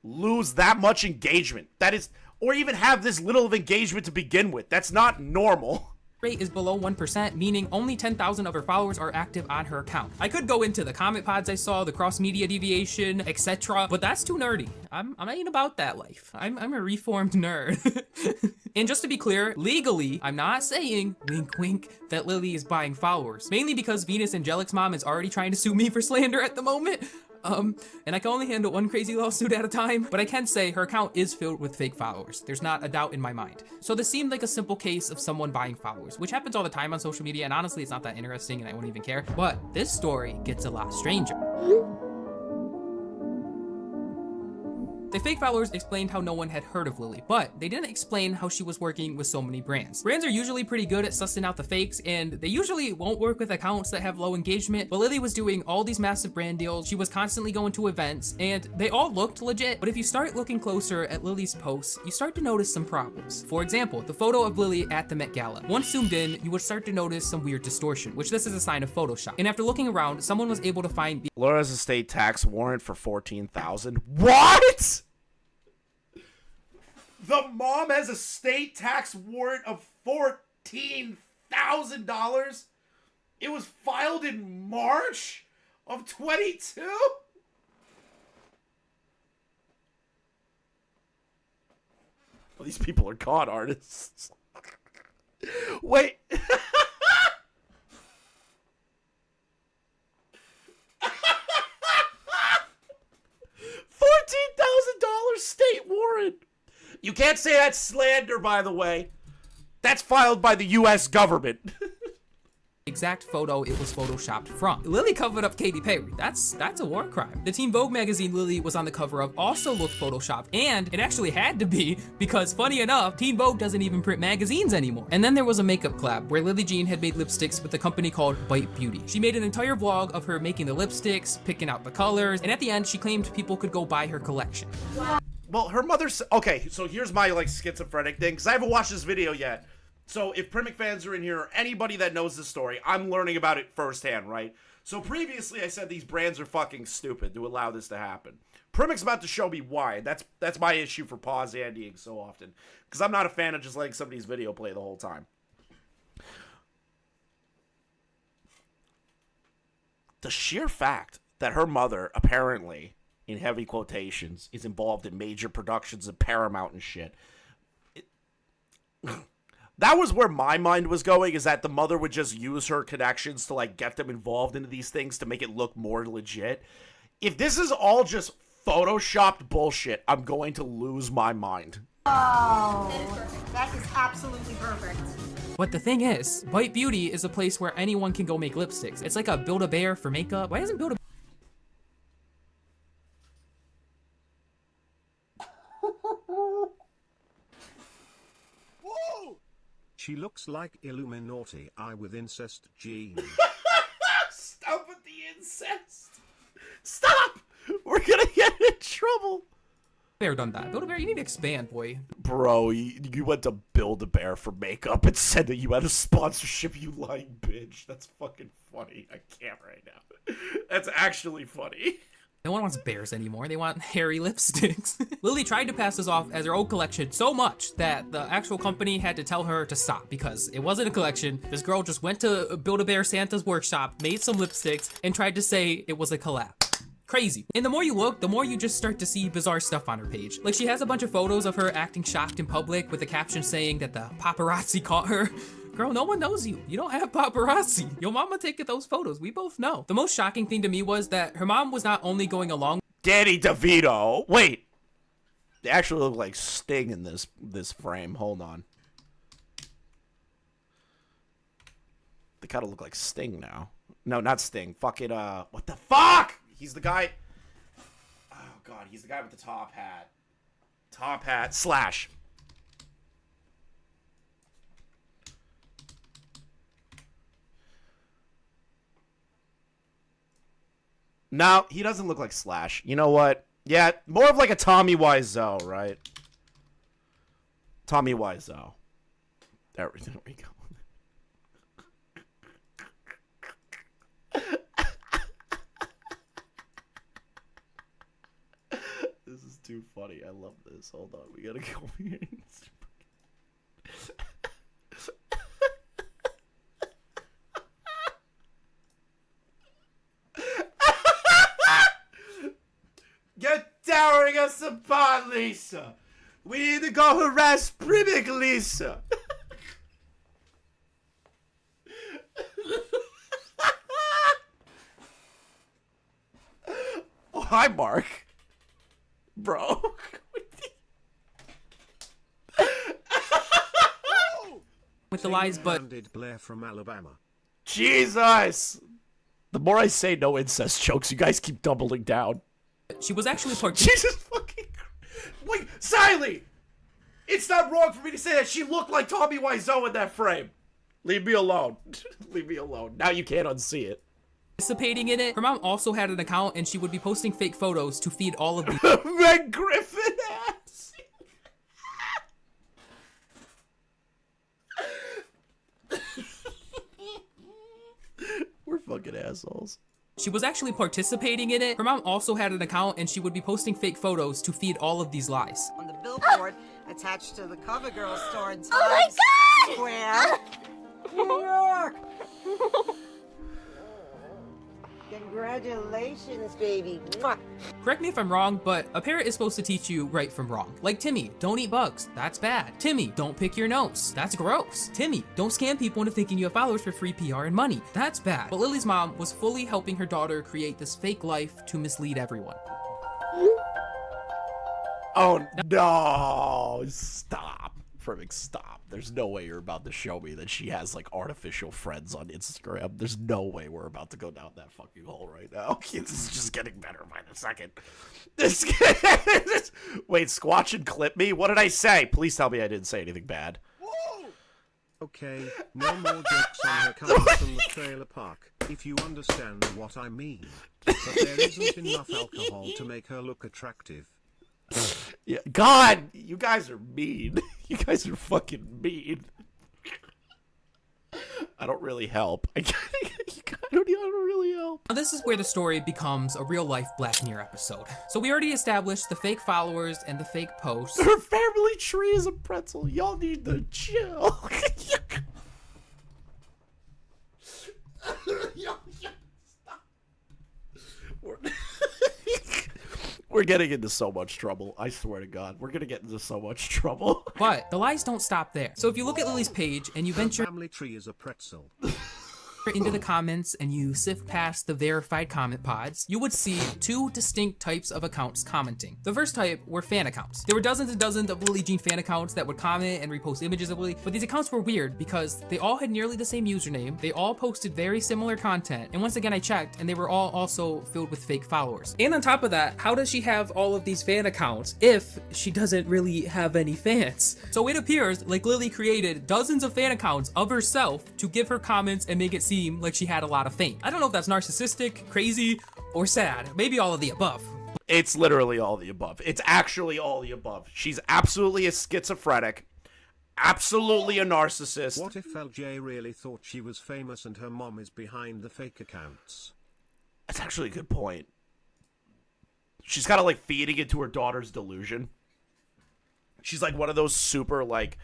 lose that much engagement. That is, or even have this little of engagement to begin with. That's not normal. Rate is below 1%, meaning only 10,000 of her followers are active on her account. I could go into the comment pods I saw, the cross-media deviation, etc., but that's too nerdy. I'm ain't about that life. I'm a reformed nerd. And just to be clear, legally, I'm not saying, wink wink, that Lily is buying followers. Mainly because Venus Angelic's mom is already trying to sue me for slander at the moment. And I can only handle one crazy lawsuit at a time, but I can say her account is filled with fake followers. There's not a doubt in my mind. So this seemed like a simple case of someone buying followers, which happens all the time on social media, and honestly, it's not that interesting and I won't even care. But this story gets a lot stranger. The fake followers explained how no one had heard of Lily, but they didn't explain how she was working with so many brands. Brands are usually pretty good at sussing out the fakes, and they usually won't work with accounts that have low engagement, but Lily was doing all these massive brand deals, she was constantly going to events, and they all looked legit, but if you start looking closer at Lily's posts, you start to notice some problems. For example, the photo of Lily at the Met Gala. Once zoomed in, you would start to notice some weird distortion, which this is a sign of Photoshop. And after looking around, someone was able to find Laura's estate tax warrant for $14,000. What? The mom has a state tax warrant of $14,000. It was filed in March of 22. Well, these people are con artists. Wait. $14,000 state warrant. You can't say that's slander, by the way. That's filed by the U.S. government. Exact photo it was photoshopped from. Lily covered up Katy Perry. That's a war crime. The Teen Vogue magazine Lily was on the cover of also looked photoshopped, and it actually had to be because, funny enough, Teen Vogue doesn't even print magazines anymore. And then there was a makeup collab where Lily Jean had made lipsticks with a company called Bite Beauty. She made an entire vlog of her making the lipsticks, picking out the colors, and at the end she claimed people could go buy her collection. Well, her mother's... Okay, so here's my, like, schizophrenic thing, because I haven't watched this video yet. So if Primink fans are in here, or anybody that knows this story, I'm learning about it firsthand, right? So previously I said these brands are fucking stupid to allow this to happen. Primink's about to show me why. That's my issue for pause Andying so often. Because I'm not a fan of just letting somebody's video play the whole time. The sheer fact that her mother, apparently, in heavy quotations, is involved in major productions of Paramount and shit. That was where my mind was going, is that the mother would just use her connections to, like, get them involved into these things to make it look more legit. If this is all just photoshopped bullshit, I'm going to lose my mind. Oh, that is perfect. That is absolutely perfect. But the thing is, White Beauty is a place where anyone can go make lipsticks. It's like a Build-A-Bear for makeup. Why doesn't Build-A... She looks like Illuminati eye with incest genes. Stop with the incest! Stop! We're gonna get in trouble! Bear done that. Build-A-Bear, you need to expand, boy. Bro, you went to Build-A-Bear for makeup and said that you had a sponsorship, you lying bitch. That's fucking funny. I can't right now. That's actually funny. No one wants bears anymore. They want hairy lipsticks. Lily tried to pass this off as her own collection so much that the actual company had to tell her to stop because it wasn't a collection. This girl just went to Build-A-Bear Santa's workshop, made some lipsticks, and tried to say it was a collab. Crazy. And the more you look, the more you just start to see bizarre stuff on her page. Like, she has a bunch of photos of her acting shocked in public with a caption saying that the paparazzi caught her. Girl, no one knows you. You don't have paparazzi. Your mama taking those photos. We both know. The most shocking thing to me was that her mom was not only going along... Danny DeVito. Wait. They actually look like Sting in this frame. Hold on. They kind of look like Sting now. No, not Sting. Fucking, what the fuck? He's the guy... Oh, God. He's the guy with the top hat. Top hat. Slash. No, he doesn't look like Slash. You know what? Yeah, more of like a Tommy Wiseau, right? Tommy Wiseau. There we go. This is too funny. I love this. Hold on. We gotta go here. You're towering us apart, Lisa. We need to go harass Primink, Lisa. Oh, hi, Mark. Bro. with the lies, but... Blair from Alabama. Jesus. The more I say no incest jokes, you guys keep doubling down. She was actually Jesus fucking Wait, Siley! It's not wrong for me to say that she looked like Tommy Wiseau in that frame. Leave me alone. Leave me alone. Now you can't unsee it. Participating in it. Her mom also had an account and she would be posting fake photos to feed all of the Meg Griffin ass. We're fucking assholes. She was actually participating in it. Her mom also had an account and she would be posting fake photos to feed all of these lies. On the billboard attached to the CoverGirl store in Oh Times Square, New York. Congratulations, baby. Mwah. Correct me if I'm wrong, but a parrot is supposed to teach you right from wrong. Like, Timmy, don't eat bugs. That's bad. Timmy, don't pick your nose. That's gross. Timmy, don't scam people into thinking you have followers for free PR and money. That's bad. But Lily's mom was fully helping her daughter create this fake life to mislead everyone. Oh, no. Stop. Primink, stop. There's no way you're about to show me that she has, like, artificial friends on Instagram. There's no way we're about to go down that fucking hole right now. This is just getting better by the second. Wait, Squatch and clip me? What did I say? Please tell me I didn't say anything bad. Okay, no more jokes on her coming from the trailer park, if you understand what I mean. But there isn't enough alcohol to make her look attractive. Yeah, God, you guys are mean. You guys are fucking mean. I don't really help. I don't really help. Now this is where the story becomes a real-life Black Mirror episode. So we already established the fake followers and the fake posts. Her family tree is a pretzel. Y'all need to chill. We're getting into so much trouble. I swear to God, we're gonna get into so much trouble. But the lies don't stop there. So if you look at Lily's page and you venture Family tree is a pretzel. into the comments and you sift past the verified comment pods, you would see two distinct types of accounts commenting. The first type were fan accounts. There were dozens and dozens of Lily Jean fan accounts that would comment and repost images of Lily, but these accounts were weird because they all had nearly the same username, they all posted very similar content, and once again I checked and they were all also filled with fake followers. And on top of that, how does she have all of these fan accounts if she doesn't really have any fans? So it appears like Lily created dozens of fan accounts of herself to give her comments and make it seem like she had a lot of fame. I don't know if that's narcissistic, crazy, or sad. Maybe all of the above. It's literally all the above. It's actually all the above. She's absolutely a schizophrenic, absolutely a narcissist. What if LJ really thought she was famous and her mom is behind the fake accounts? That's actually a good point. She's kind of like feeding into her daughter's delusion. She's like one of those super like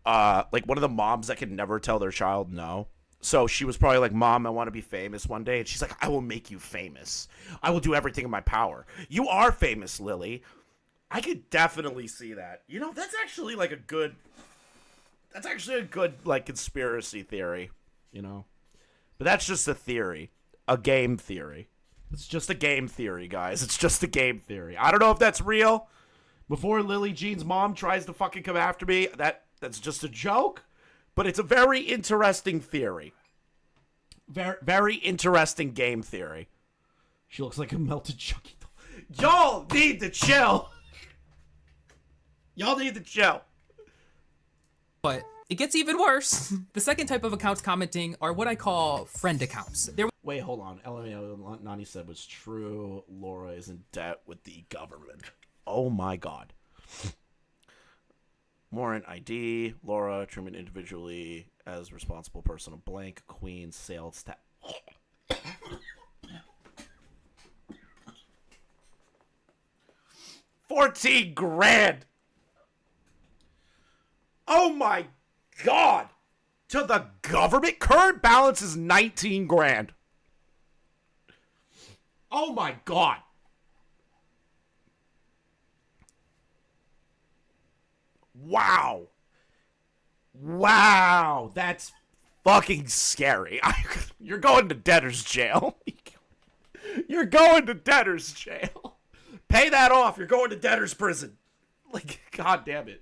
one of the moms that can never tell their child no. So she was probably like, Mom, I want to be famous one day. And she's like, I will make you famous. I will do everything in my power. You are famous, Lily. I could definitely see that. You know, that's actually like a good like conspiracy theory, you know. But that's just a theory, a game theory. It's just a game theory, guys. It's just a game theory. I don't know if that's real. Before Lily Jean's mom tries to fucking come after me, that's just a joke. But it's a very interesting theory. Very, very interesting game theory. She looks like a melted Chucky doll. Y'all need to chill. Y'all need to chill. But it gets even worse. The second type of accounts commenting are what I call friend accounts. Wait, hold on. LMAO Nani said was true. Laura is in debt with the government. Oh my God. Warrant ID, Laura, treatment individually as responsible person of blank, Queen, sales tax. 14 grand. Oh my God. To the government? Current balance is 19 grand. Oh my God. Wow. Wow. That's fucking scary. You're going to debtor's jail. You're going to debtor's jail. Pay that off. You're going to debtor's prison. Like, God damn it.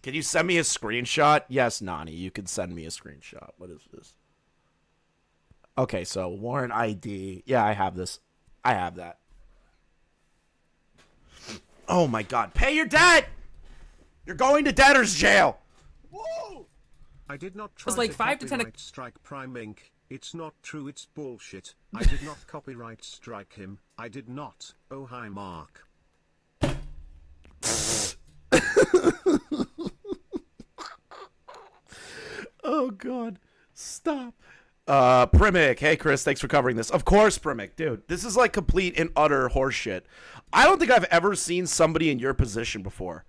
Can you send me a screenshot? Yes, Nani, you can send me a screenshot. What is this? Okay, so warrant ID. Yeah, I have this. I have that. Oh my God. Pay your debt. You're going to debtor's jail. Whoa! I did not try It's like to 5 to 10 copyright strike Primink. It's not true, it's bullshit. I did not copyright strike him. I did not. Oh hi Mark. Oh God. Stop. Primink. Hey Chris, thanks for covering this. Of course, Primink, dude. This is like complete and utter horseshit. I don't think I've ever seen somebody in your position before.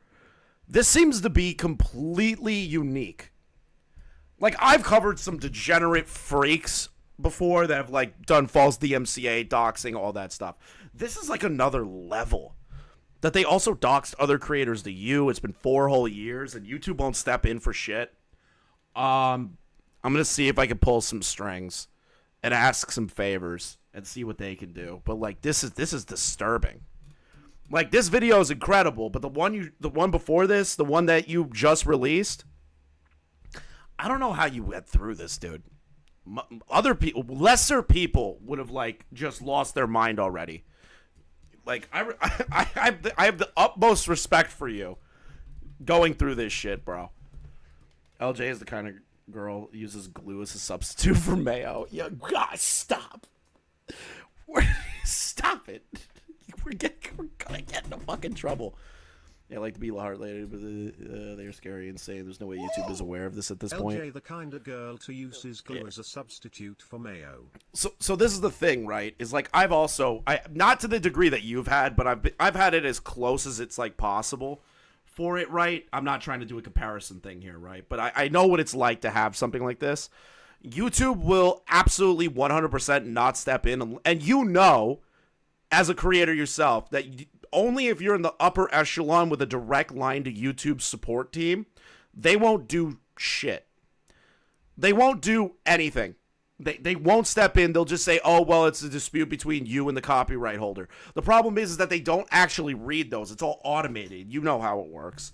This seems to be completely unique. Like, I've covered some degenerate freaks before that have, like, done false DMCA, doxing, all that stuff. This is, like, another level. That they also doxed other creators to you. It's been 4 whole years, and YouTube won't step in for shit. I'm going to see if I can pull some strings and ask some favors and see what they can do. But, like, this is disturbing. Like, this video is incredible, but the one before this, the one that you just released, I don't know how you went through this, dude. Other people, lesser people would have, like, just lost their mind already. Like, I have the utmost respect for you going through this shit, bro. LJ is the kind of girl who uses glue as a substitute for mayo. Yeah, God, stop. Stop it. We're gonna get into fucking trouble. Yeah, I like to be heart lady, but they're scary and insane. There's no way YouTube is aware of this at this point. LJ the kind of girl to use his glue as a substitute for mayo. So this is the thing, right? Is like I've also not to the degree that you've had, but I've had it as close as it's like possible for it, right? I'm not trying to do a comparison thing here, right? But I know what it's like to have something like this. YouTube will absolutely 100% not step in, and you know, as a creator yourself, that only if you're in the upper echelon with a direct line to YouTube's support team, they won't do shit. They won't do anything. They won't step in. They'll just say, oh, well, it's a dispute between you and the copyright holder. The problem is that they don't actually read those. It's all automated. You know how it works.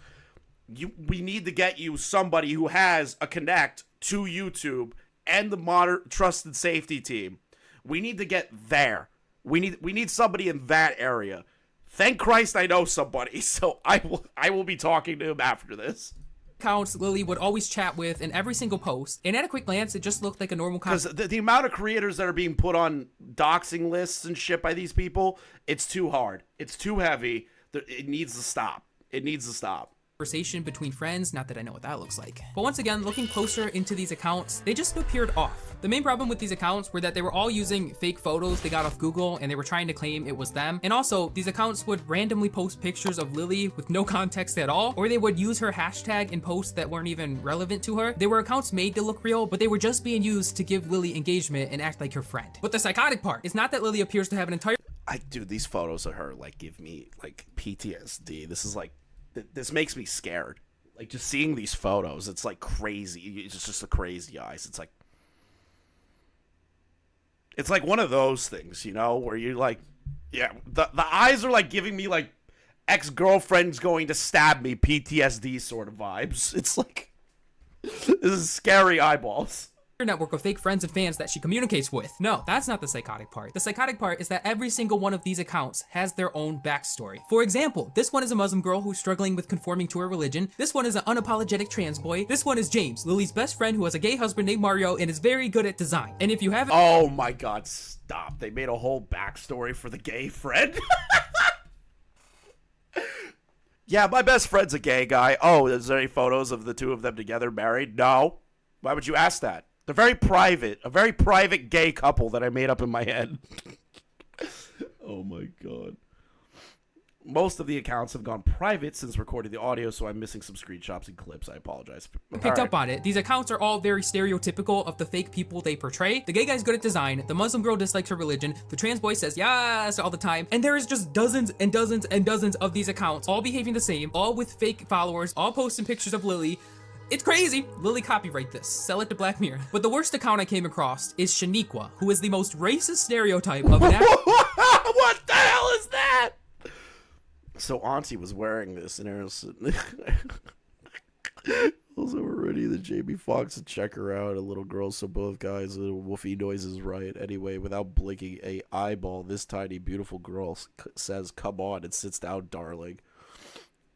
We need to get you somebody who has a connect to YouTube and the modern trusted safety team. We need to get there. We need somebody in that area. Thank Christ I know somebody, so I will be talking to him after this. Accounts Lily would always chat with in every single post, and at a quick glance, it just looked like a normal Because the amount of creators that are being put on doxing lists and shit by these people, it's too hard. It's too heavy. It needs to stop. It needs to stop. Conversation between friends, not that I know what that looks like. But once again, looking closer into these accounts, they just appeared off. The main problem with these accounts were that they were all using fake photos they got off Google, and they were trying to claim it was them. And also, these accounts would randomly post pictures of Lily with no context at all, or they would use her hashtag in posts that weren't even relevant to her. They were accounts made to look real, but they were just being used to give Lily engagement and act like her friend. But the psychotic part is not that Lily appears to have an entire— Dude, these photos of her, like, give me, like, PTSD. This is, like, this makes me scared. Like, just seeing these photos, it's, like, crazy. It's just the crazy eyes. It's like one of those things, you know, where you're like, yeah, the eyes are, like, giving me, like, ex-girlfriend's going to stab me PTSD sort of vibes. It's like, this is scary eyeballs. Network of fake friends and fans that she communicates with. No, that's not the psychotic part. The psychotic part is that every single one of these accounts has their own backstory. For example, this one is a Muslim girl who's struggling with conforming to her religion. This one is an unapologetic trans boy. This one is James, Lily's best friend who has a gay husband named Mario and is very good at design. And if you haven't— Oh my god, stop. They made a whole backstory for the gay friend? Yeah, my best friend's a gay guy. Oh, is there any photos of the two of them together married? No. Why would you ask that? They're very private, a very private gay couple that I made up in my head. Oh my god. Most of the accounts have gone private since recording the audio, so I'm missing some screenshots and clips. I apologize. Picked up on it. These accounts are all very stereotypical of the fake people they portray. The gay guy's good at design. The Muslim girl dislikes her religion. The trans boy says yes all the time. And there is just dozens and dozens and dozens of these accounts, all behaving the same, all with fake followers, all posting pictures of Lily. It's crazy. Lily, copyright this. Sell it to Black Mirror. But the worst account I came across is Shaniqua, who is the most racist stereotype of an What the hell is that? So Auntie was wearing this, and I was ready that Jamie Foxx would check her out. A little girl, so both guys, woofy noises, right? Anyway, without blinking a eyeball, this tiny, beautiful girl says, "Come on," and sits down, darling.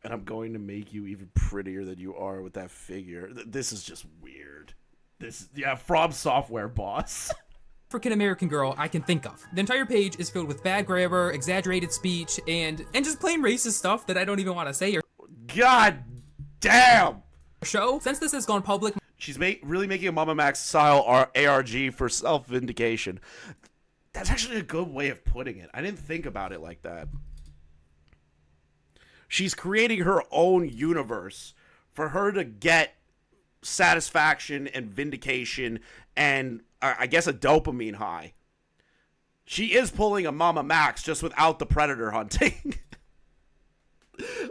And I'm going to make you even prettier than you are with that figure. This is just weird. From Software boss. African-American girl I can think of. The entire page is filled with bad grammar, exaggerated speech, and just plain racist stuff that I don't even want to say or— God damn! Show. Since this has gone public— She's really making a Mama Max style ARG for self-vindication. That's actually a good way of putting it. I didn't think about it like that. She's creating her own universe for her to get satisfaction and vindication and, I guess, a dopamine high. She is pulling a Mama Max just without the predator hunting.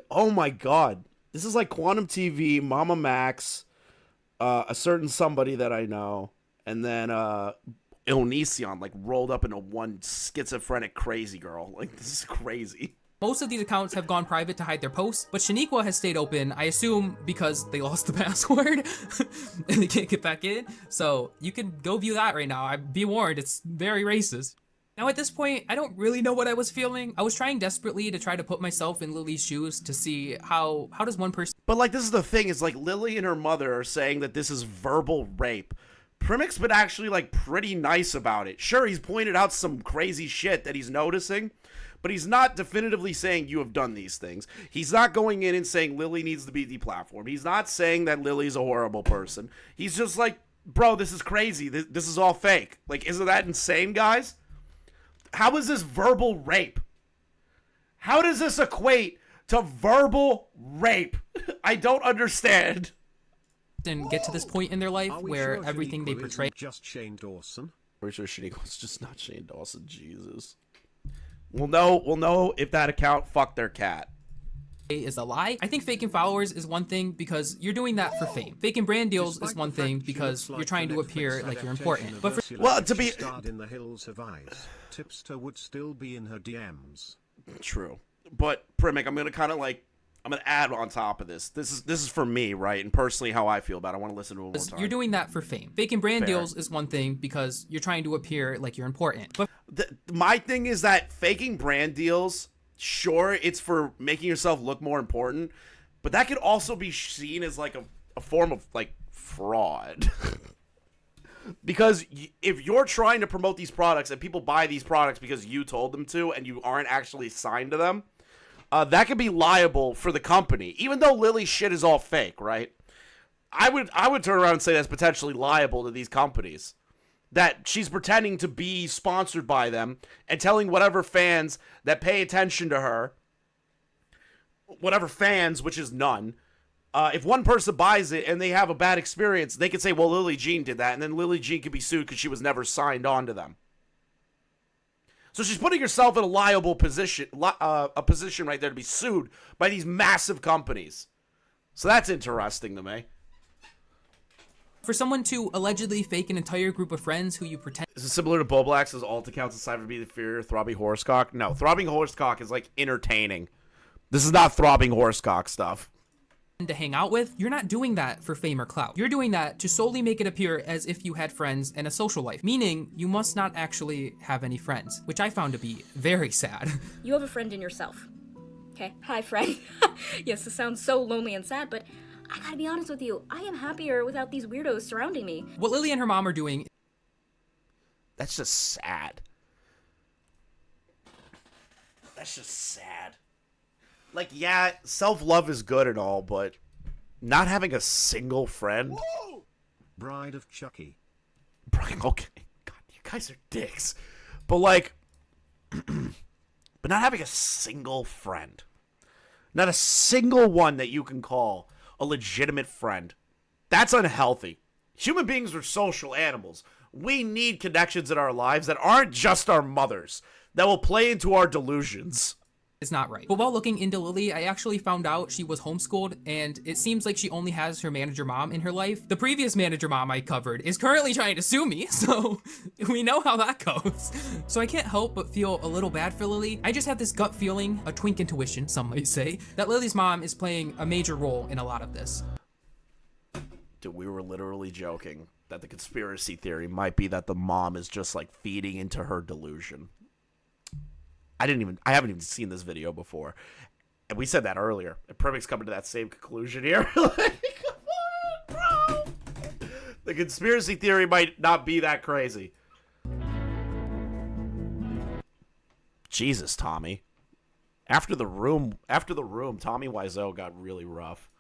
Oh my god. This is like Quantum TV, Mama Max, a certain somebody that I know, and then Onision, like, rolled up into one schizophrenic crazy girl. Like, this is crazy. Most of these accounts have gone private to hide their posts, but Shaniqua has stayed open, I assume because they lost the password and they can't get back in. So you can go view that right now. Be warned, it's very racist. Now at this point, I don't really know what I was feeling. I was trying desperately to try to put myself in Lily's shoes to see how does one person— But like, this is the thing, is like Lily and her mother are saying that this is verbal rape. Primink's been actually like pretty nice about it. Sure, he's pointed out some crazy shit that he's noticing, but he's not definitively saying you have done these things. He's not going in and saying Lily needs to be deplatformed. He's not saying that Lily's a horrible person. He's just like, bro, this is crazy. This is all fake. Like, isn't that insane, guys? How is this verbal rape? How does this equate to verbal rape? I don't understand. And get to this point in their life where sure everything they Shaniqua portray isn't just Shane Dawson? Pretty sure Shaniqua's just not Shane Dawson. Jesus. We'll know if that account fucked their cat. Is a lie. I think faking followers is one thing because you're doing that for fame. Faking brand deals is one thing because you're trying to appear like you're important. But for to be starred in The Hills Have Eyes, Tipster would still be in her DMs. True. But Primink, I'm gonna add on top of this. This is for me, right? And personally how I feel about it. I want to listen to it one more time. You're doing that for fame. Faking brand deals is one thing because you're trying to appear like you're important. But my thing is that faking brand deals, sure, it's for making yourself look more important, but that could also be seen as like a form of like fraud. Because if you're trying to promote these products and people buy these products because you told them to and you aren't actually signed to them, that could be liable for the company. Even though Lily's shit is all fake, right? I would turn around and say that's potentially liable to these companies. That she's pretending to be sponsored by them and telling whatever fans that pay attention to her, whatever fans, which is none, if one person buys it and they have a bad experience, they could say, well, Lily Jean did that, and then Lily Jean could be sued because she was never signed on to them. So she's putting herself in a liable position, a position right there to be sued by these massive companies. So that's interesting to me. for someone to allegedly fake an entire group of friends who you pretend... Is it similar to Boblax's alt accounts aside from being the inferior Throbbing Horsecock? No, Throbbing Horsecock is like entertaining. This is not Throbbing Horsecock stuff. To hang out with, you're not doing that for fame or clout. You're doing that to solely make it appear as if you had friends and a social life, meaning you must not actually have any friends, which I found to be very sad. You have a friend in yourself. Okay, hi friend. Yes, this sounds so lonely and sad, but I gotta be honest with you, I am happier without these weirdos surrounding me. What Lily and her mom are doing... That's just sad. That's just sad. Like, yeah, self-love is good and all, but not having a single friend... Whoa! Bride of Chucky. Okay. God, you guys are dicks. But, like... but not having a single friend. Not a single one that you can call a legitimate friend. That's unhealthy. Human beings are social animals. We need connections in our lives that aren't just our mothers, that will play into our delusions. It's not right. But while looking into Lily, I actually found out she was homeschooled, and it seems like she only has her manager mom in her life. The previous manager mom I covered is currently trying to sue me, so we know how that goes. So I can't help but feel a little bad for Lily. I just have this gut feeling, a twink intuition, some might say, that Lily's mom is playing a major role in a lot of this. Dude, we were literally joking that the conspiracy theory might be that the mom is just like feeding into her delusion. I haven't even seen this video before. And we said that earlier. And Primink's coming to that same conclusion here. Like, come on, bro. The conspiracy theory might not be that crazy. Jesus, Tommy. After the room, Tommy Wiseau got really rough.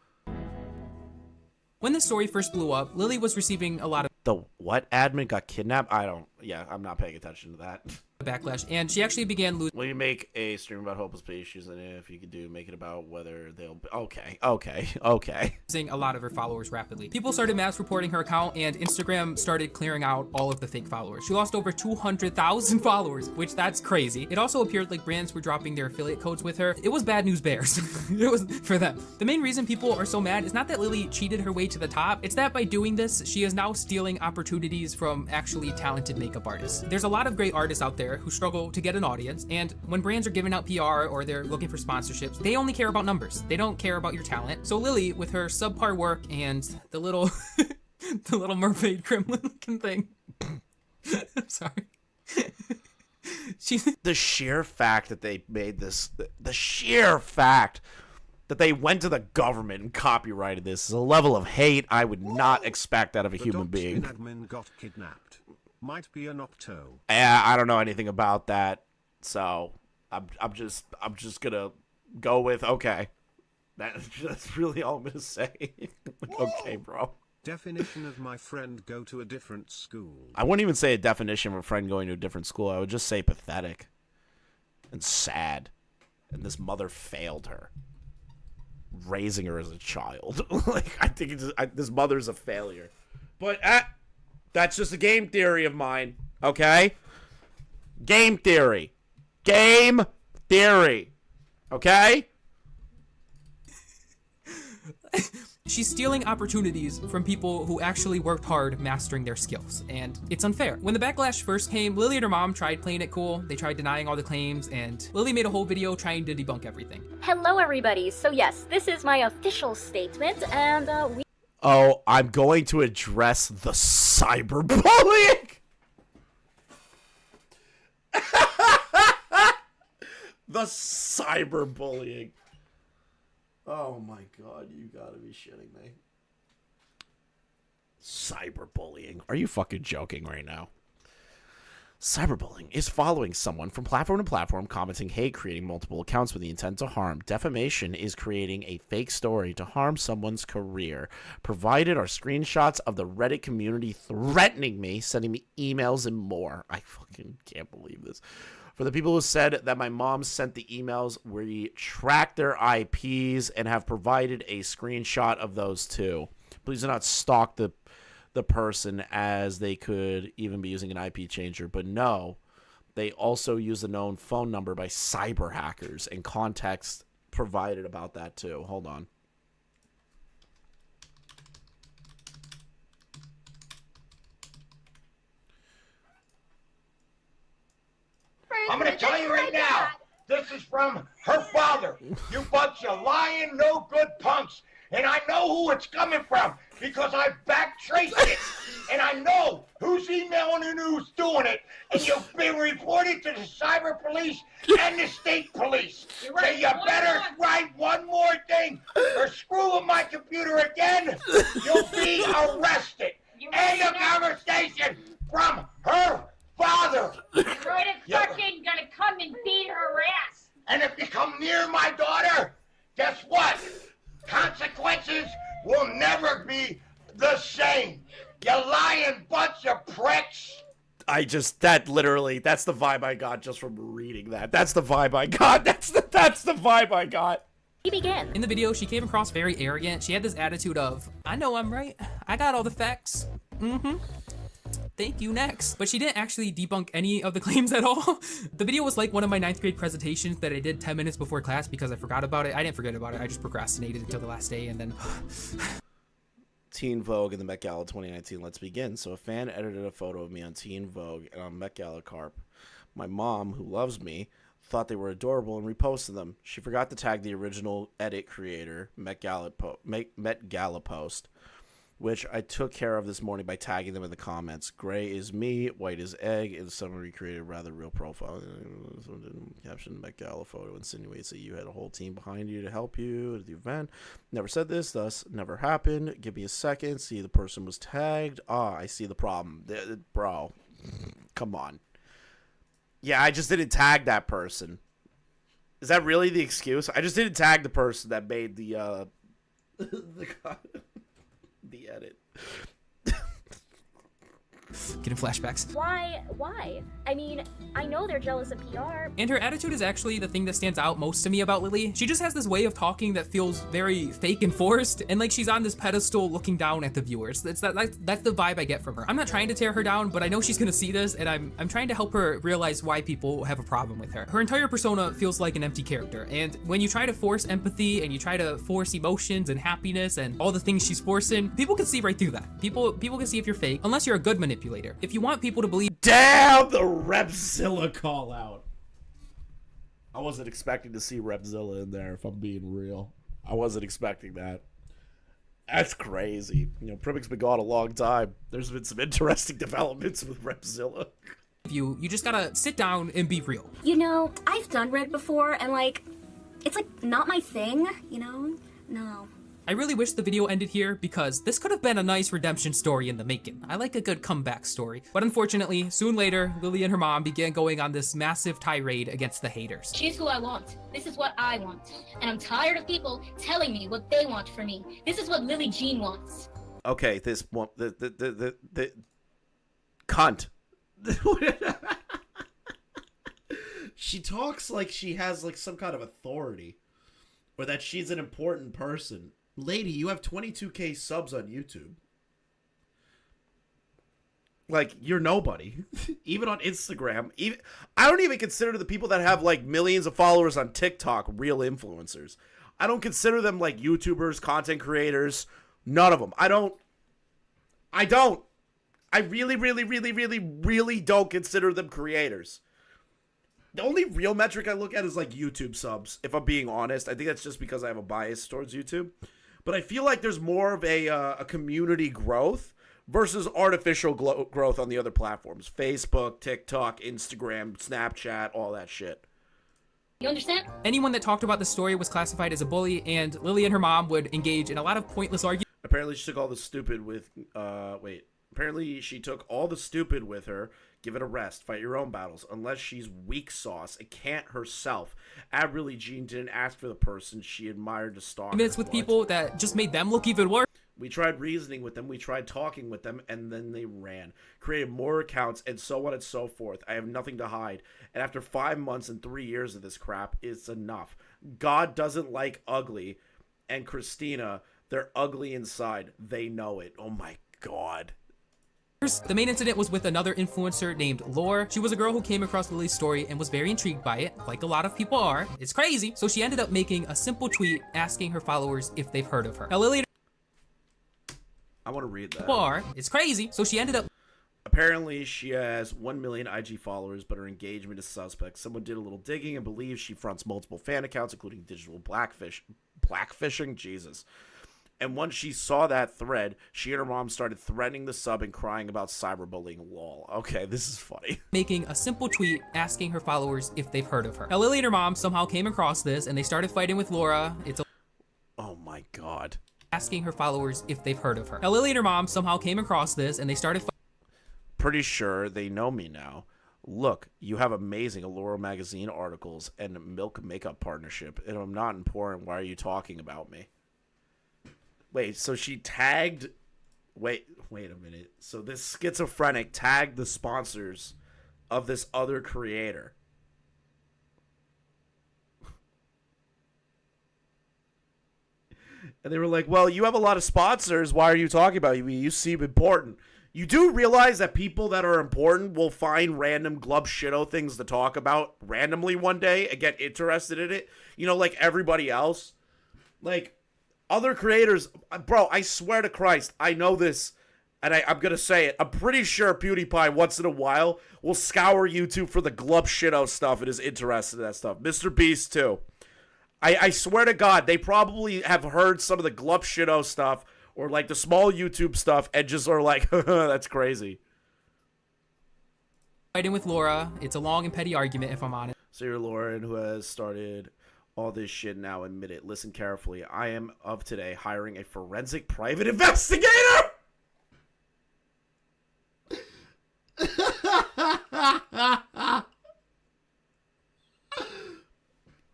When the story first blew up, Lily was receiving a lot of... The what admin got kidnapped? I'm not paying attention to that. Backlash, and she actually began losing... Will you make a stream about hopeless issues, and if you could make it about whether they'll... Okay. Losing a lot of her followers rapidly. People started mass reporting her account, and Instagram started clearing out all of the fake followers. She lost over 200,000 followers, which that's crazy. It also appeared like brands were dropping their affiliate codes with her. It was bad news bears. It was for them. The main reason people are so mad is not that Lily cheated her way to the top, it's that by doing this, she is now stealing opportunities from actually talented makeup artists. There's a lot of great artists out there who struggle to get an audience, and when brands are giving out PR or they're looking for sponsorships, they only care about numbers. They don't care about your talent. So Lily, with her subpar work and the little the little mermaid gremlin looking thing. I'm sorry. The sheer fact that they made this, the sheer fact that they went to the government and copyrighted this is a level of hate I would not expect out of a human being. Admin got kidnapped. Might be an opto. I don't know anything about that, so I'm just gonna go with okay. That's really all I'm gonna say. Okay, bro. Definition of my friend go to a different school. I wouldn't even say a definition of a friend going to a different school. I would just say pathetic and sad. And this mother failed her, raising her as a child. Like I think this mother's a failure. But that's just a game theory of mine. Okay, game theory. Game theory. Okay. She's stealing opportunities from people who actually worked hard mastering their skills, and it's unfair. When the backlash first came, Lily and her mom tried playing it cool. They tried denying all the claims, and Lily made a whole video trying to debunk everything. Hello, everybody. So yes, this is my official statement, and we. Oh, I'm going to address the cyberbullying. The cyberbullying. Oh my god, you gotta be shitting me. Cyberbullying. Are you fucking joking right now? Cyberbullying is following someone from platform to platform, commenting hate, creating multiple accounts with the intent to harm. Defamation is creating a fake story to harm someone's career. Provided are screenshots of the Reddit community threatening me, sending me emails and more. I fucking can't believe this. For the people who said that my mom sent the emails, we tracked their IPs and have provided a screenshot of those too. Please do not stalk the person, as they could even be using an IP changer. But no, they also use a known phone number by cyber hackers, and context provided about that too. Hold on. I'm going to tell you right now, this is from her father. You bunch of lying, no good punks. And I know who it's coming from because I backtraced it. And I know who's emailing and who's doing it. And you've been reported to the cyber police and the state police. So you better write one more thing or screw with my computer again. You'll be arrested. End of conversation from her father. Right, fucking gonna come and beat her ass. And if you come near my daughter, guess what? Consequences will never be the same. You lying bunch of pricks. That's the vibe I got just from reading that. That's the vibe I got. That's the vibe I got. He began. In the video, she came across very arrogant. She had this attitude of, I know I'm right. I got all the facts. Thank you, next. But she didn't actually debunk any of the claims at all. The video was like one of my 9th grade presentations that I did 10 minutes before class because I forgot about it. I didn't forget about it. I just procrastinated until the last day, and then... Teen Vogue and the Met Gala 2019. Let's begin. So a fan edited a photo of me on Teen Vogue and on Met Gala Carp. My mom, who loves me, thought they were adorable and reposted them. She forgot to tag the original edit creator, Met Gala post, which I took care of this morning by tagging them in the comments. Gray is me, white is egg, and someone recreated a rather real profile. Caption Met Gala photo insinuates that you had a whole team behind you to help you at the event. Never said this, thus never happened. Give me a second. See, the person was tagged. I see the problem. Bro, come on. Yeah, I just didn't tag that person. Is that really the excuse? I just didn't tag the person that made the edit. Getting flashbacks. Why? I mean, I know they're jealous of PR. And her attitude is actually the thing that stands out most to me about Lily. She just has this way of talking that feels very fake and forced, and like she's on this pedestal looking down at the viewers. That's the vibe I get from her. I'm not trying to tear her down, but I know she's gonna see this, and I'm trying to help her realize why people have a problem with her. Her entire persona feels like an empty character, and when you try to force empathy and you try to force emotions and happiness and all the things she's forcing, people can see right through that. People can see if you're fake, unless you're a good manipulator. If you want people to believe— Damn, the Repzilla call out. I wasn't expecting to see Repzilla in there, if I'm being real. I wasn't expecting that. That's crazy. You know, Primink's been gone a long time. There's been some interesting developments with Repzilla. You just gotta sit down and be real. You know, I've done Red before, and like, it's like not my thing, you know? No. I really wish the video ended here because this could have been a nice redemption story in the making. I like a good comeback story. But unfortunately, soon later, Lily and her mom began going on this massive tirade against the haters. She's who I want. This is what I want. And I'm tired of people telling me what they want for me. This is what Lily Jean wants. Okay, this one, the cunt. She talks like she has like some kind of authority, or that she's an important person. Lady, you have 22K subs on YouTube. Like, you're nobody. Even on Instagram. I don't even consider the people that have like millions of followers on TikTok real influencers. I don't consider them like YouTubers, content creators. None of them. I don't. I really don't consider them creators. The only real metric I look at is like YouTube subs, if I'm being honest. I think that's just because I have a bias towards YouTube. But I feel like there's more of a community growth versus artificial growth on the other platforms. Facebook, TikTok, Instagram, Snapchat, all that shit. You understand? Anyone that talked about the story was classified as a bully, and Lily and her mom would engage in a lot of pointless arguments. Apparently she took all the stupid with, Apparently she took all the stupid with her. Give it a rest. Fight your own battles. Unless she's weak sauce and can't herself. Really Jean didn't ask for the person she admired to stalk. With people that just made them look even worse. We tried reasoning with them. We tried talking with them. And then they ran. Created more accounts and so on and so forth. I have nothing to hide. And after 5 months and 3 years of this crap, it's enough. God doesn't like ugly. And Christina, they're ugly inside. They know it. Oh my God. The main incident was with another influencer named Lore. She was a girl who came across Lily's story and was very intrigued by it, like a lot of people are. It's crazy. So she ended up making a simple tweet asking her followers if they've heard of her. Now Lily, I want to read that. It's crazy. So she ended up. Apparently, she has 1 million IG followers, but her engagement is suspect. Someone did a little digging and believes she fronts multiple fan accounts, including digital blackfishing. Jesus. And once she saw that thread, she and her mom started threatening the sub and crying about cyberbullying. Lol. Okay, this is funny. Making a simple tweet asking her followers if they've heard of her. Now Lily and her mom somehow came across this and they started fighting with Laura. Oh my God. Asking her followers if they've heard of her. Now Lily and her mom somehow came across this and they started Pretty sure they know me now. Look, you have amazing Allura magazine articles and Milk makeup partnership, and I'm not important. Why are you talking about me? Wait, so she tagged... Wait a minute. So this schizophrenic tagged the sponsors of this other creator. And they were like, well, you have a lot of sponsors. Why are you talking about it? You seem important. You do realize that people that are important will find random glub shitto things to talk about randomly one day and get interested in it? You know, like everybody else? Like... Other creators, bro, I swear to Christ, I know this, and I'm going to say it. I'm pretty sure PewDiePie, once in a while, will scour YouTube for the glub shitto stuff and is interested in that stuff. Mr. Beast, too. I swear to God, they probably have heard some of the glub shitto stuff or, like, the small YouTube stuff and just are like, that's crazy. Fighting with Laura. It's a long and petty argument, if I'm honest. So you're Lauren, who has started... all this shit now. Admit it. Listen carefully. I am of today hiring a forensic private investigator.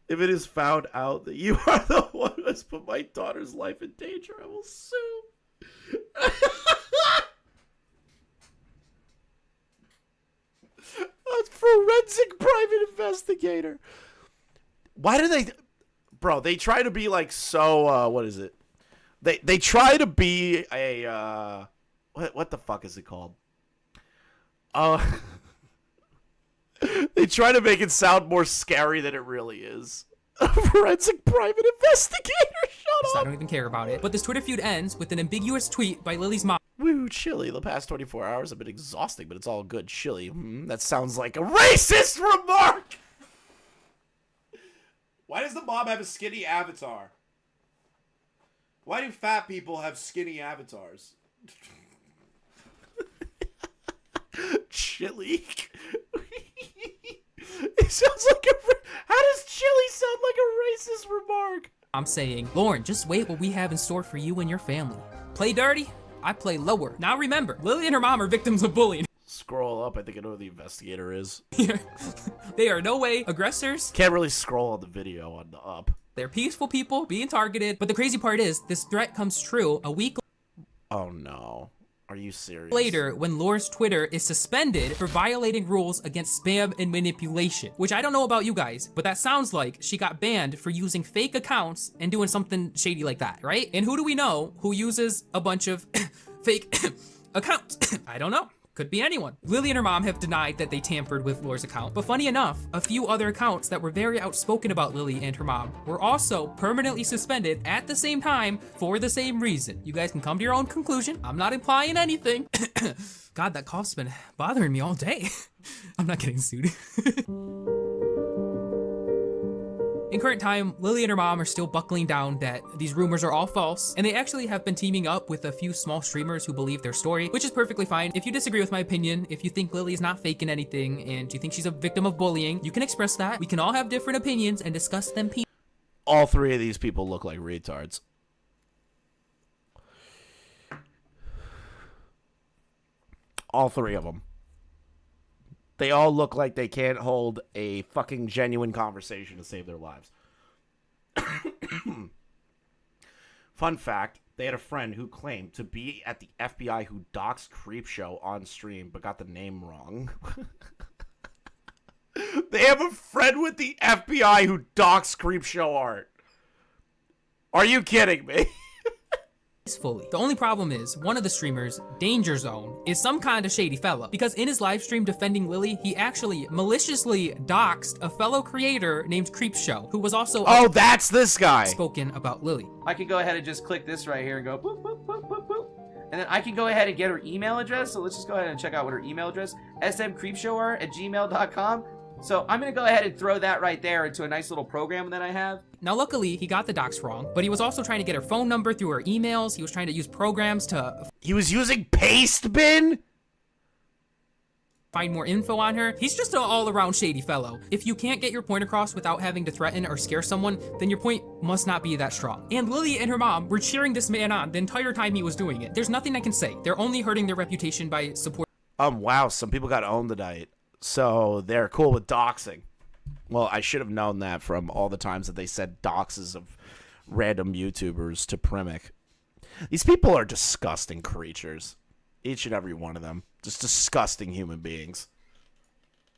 If it is found out that you are the one who has put my daughter's life in danger, I will sue. A forensic private investigator. Why do they... Bro, they try to be like so... what is it? They try to be a... What the fuck is it called? They try to make it sound more scary than it really is. A forensic private investigator. Shut up. I don't even care about it. But this Twitter feud ends with an ambiguous tweet by Lily's mom. Woo, chilly. The past 24 hours have been exhausting, but it's all good. Chilly. That sounds like a racist remark. Why does the mom have a skinny avatar? Why do fat people have skinny avatars? Chili. It sounds like a... How does chili sound like a racist remark? I'm saying, Lauren, just wait what we have in store for you and your family. Play dirty, I play lower. Now remember, Lily and her mom are victims of bullying. Scroll up, I think I know who the investigator is. They are no way aggressors. Can't really scroll on the video on the up. They're peaceful people being targeted. But the crazy part is, this threat comes true a week Oh no. Are you serious? later when Laura's Twitter is suspended for violating rules against spam and manipulation. Which I don't know about you guys, but that sounds like she got banned for using fake accounts and doing something shady like that, right? And who do we know who uses a bunch of fake accounts? I don't know. Could be anyone. Lily and her mom have denied that they tampered with Laura's account, but funny enough, a few other accounts that were very outspoken about Lily and her mom were also permanently suspended at the same time for the same reason. You guys can come to your own conclusion. I'm not implying anything. God, that cough's been bothering me all day. I'm not getting sued. In current time, Lily and her mom are still buckling down that these rumors are all false, and they actually have been teaming up with a few small streamers who believe their story, which is perfectly fine. If you disagree with my opinion, if you think Lily is not faking anything, and you think she's a victim of bullying, you can express that. We can all have different opinions and discuss them peacefully. All three of these people look like retards. All three of them. They all look like they can't hold a fucking genuine conversation to save their lives. Fun fact, they had a friend who claimed to be at the FBI who doxed Creepshow on stream but got the name wrong. They have a friend with the FBI who doxed Creepshow art. Are you kidding me? The only problem is, one of the streamers, Danger Zone, is some kind of shady fella, because in his live stream defending Lily, he actually maliciously doxed a fellow creator named Creepshow, who was also that's this guy spoken about Lily. I can go ahead and just click this right here and go boop, boop, boop, boop, boop. And then I can go ahead and get her email address. So let's just go ahead and check out what her email address, smcreepshower@gmail.com. So I'm going to go ahead and throw that right there into a nice little program that I have. Now, luckily, he got the docs wrong, but he was also trying to get her phone number through her emails. He was trying to use programs to... He was using Pastebin? Find more info on her. He's just an all-around shady fellow. If you can't get your point across without having to threaten or scare someone, then your point must not be that strong. And Lily and her mom were cheering this man on the entire time he was doing it. There's nothing I can say. They're only hurting their reputation by supporting... Wow, some people got owned tonight. So they're cool with doxing. Well, I should have known that from all the times that they said doxes of random YouTubers to Primink. These people are disgusting creatures. Each and every one of them. Just disgusting human beings.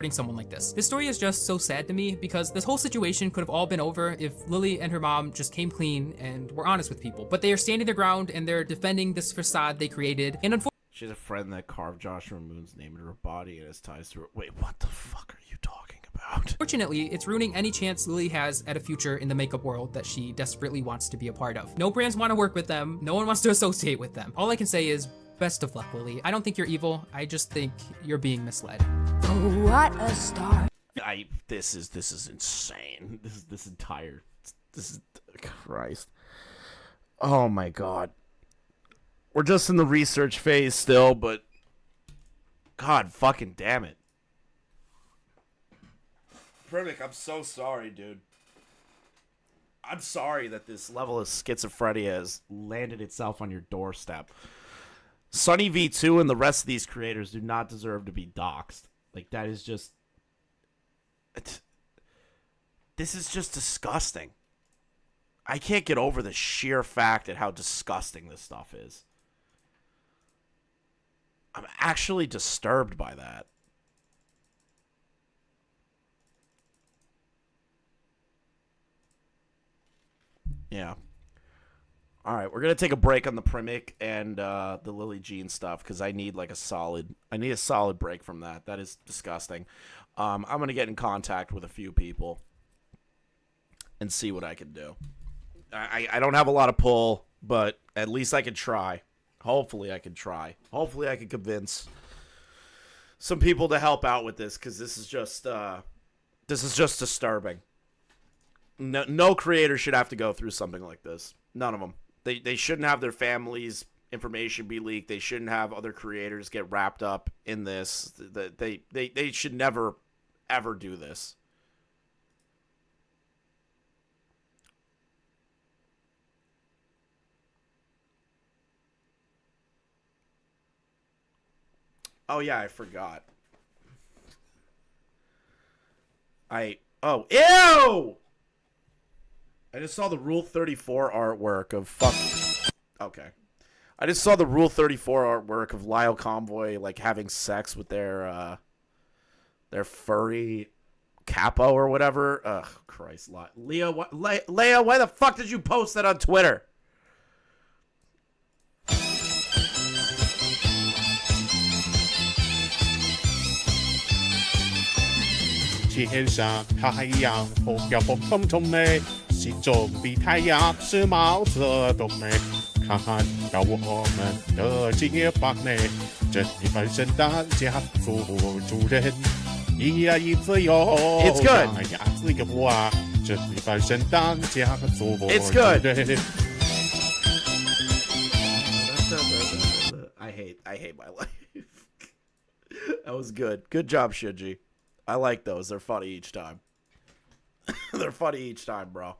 Someone like this. This story is just so sad to me because this whole situation could have all been over if Lily and her mom just came clean and were honest with people. But they are standing their ground and they're defending this facade they created. And unfortunately, she has a friend that carved Joshua Moon's name into her body and has ties to her. Wait, what the fuck are you talking about? Fortunately, it's ruining any chance Lily has at a future in the makeup world that she desperately wants to be a part of. No brands want to work with them. No one wants to associate with them. All I can say is, best of luck, Lily. I don't think you're evil. I just think you're being misled. What a start. This is insane. This is Christ. Oh my god. We're just in the research phase still, but god fucking damn it. Primink, I'm so sorry, dude. I'm sorry that this level of schizophrenia has landed itself on your doorstep. Sunny V2 and the rest of these creators do not deserve to be doxxed. Like, that is just... This is just disgusting. I can't get over the sheer fact at how disgusting this stuff is. I'm actually disturbed by that. Yeah. All right, we're gonna take a break on the Primink and the Lily Jean stuff because I need a solid break from that. That is disgusting. I'm gonna get in contact with a few people and see what I can do. I don't have a lot of pull, but at least I can try. Hopefully I can try. Hopefully I can convince some people to help out with this because this is just disturbing. No creator should have to go through something like this. None of them. They shouldn't have their families' information be leaked. They shouldn't have other creators get wrapped up in this. They should never, ever do this. Oh yeah, I forgot. Oh, ew! I just saw the Rule 34 artwork of Okay. I just saw the Rule 34 artwork of Lyle Convoy like having sex with their furry capo or whatever. Ugh, Christ, Leah, Leia, why the fuck did you post that on Twitter?天上太阳红飘红彤彤美，心中比太阳是毛泽东美。看到我们的解放美，这一份圣诞家族主人，咿呀咿自由，It's good. 呀呀自由啊，这一份圣诞家族主人。It's good. I hate my life. That was good. Good job, Shinji. I like those. They're funny each time. They're funny each time, bro.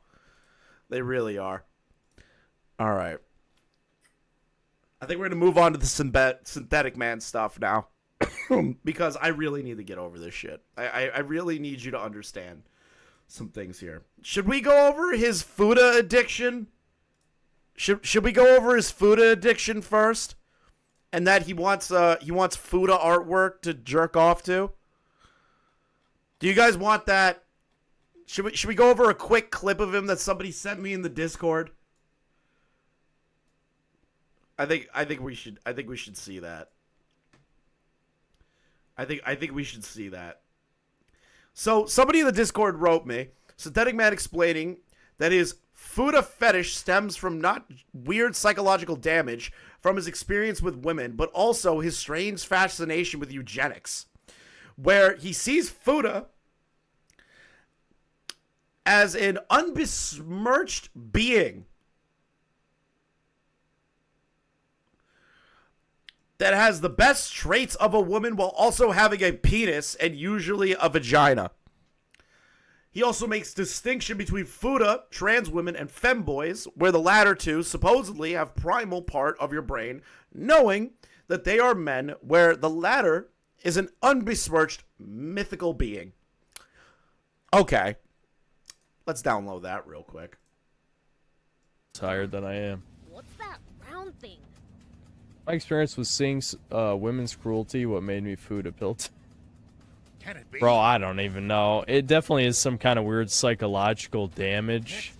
They really are. All right. I think we're going to move on to the synthetic man stuff now. Because I really need to get over this shit. I really need you to understand some things here. Should we go over his Fuda addiction? Should we go over his Fuda addiction first? And that he wants Fuda artwork to jerk off to? Do you guys want that? Should we go over a quick clip of him that somebody sent me in the Discord? I think we should see that. I think we should see that. So somebody in the Discord wrote me, Synthetic Man explaining that his Fuda fetish stems from not weird psychological damage from his experience with women, but also his strange fascination with eugenics, where he sees Fuda as an unbesmirched being that has the best traits of a woman while also having a penis and usually a vagina. He also makes distinction between Fuda, trans women, and femboys, where the latter two supposedly have primal part of your brain, knowing that they are men, where the latter is an unbesmirched mythical being. Okay. Let's download that real quick. Tired than I am. What's that round thing? My experience with seeing women's cruelty, what made me Fuda built. Can it be? Bro, I don't even know. It definitely is some kind of weird psychological damage.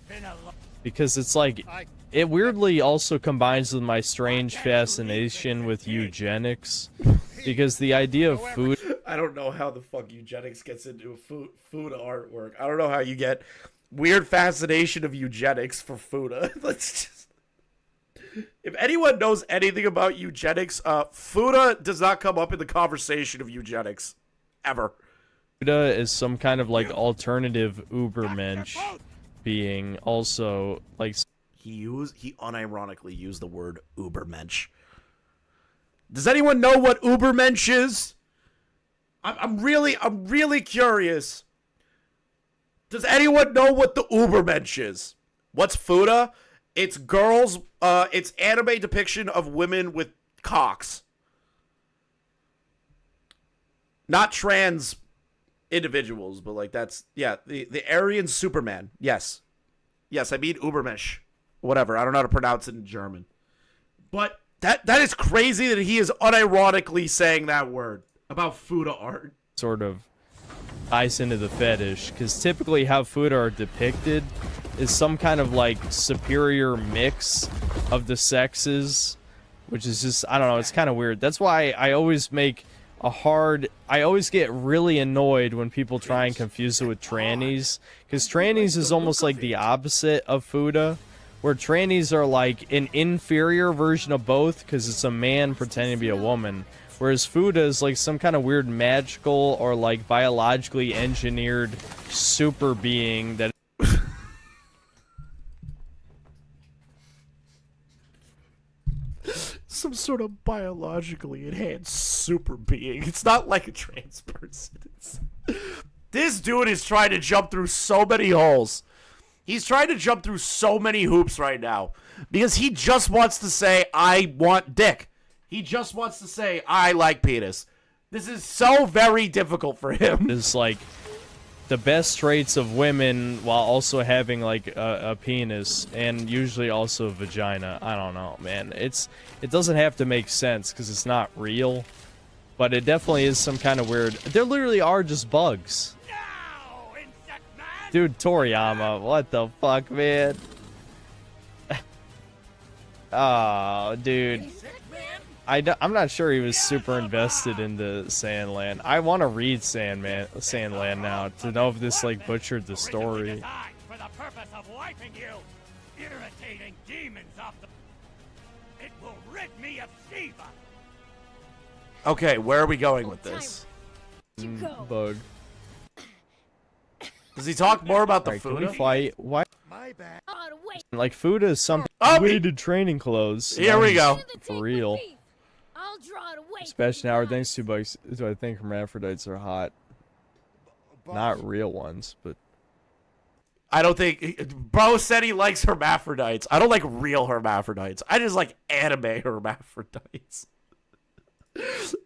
Because it's like, it weirdly also combines with my strange fascination with eugenics. Because the idea of food... I don't know how the fuck eugenics gets into Fuda artwork. I don't know how you get weird fascination of eugenics for Fuda. Let's just... If anyone knows anything about eugenics, Fuda does not come up in the conversation of eugenics. Ever. Fuda is some kind of like alternative Ubermensch being, also like... He unironically used the word Ubermensch. Does anyone know what Ubermensch is? I'm really curious. Does anyone know what the Ubermensch is? What's Fuda? It's girls, it's anime depiction of women with cocks. Not trans individuals, but like that's, yeah, the Aryan Superman. Yes. Yes, I mean Ubermensch. Whatever, I don't know how to pronounce it in German. But that is crazy that he is unironically saying that word about Fuda art. Sort of ties into the fetish, because typically how Fuda are depicted is some kind of like superior mix of the sexes, which is just, I don't know, it's kind of weird. That's why I always make I always get really annoyed when people try and confuse it with trannies, because trannies is almost like the opposite of Fuda, where trannies are like an inferior version of both, because it's a man pretending to be a woman, whereas Fuda is like some kind of weird magical or like biologically engineered super being that some sort of biologically enhanced super being. It's not like a trans person. This dude is trying to jump through so many holes. He's trying to jump through so many hoops right now because he just wants to say, I want dick. He just wants to say, I like penis. This is so very difficult for him. Is like the best traits of women while also having like a penis and usually also a vagina. I don't know, man. It doesn't have to make sense because it's not real, but it definitely is some kind of weird. There literally are just bugs. Dude, Toriyama, what the fuck, man? Oh, dude. I'm not sure he was super invested into Sandland. I want to read Sandland now to know if this like butchered the story. For the purpose of wiping you, irritating demons off the... It will rid me of Shiva. Okay, where are we going with this? Bug. Does he talk more about the Can food? we fight? Why? Like food is some weighted training clothes. Here we go. For real. Especially now, thanks to bugs. Do I think hermaphrodites are hot? Not real ones, but I don't think... Bro said he likes hermaphrodites. I don't like real hermaphrodites. I just like anime hermaphrodites.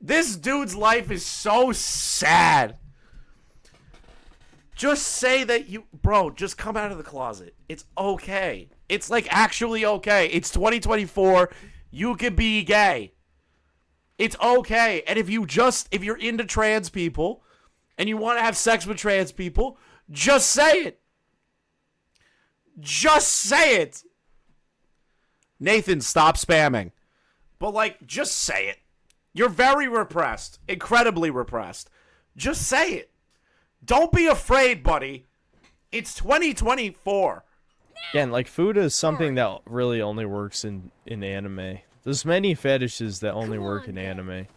This dude's life is so sad. Just say that you... Bro, just come out of the closet. It's okay. It's like actually okay. It's 2024. You can be gay. It's okay. And if you're into trans people and you want to have sex with trans people, just say it. Just say it. Nathan, stop spamming. But like, just say it. You're very repressed. Incredibly repressed. Just say it. Don't be afraid, buddy. It's 2024. again, like food is something that really only works in anime. There's many fetishes that only work in anime.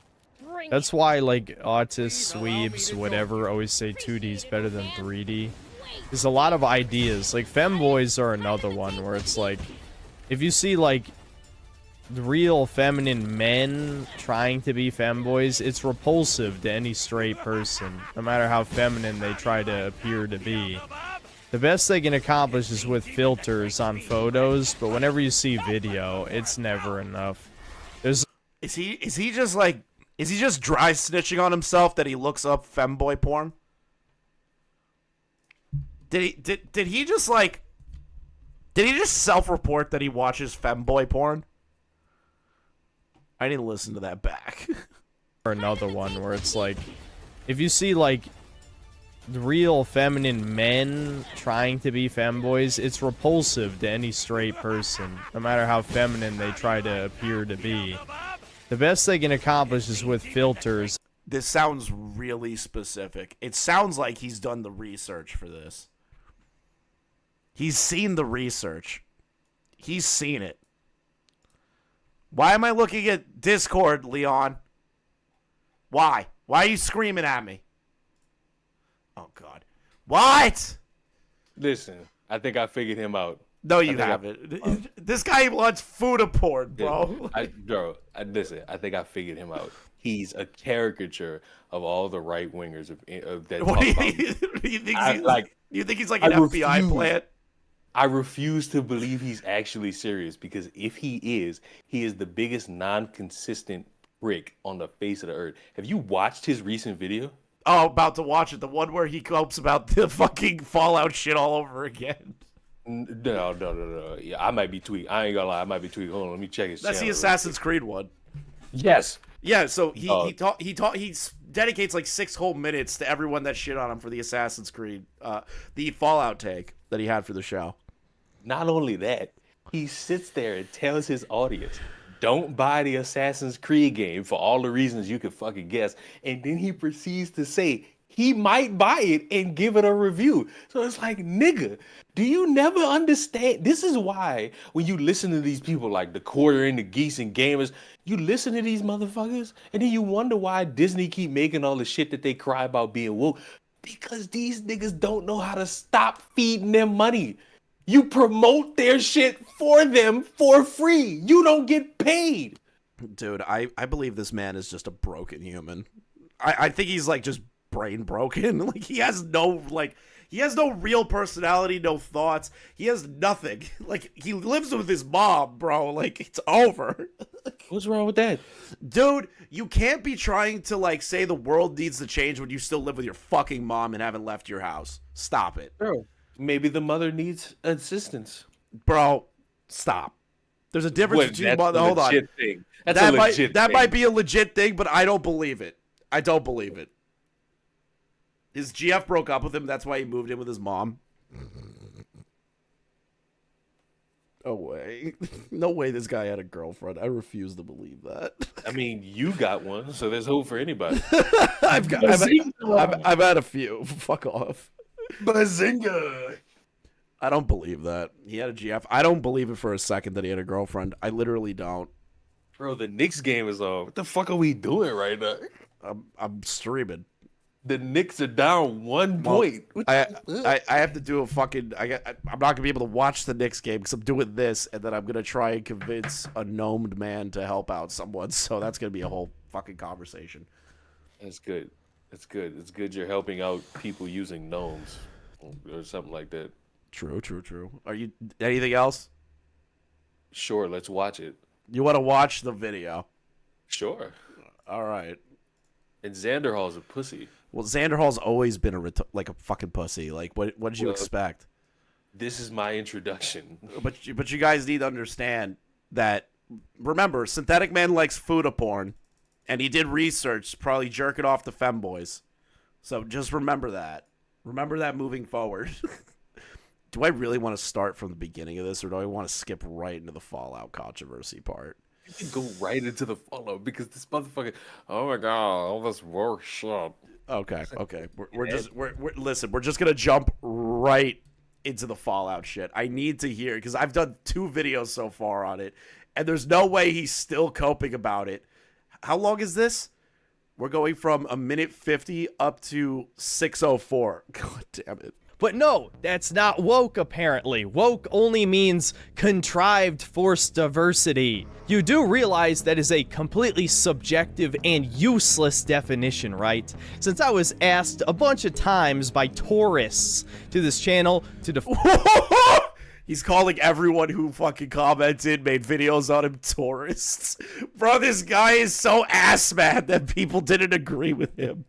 That's why, like, autists, sweebs, whatever, always say 2D is better than 3D. There's a lot of ideas. Like, femboys are another one where it's like, if you see, like, real feminine men trying to be femboys, it's repulsive to any straight person, no matter how feminine they try to appear to be. The best they can accomplish is with filters on photos, but whenever you see video, it's never enough. Is he just dry snitching on himself that he looks up femboy porn? Did he just self-report that he watches femboy porn? I need to listen to that back. Or another one where it's like, if you see like real feminine men trying to be femboys, it's repulsive to any straight person, no matter how feminine they try to appear to be. The best they can accomplish is with filters. This sounds really specific. It sounds like he's done the research for this. He's seen the research. He's seen it. Why am I looking at Discord, Leon? Why? Why are you screaming at me? Oh, God. What? Listen, I think I figured him out. No, you haven't. This guy wants food porn, bro. Listen, I think I figured him out. He's a caricature of all the right wingers that talk about. You think he's like an FBI plant? I refuse to believe he's actually serious, because if he is the biggest non-consistent prick on the face of the earth. Have you watched his recent video? Oh, about to watch it. The one where he copes about the fucking Fallout shit all over again. No. Yeah, I might be tweaked. I ain't gonna lie. I might be tweaked. Hold on, let me check his channel. That's the Assassin's Creed one. Yes. Yeah, so he dedicates like 6 whole minutes to everyone that shit on him for the Assassin's Creed, the Fallout take that he had for the show. Not only that, he sits there and tells his audience, don't buy the Assassin's Creed game for all the reasons you could fucking guess. And then he proceeds to say he might buy it and give it a review. So it's like, nigga, do you never understand? This is why when you listen to these people like the Quarter and the Geese and Gamers, you listen to these motherfuckers and then you wonder why Disney keep making all the shit that they cry about being woke. Because these niggas don't know how to stop feeding them money. You promote their shit for them for free. You don't get paid. Dude, I believe this man is just a broken human. I think he's like just brain broken. Like he has no He has no real personality, no thoughts. He has nothing. Like, he lives with his mom, bro. Like, it's over. What's wrong with that? Dude, you can't be trying to, like, say the world needs to change when you still live with your fucking mom and haven't left your house. Stop it. Bro, maybe the mother needs assistance. Bro, stop. There's a difference between mother. Hold on. Thing. That might be a legit thing, but I don't believe it. I don't believe it. His GF broke up with him. That's why he moved in with his mom. No way. No way this guy had a girlfriend. I refuse to believe that. I mean, you got one, so there's hope for anybody. I've had a few. Fuck off. Bazinga! I don't believe that. He had a GF. I don't believe it for a second that he had a girlfriend. I literally don't. Bro, the Knicks game is on. What the fuck are we doing right now? I'm streaming. The Knicks are down 1 point. I have to do a fucking. I'm not gonna be able to watch the Knicks game because I'm doing this, and then I'm gonna try and convince a gnomed man to help out someone. So that's gonna be a whole fucking conversation. That's good. That's good. It's good you're helping out people using gnomes or something like that. True. Are you anything else? Sure, let's watch it. You want to watch the video? Sure. All right. And Xander Hall's a pussy. Well, Xander Hall's always been like a fucking pussy. Like, what did you expect? This is my introduction. But you guys need to understand that. Remember, Synthetic Man likes Fuda porn, and he did research, probably jerking off the femboys. So just remember that. Remember that moving forward. Do I really want to start from the beginning of this, or do I want to skip right into the Fallout controversy part? You can go right into the Fallout because this motherfucker. Oh my god, all this work shit. Okay. Listen, we're just gonna jump right into the Fallout shit. I need to hear because I've done 2 videos so far on it, and there's no way he's still coping about it. How long is this? We're going from 1:50 up to 6:04. God damn it. But no, that's not woke apparently. Woke only means contrived forced diversity. You do realize that is a completely subjective and useless definition, right? Since I was asked a bunch of times by tourists to this channel to He's calling everyone who fucking commented, made videos on him tourists. Bro, this guy is so ass mad that people didn't agree with him.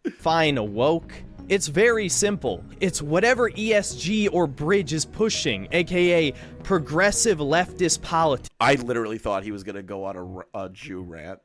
define woke. It's very simple. It's whatever ESG or Bridge is pushing, aka progressive leftist politics. I literally thought he was going to go on a Jew rant.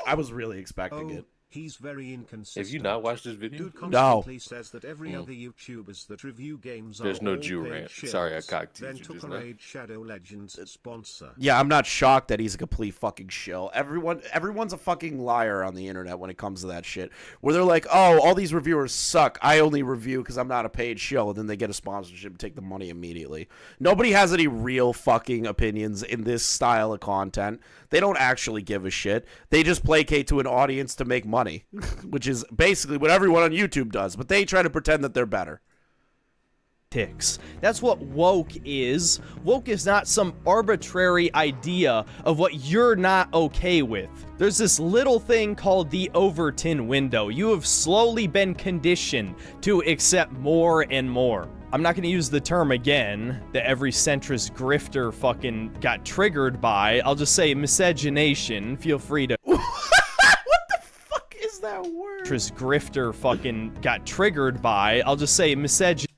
I was really expecting it. He's very inconsistent. Have you not watched this video? Dude constantly says that every other YouTubers that review games There's are no all Jew paid rant. shills. Sorry, I cocked Then you took just a now. raid Shadow Legends sponsor. Yeah, I'm not shocked that he's a complete fucking shill. Everyone's a fucking liar on the internet when it comes to that shit. Where they're like, oh, all these reviewers suck. I only review because I'm not a paid shill. And then they get a sponsorship and take the money immediately. Nobody has any real fucking opinions in this style of content. They don't actually give a shit. They just placate to an audience to make money, which is basically what everyone on YouTube does. But they try to pretend that they're better. That's what woke is. Woke is not some arbitrary idea of what you're not okay with. There's this little thing called the Overton window. You have slowly been conditioned to accept more and more. I'm not going to use the term again that every centrist grifter fucking got triggered by. I'll just say miscegenation. Feel free to... What the fuck is that word? Centrist grifter fucking got triggered by. I'll just say miscegenation.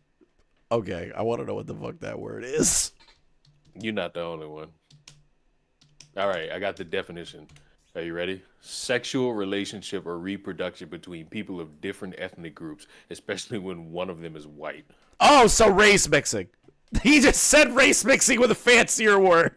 Okay, I want to know what the fuck that word is. You're not the only one. All right, I got the definition. Are you ready? Sexual relationship or reproduction between people of different ethnic groups, especially when one of them is white. Oh, so race mixing. He just said race mixing with a fancier word.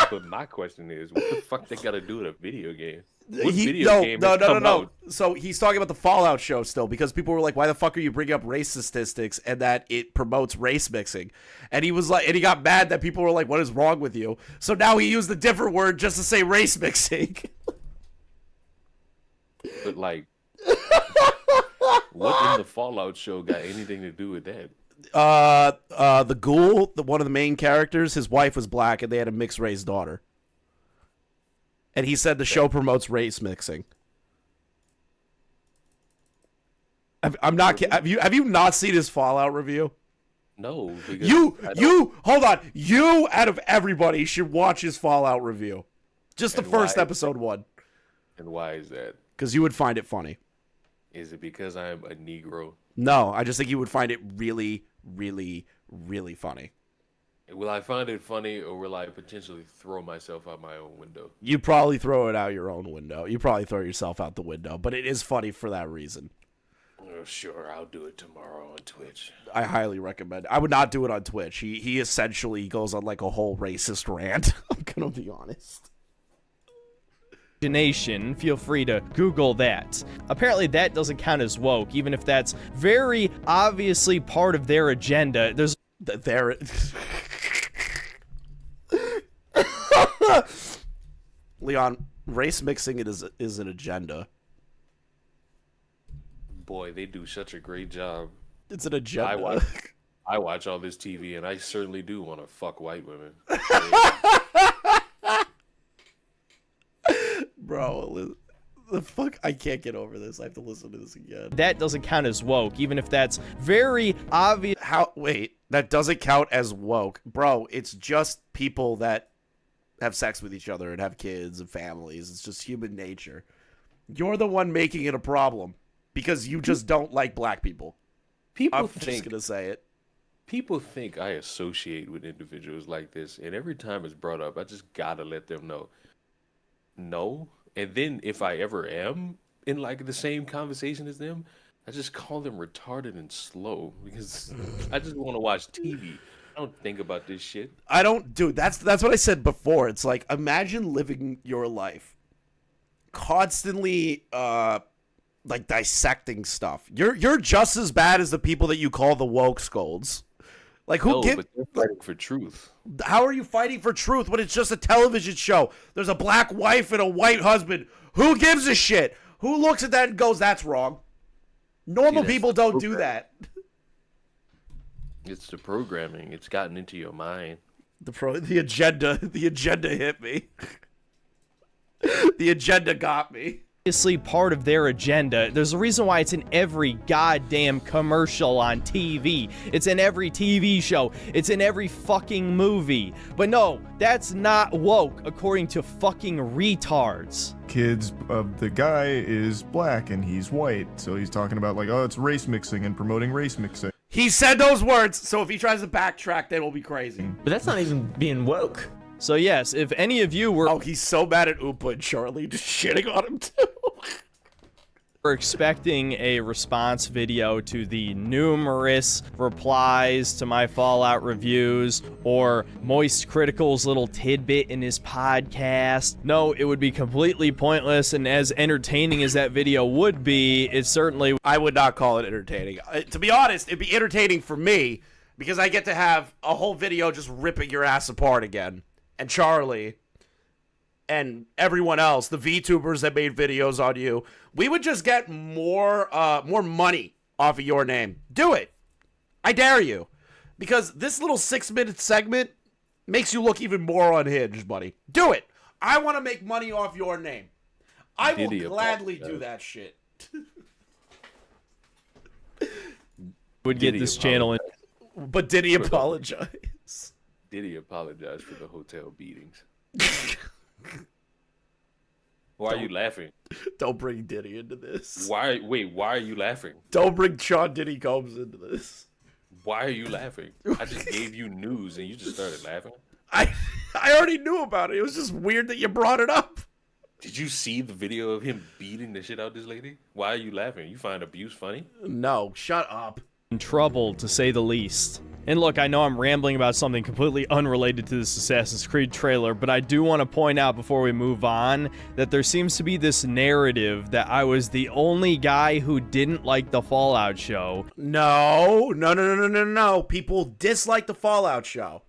But my question is, what the fuck they got to do with a video game? What video game has come out? So he's talking about the Fallout show still, because people were like, why the fuck are you bringing up race statistics and that it promotes race mixing? And he was like, and he got mad that people were like, what is wrong with you? So now he used a different word just to say race mixing. But like, what in the Fallout show got anything to do with that? The ghoul, one of the main characters, his wife was black and they had a mixed race daughter. And he said the show promotes race mixing. I'm not kidding. Have you not seen his Fallout review? No. Because You hold on. You out of everybody should watch his Fallout review. Just the first episode one. And why is that? Because you would find it funny. Is it because I'm a Negro? No, I just think you would find it really, really, really funny. Will I find it funny, or will I potentially throw myself out my own window? You probably throw it out your own window. You probably throw yourself out the window, but it is funny for that reason. Oh, sure, I'll do it tomorrow on Twitch. I highly recommend. I would not do it on Twitch. He essentially goes on like a whole racist rant. I'm gonna be honest. Nation, feel free to Google that. Apparently that doesn't count as woke, even if that's very obviously part of their agenda. There's Leon, race mixing is an agenda. Boy, they do such a great job. It's an agenda. I watch all this TV, and I certainly do want to fuck white women. Bro, the fuck? I can't get over this. I have to listen to this again. That doesn't count as woke, even if that's very obvious. Wait, that doesn't count as woke. Bro, it's just people that have sex with each other and have kids and families. It's just human nature. You're the one making it a problem because you just don't like black people. I'm just gonna say it. People think I associate with individuals like this, and every time it's brought up, I just gotta let them know. No. And then if I ever am in like the same conversation as them, I just call them retarded and slow because I just want to watch TV. I don't think about this shit. I don't, dude. That's what I said before. It's like, imagine living your life constantly like dissecting stuff. You're just as bad as the people that you call the woke scolds. Like, who gives? But they're fighting for truth. How are you fighting for truth when it's just a television show? There's a black wife and a white husband. Who gives a shit? Who looks at that and goes, "That's wrong"? Normal people don't do that. It's the programming. It's gotten into your mind. The agenda hit me. The agenda got me. Obviously part of their agenda. There's a reason why it's in every goddamn commercial on TV. It's in every TV show. It's in every fucking movie. But no, that's not woke according to fucking retards. Kids, the guy is black and he's white, so he's talking about like, oh, it's race mixing and promoting race mixing. He said those words, so if he tries to backtrack, then we'll be crazy. But that's not even being woke. So yes, if any of you were... Oh, he's so mad at Oompa and Charlie, just shitting on him too. We're expecting a response video to the numerous replies to my Fallout reviews or Moist Critical's little tidbit in his podcast. No, it would be completely pointless, and as entertaining as that video would be, it certainly... I would not call it entertaining. To be honest, it'd be entertaining for me because I get to have a whole video just ripping your ass apart again. And Charlie and everyone else, the VTubers that made videos on you, we would just get more money off of your name. Do it. I dare you. Because this little 6-minute segment makes you look even more unhinged, buddy. Do it. I want to make money off your name. I will gladly do that shit. Would get this channel in. But did he apologize? Did he apologize for the hotel beatings? Why are you laughing? Don't bring Diddy into this. Why are you laughing? Don't bring Sean Diddy Combs into this. Why are you laughing? I just gave you news and you just started laughing. I already knew about it. It was just weird that you brought it up. Did you see the video of him beating the shit out of this lady? Why are you laughing? You find abuse funny? No, shut up. In trouble, to say the least. And look, I know I'm rambling about something completely unrelated to this Assassin's Creed trailer, but I do want to point out before we move on that there seems to be this narrative that I was the only guy who didn't like the Fallout show. No. People dislike the Fallout show.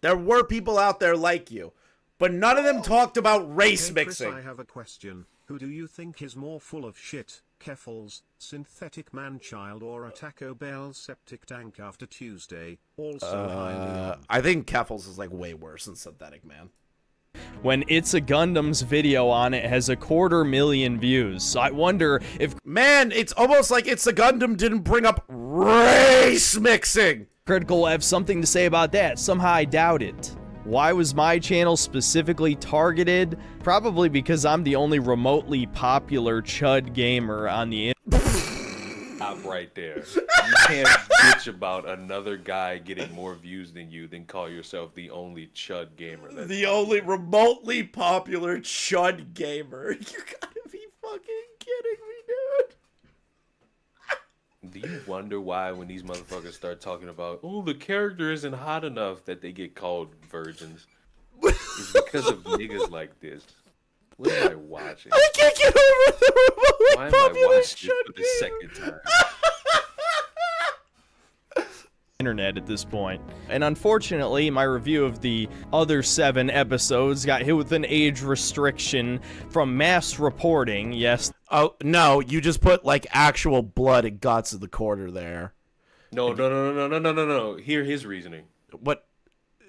There were people out there like you, but none of them talked about race mixing. Chris, I have a question. Who do you think is more full of shit? Keffels, Synthetic Man-Child, or a Taco Bell septic tank after Tuesday? Also highly I think Keffels is like way worse than Synthetic Man. when It's a Gundam's video on it has 250,000 views. So I wonder if... Man, it's almost like It's a Gundam didn't bring up race mixing. Critical will have something to say about that. Somehow I doubt it. Why was my channel specifically targeted? Probably because I'm the only remotely popular chud gamer on the internet. Stop right there. You can't bitch about another guy getting more views than you, then call yourself the only chud gamer. The only remotely popular chud gamer. You gotta be fucking kidding me, dude. Do you wonder why when these motherfuckers start talking about, oh, the character isn't hot enough, that they get called virgins? It's because of niggas like this. What am I watching? I can't get over the remotely Why am popular I watching chud this for the second time? Internet at this point. And unfortunately, my review of the other 7 episodes got hit with an age restriction from mass reporting. Yes. Oh, no, you just put like actual blood and guts in the corner there. No. Hear his reasoning. What?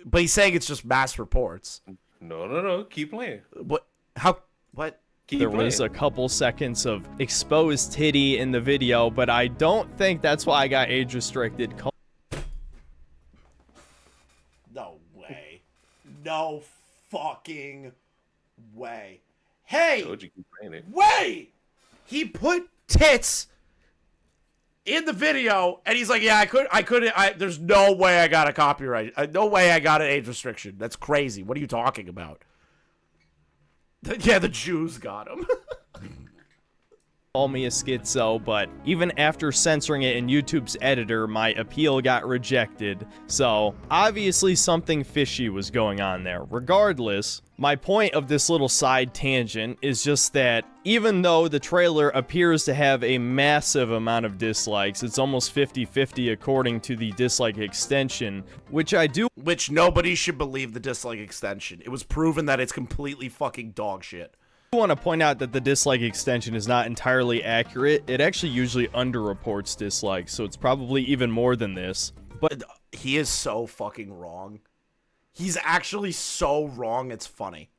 But he's saying it's just mass reports. No. Keep playing. What? How? What? There was a couple seconds of exposed titty in the video, but I don't think that's why I got age restricted. No way. No fucking way. Hey! Told you keep playing it. Wait! He put tits in the video, and he's like, yeah, I couldn't, there's no way I got a copyright. No way I got an age restriction. That's crazy. What are you talking about? Yeah, the Jews got him. Call me a schizo, but even after censoring it in YouTube's editor, my appeal got rejected. So, obviously something fishy was going on there. Regardless, my point of this little side tangent is just that even though the trailer appears to have a massive amount of dislikes, it's almost 50-50 according to the dislike extension, which nobody should believe the dislike extension. It was proven that it's completely fucking dog shit. I want to point out that the dislike extension is not entirely accurate. It actually usually underreports dislikes, so it's probably even more than this. But he is so fucking wrong. He's actually so wrong, it's funny.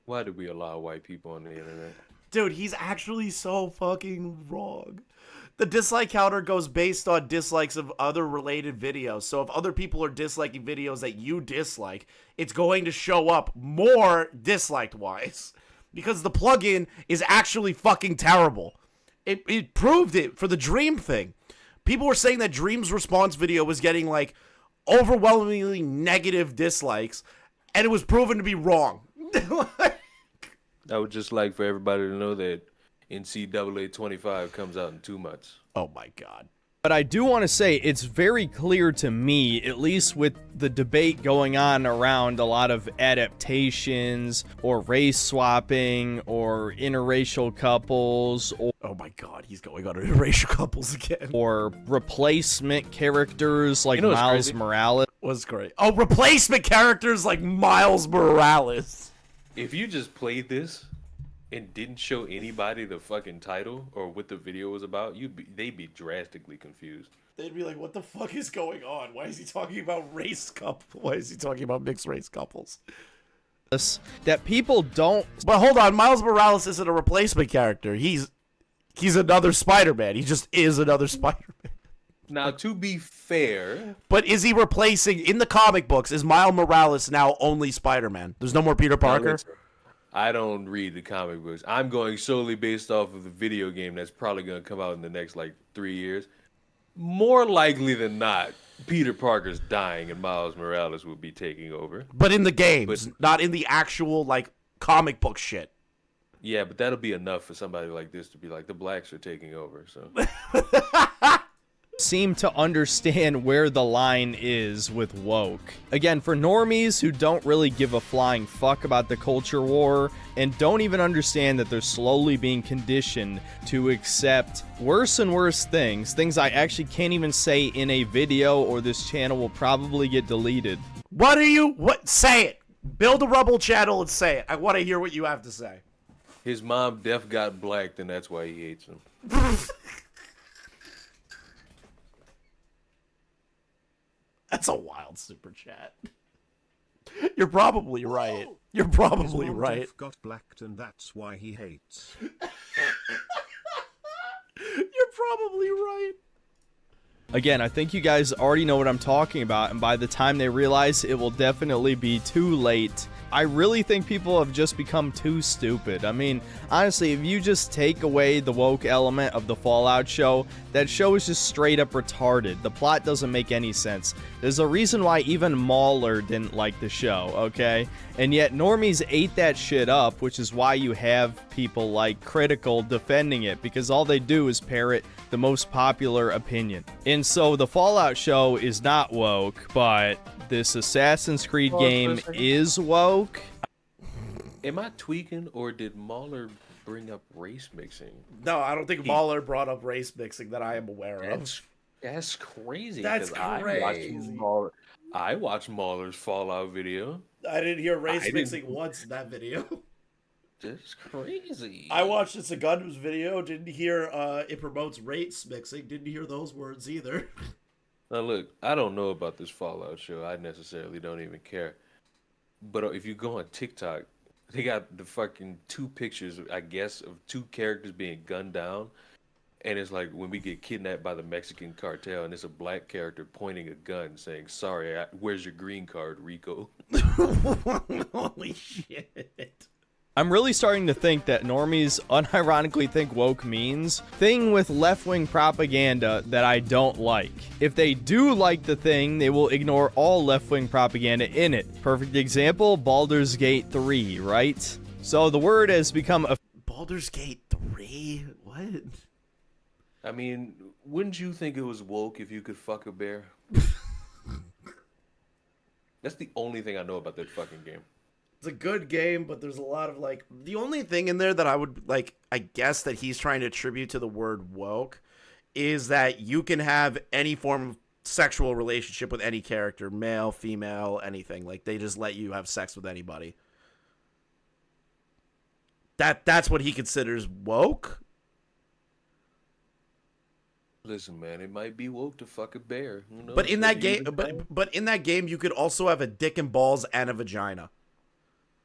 Why do we allow white people on the internet? Dude, he's actually so fucking wrong. The dislike counter goes based on dislikes of other related videos. So if other people are disliking videos that you dislike, it's going to show up more disliked-wise. Because the plugin is actually fucking terrible. It proved it for the Dream thing. People were saying that Dream's response video was getting, like, overwhelmingly negative dislikes, and it was proven to be wrong. I would just like for everybody to know that NCAA 25 comes out in 2 months. Oh my god. But I do want to say it's very clear to me, at least with the debate going on around a lot of adaptations or race swapping or interracial couples. Or, oh my god, he's going on interracial couples again. Or replacement characters like Miles Morales. Was great. Oh, replacement characters like Miles Morales. If you just played this and didn't show anybody the fucking title or what the video was about, they'd be drastically confused. They'd be like, what the fuck is going on? Why is he talking about race couples? Why is he talking about mixed race couples? That people don't... But hold on, Miles Morales isn't a replacement character. He's another Spider-Man. He just is another Spider-Man. Now, to be fair... But is he replacing... In the comic books, is Miles Morales now only Spider-Man? There's no more Peter Parker? I don't read the comic books. I'm going solely based off of the video game that's probably going to come out in the next, 3 years. More likely than not, Peter Parker's dying and Miles Morales will be taking over. But in the games, not in the actual, comic book shit. Yeah, but that'll be enough for somebody like this to be like, the blacks are taking over, so... seem to understand where the line is with woke. Again, for normies who don't really give a flying fuck about the culture war and don't even understand that they're slowly being conditioned to accept worse and worse things I actually can't even say in a video or this channel will probably get deleted. Say it. Build a Rebel channel and say it. I want to hear what you have to say. His mom def got blacked and that's why he hates him. That's a wild super chat. You're probably right. You're probably His right. Jeff got blacked and that's why he hates. You're probably right. Again, I think you guys already know what I'm talking about, and by the time they realize, it will definitely be too late. I really think people have just become too stupid. I mean, honestly, if you just take away the woke element of the Fallout show, that show is just straight up retarded. The plot doesn't make any sense. There's a reason why even Mauler didn't like the show, okay? And yet normies ate that shit up, which is why you have people like Critical defending it, because all they do is parrot the most popular opinion. And so the Fallout show is not woke, but this Assassin's Creed game is woke. Am I tweaking, or did Mauler bring up race mixing? No, I don't think Mauler brought up race mixing that I am aware of. That's crazy. That's 'cause crazy. I watched Mauler's Fallout video. I didn't hear race mixing once in that video. That's crazy. I watched it's a Gundam's video, didn't hear it promotes race mixing, didn't hear those words either. Now look, I don't know about this Fallout show. I necessarily don't even care. But if you go on TikTok, they got the fucking 2 pictures, I guess, of 2 characters being gunned down. And it's like when we get kidnapped by the Mexican cartel, and it's a black character pointing a gun saying, "Sorry, where's your green card, Rico?" Holy shit. I'm really starting to think that normies unironically think woke means thing with left-wing propaganda that I don't like. If they do like the thing, they will ignore all left-wing propaganda in it. Perfect example, Baldur's Gate 3, right? So the word has become a... Baldur's Gate 3? What? I mean, wouldn't you think it was woke if you could fuck a bear? That's the only thing I know about that fucking game. It's a good game, but there's a lot of, like, the only thing in there that I would, like, I guess that he's trying to attribute to the word woke is that you can have any form of sexual relationship with any character, male, female, anything. Like, they just let you have sex with anybody. That's what he considers woke. Listen, man, it might be woke to fuck a bear. Who knows? But in that game, but in that game, you could also have a dick and balls and a vagina.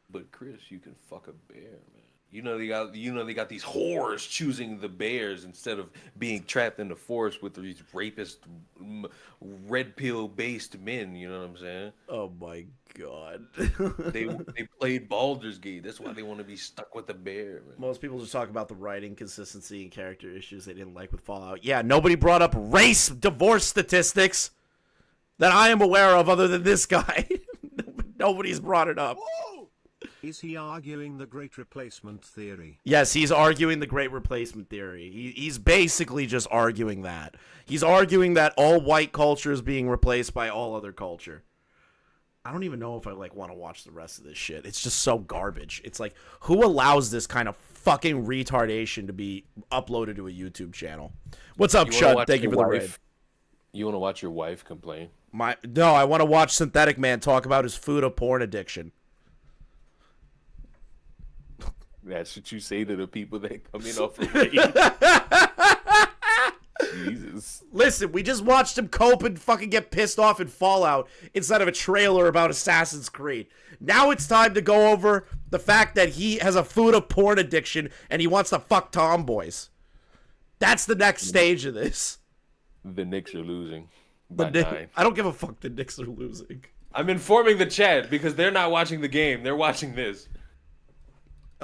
But Chris, you can fuck a bear, man. You know they got these whores choosing the bears instead of being trapped in the forest with these rapist, red pill based men. You know what I'm saying? Oh my god. they played Baldur's Gate. That's why they want to be stuck with a bear, man. Most people just talk about the writing consistency and character issues they didn't like with Fallout. Yeah, nobody brought up race divorce statistics that I am aware of other than this guy. Nobody's brought it up. Is he arguing the Great Replacement Theory? Yes, he's arguing the Great Replacement Theory. He's basically just arguing that. He's arguing that all white culture is being replaced by all other culture. I don't even know if I want to watch the rest of this shit. It's just so garbage. It's like, who allows this kind of fucking retardation to be uploaded to a YouTube channel? What's up, Chud? Thank you for the raid. You want to watch your wife complain? No, I want to watch Synthetic Man talk about his food of porn addiction. That's what you say to the people that come in off of raid. Jesus. Listen, we just watched him cope and fucking get pissed off in Fallout instead of a trailer about Assassin's Creed. Now it's time to go over the fact that he has a food of porn addiction and he wants to fuck tomboys. That's the next stage of this. The Knicks are losing by 9. I don't give a fuck the Knicks are losing. I'm informing the chat because they're not watching the game. They're watching this.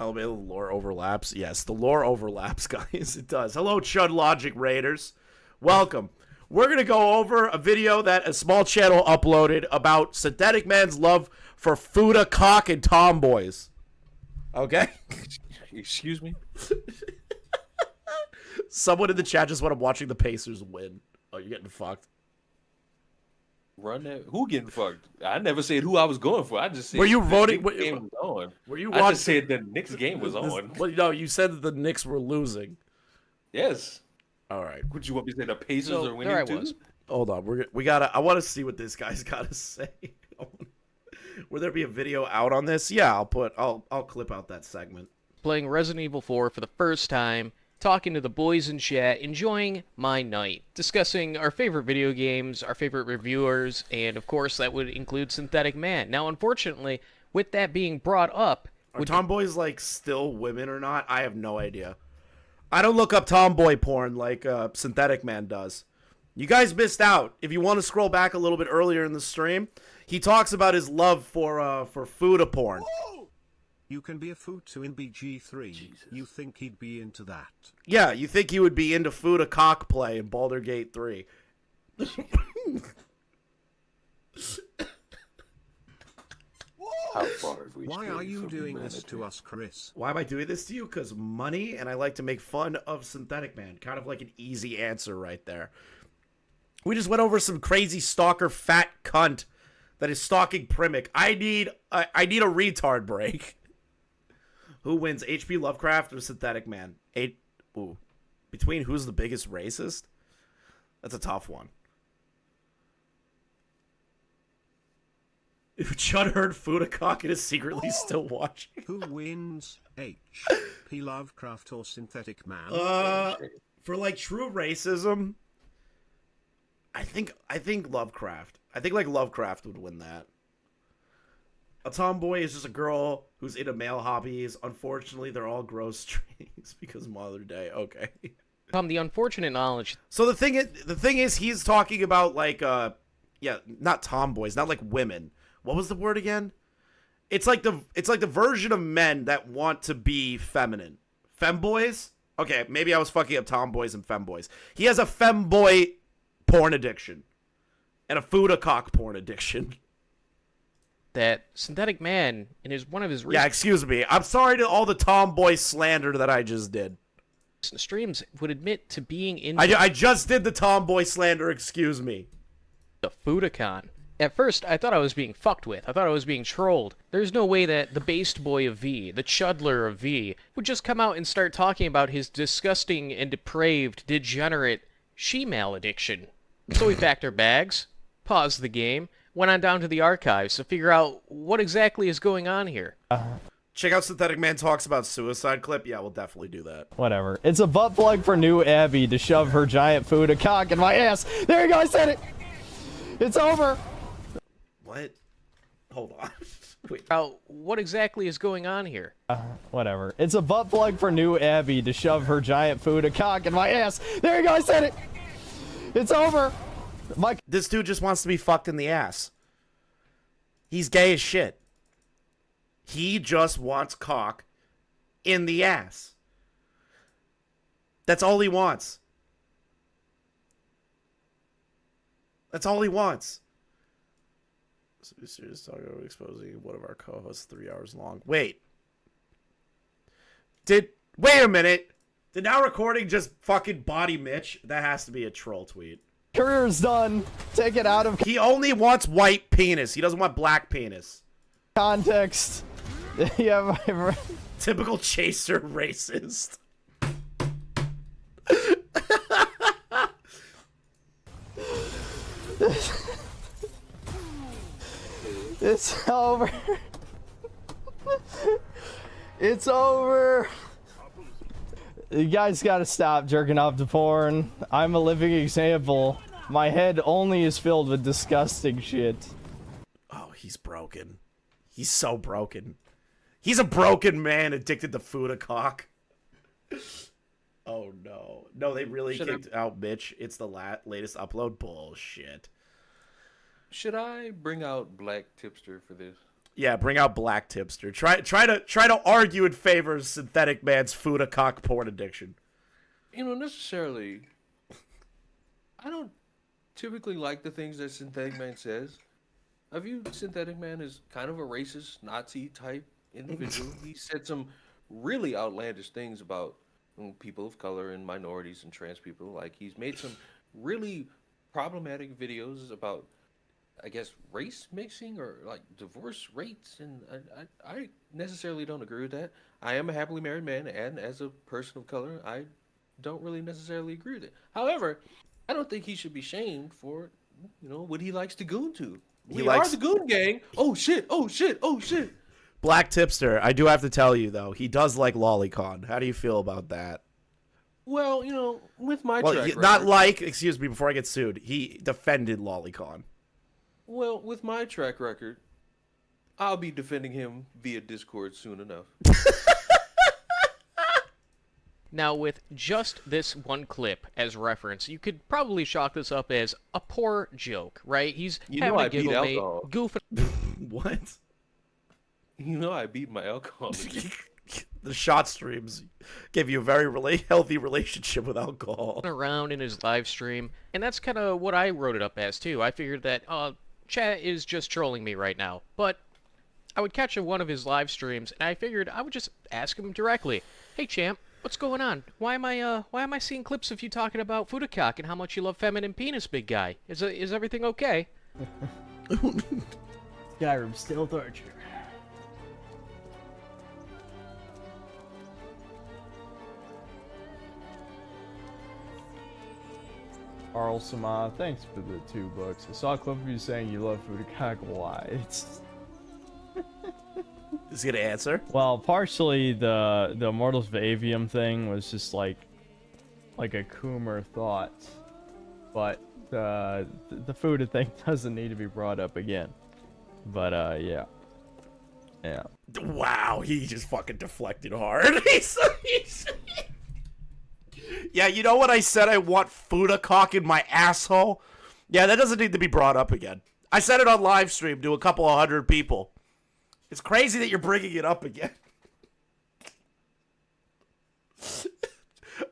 Oh, the lore overlaps. Yes, the lore overlaps, guys. It does. Hello, Chud Logic Raiders. Welcome. We're going to go over a video that a small channel uploaded about Synthetic Man's love for Fuda, cock, and tomboys. Okay? Excuse me? Someone in the chat just want to watching the Pacers win. Oh, you're getting fucked. Run that. Who getting fucked? I never said who I was going for. I just said. Were you voting? The game was on. Were you? I just said the Knicks game was on. Well, no, you said that the Knicks were losing. Yes. All right. Would you want me to say the Pacers are winning too? Hold on. We gotta. I want to see what this guy's got to say. Will there be a video out on this? Yeah, I'll clip out that segment. Playing Resident Evil 4 for the first time, talking to the boys in chat, enjoying my night, discussing our favorite video games, our favorite reviewers, and of course that would include Synthetic Man. Now, unfortunately, with that being brought up... Are tomboys, like, still women or not? I have no idea. I don't look up tomboy porn like Synthetic Man does. You guys missed out. If you want to scroll back a little bit earlier in the stream, he talks about his love for Fuda porn. You can be a Futu in BG3. Jesus. You think he'd be into that? Yeah, you think he would be into Fuda cockplay in Baldur's Gate 3. How far have we Why are you doing this to us, Chris? Why am I doing this to you? Because money, and I like to make fun of Synthetic Man. Kind of like an easy answer right there. We just went over some crazy stalker fat cunt that is stalking Primink. I need a retard break. Who wins, H.P. Lovecraft or Synthetic Man? Between who's the biggest racist? That's a tough one. If Chud heard Fudacock and is secretly still watching. Who wins, H.P. Lovecraft or Synthetic Man? For like true racism, I think Lovecraft. I think like Lovecraft would win that. A tomboy is just a girl who's into male hobbies. Unfortunately, they're all gross strings because Mother Day. Okay. The unfortunate knowledge. So the thing is, he's talking about like not tomboys, not like women. What was the word again? It's like the version of men that want to be feminine. Femboys? Okay, maybe I was fucking up tomboys and femboys. He has a femboy porn addiction and a Fudacock porn addiction. That Synthetic Man in one of his yeah, excuse me. I'm sorry to all the tomboy slander that I just did. Streams would admit to being in. I just did the tomboy slander. Excuse me. The Fudacon. At first, I thought I was being fucked with. I thought I was being trolled. There's no way that the based boy of V, the chudler of V, would just come out and start talking about his disgusting and depraved, degenerate she-male addiction. So we packed our bags, paused the game, went on down to the archives to figure out what exactly is going on here. Check out Synthetic Man talks about suicide clip. Yeah, we'll definitely do that. Whatever. It's a butt plug for new Abby to shove her giant Fudacock in my ass. There you go, I said it! It's over! What? Hold on. Wait. What exactly is going on here? Whatever. It's a butt plug for new Abby to shove her giant Fudacock in my ass. There you go, I said it! It's over! This dude just wants to be fucked in the ass. He's gay as shit. He just wants cock in the ass. That's all he wants. That's all he wants. So serious talk about exposing one of our co-hosts 3 hours long. Wait a minute. Did now recording just fucking body Mitch? That has to be a troll tweet. Career's done. Take it out of... He only wants white penis. He doesn't want black penis. Context. Yeah, my... Typical chaser racist. It's over. It's over. You guys gotta stop jerking off to porn. I'm a living example. My head only is filled with disgusting shit. Oh, he's broken. He's so broken. He's a broken man addicted to Fudacock. Oh no. No, they really kicked out Mitch. It's the latest upload. Bullshit. Should I bring out Black Tipster for this? Yeah, bring out Black Tipster. Try to argue in favor of Synthetic Man's Fudacock porn addiction. You know, necessarily, I don't typically like the things that Synthetic Man says. I view Synthetic Man as kind of a racist, Nazi type individual. He said some really outlandish things about people of color and minorities and trans people. Like, he's made some really problematic videos about, I guess, race mixing or like divorce rates, and I necessarily don't agree with that. I am a happily married man, and as a person of color, I don't really necessarily agree with it. However, I don't think he should be shamed for, you know, what he likes to goon to. We are the Goon Gang. Oh shit! Oh shit! Oh shit! Black Tipster, I do have to tell you though, he does like lolicon. How do you feel about that? Well, you know, with my Well, track record, not like, excuse me, before I get sued, he defended Lolicon. well, with my track record, I'll be defending him via Discord soon enough. Now, with just this one clip as reference, you could probably chalk this up as a poor joke, right? He's You having know a I beat giggle mate, alcohol. goofing. What? You know I beat my alcohol. The shot streams give you a very healthy relationship with alcohol. Around in his live stream, and that's kind of what I wrote it up as too. I figured that chat is just trolling me right now, but I would catch one of his live streams, and I figured I would just ask him directly, "Hey champ, what's going on? Why am I seeing clips of you talking about Fudacock and how much you love feminine penis, big guy? Is everything okay?" Skyrim still torture. Carl Sama, thanks for the $2. I saw a clip of you saying you love Fudacock. Why? It's Is he gonna answer? well, partially the Immortals of Avium thing was just like a Coomer thought, but the Fuda thing doesn't need to be brought up again. But yeah. Wow, he just fucking deflected hard. Yeah, you know what I said? I want Fudacock in my asshole. Yeah, that doesn't need to be brought up again. I said it on live stream to a couple of hundred people. It's crazy that you're bringing it up again.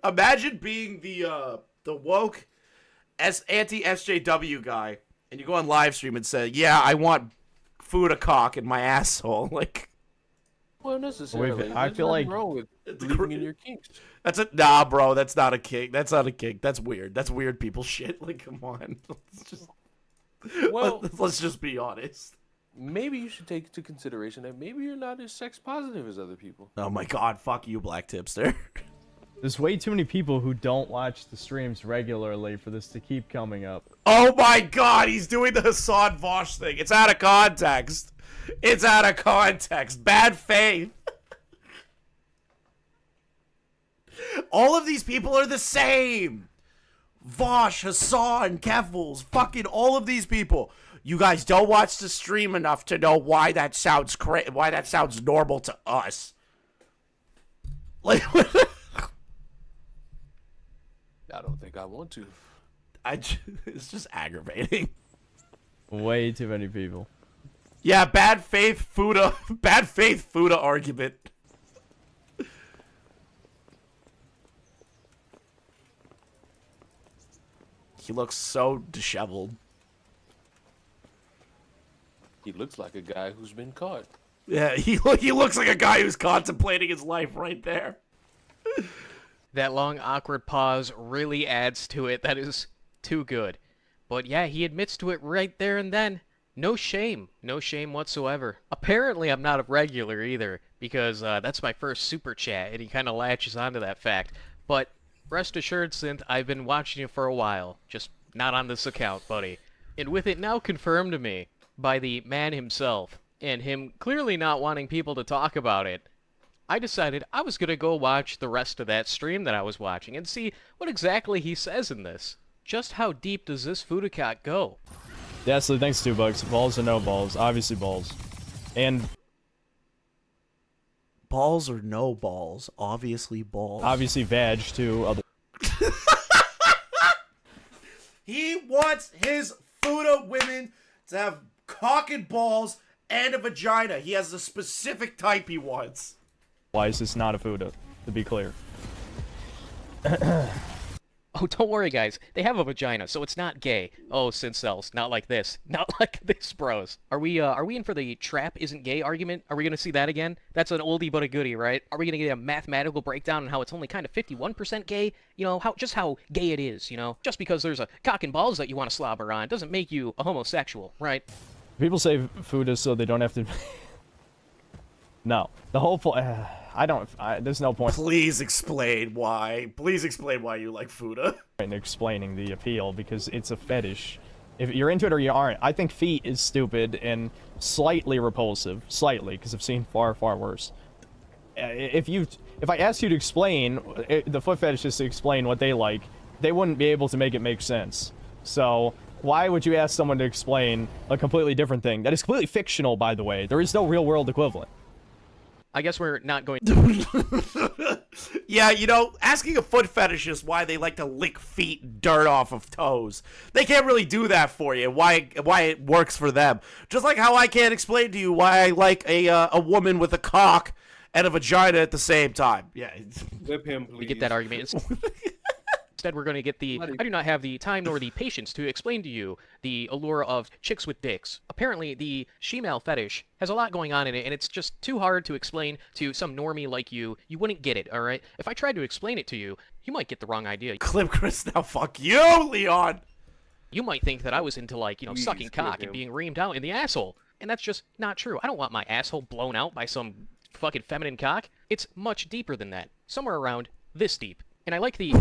Imagine being the woke anti-SJW guy, and you go on live stream and say, "Yeah, I want Fudacock in my asshole." Like, Well, necessarily. I feel like wrong with believing in your kinks. Nah, bro. That's not a kink. That's not a kink. That's weird. That's weird people shit. Like, come on. Let's just be honest. Maybe you should take into consideration that maybe you're not as sex positive as other people. Oh my god, fuck you, Black Tipster. There's way too many people who don't watch the streams regularly for this to keep coming up. Oh my god, he's doing the Hassan Vosh thing. It's out of context. It's out of context. Bad faith. All of these people are the same. Vosh, Hassan, Kevils, fucking all of these people. You guys don't watch the stream enough to know why that sounds why that sounds normal to us. Like, I don't think I want to. It's just aggravating. Way too many people. Yeah, bad faith Fuda argument. He looks so disheveled. He looks like a guy who's been caught. Yeah, he looks like a guy who's contemplating his life right there. That long, awkward pause really adds to it. That is too good. But yeah, he admits to it right there and then. No shame. No shame whatsoever. Apparently, I'm not a regular either, because that's my first super chat, and he kind of latches onto that fact. But rest assured, Synth, I've been watching you for a while. Just not on this account, buddy. And with it now confirmed to me by the man himself, and him clearly not wanting people to talk about it, I decided I was going to go watch the rest of that stream that I was watching and see what exactly he says in this. Just how deep does this Fudacock go? Yeah, so thanks $2. Balls or no balls? Obviously balls. And balls or no balls? Obviously balls. Obviously vag too. He wants his Fuda women to have cock and balls and a vagina. He has a specific type he wants. Why is this not a Fuda, to be clear? Oh, don't worry, guys. They have a vagina, so it's not gay. Oh, Syncels, not like this. Not like this, bros. Are we in for the trap isn't gay argument? Are we gonna see that again? That's an oldie but a goodie, right? Are we gonna get a mathematical breakdown on how it's only kind of 51% gay? You know, how gay it is, you know? Just because there's a cock and balls that you want to slobber on doesn't make you a homosexual, right? People say Fuda so they don't have to... No. The whole point... there's no point. Please explain why. Please explain why you like Fuda. In explaining the appeal, because it's a fetish. If you're into it or you aren't, I think feet is stupid and slightly repulsive. Slightly, because I've seen far, far worse. if I asked you to explain, the foot fetishists to explain what they like, they wouldn't be able to make it make sense. So why would you ask someone to explain a completely different thing that is completely fictional, by the way? There is no real world equivalent. I guess we're not going Yeah, you know, asking a foot fetishist why they like to lick feet and dirt off of toes. They can't really do that for you, why it works for them. Just like how I can't explain to you why I like a woman with a cock and a vagina at the same time. Yeah. Whip him, please. We get that argument. Instead, we're going to get the... I do not have the time nor the patience to explain to you the allure of chicks with dicks. Apparently, the she-male fetish has a lot going on in it, and it's just too hard to explain to some normie like you. You wouldn't get it, alright? If I tried to explain it to you, you might get the wrong idea. Clip Chris now, fuck you, Leon! You might think that I was into, like, you know, sucking cock and being reamed out in the asshole. And that's just not true. I don't want my asshole blown out by some fucking feminine cock. It's much deeper than that. Somewhere around this deep. And I like the...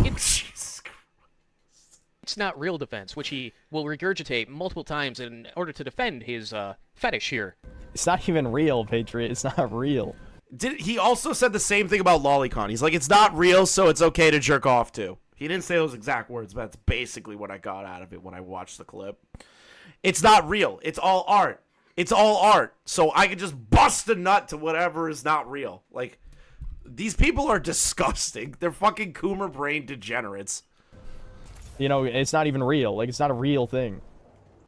It's not real defense, which he will regurgitate multiple times in order to defend his fetish here. It's not even real, Patriot. It's not real. He also said the same thing about Lolicon. He's like, it's not real, so it's okay to jerk off to. He didn't say those exact words, but that's basically what I got out of it when I watched the clip. It's not real. It's all art. It's all art. So I can just bust a nut to whatever is not real. Like, these people are disgusting. They're fucking Coomer brain degenerates. You know, it's not even real. Like, it's not a real thing.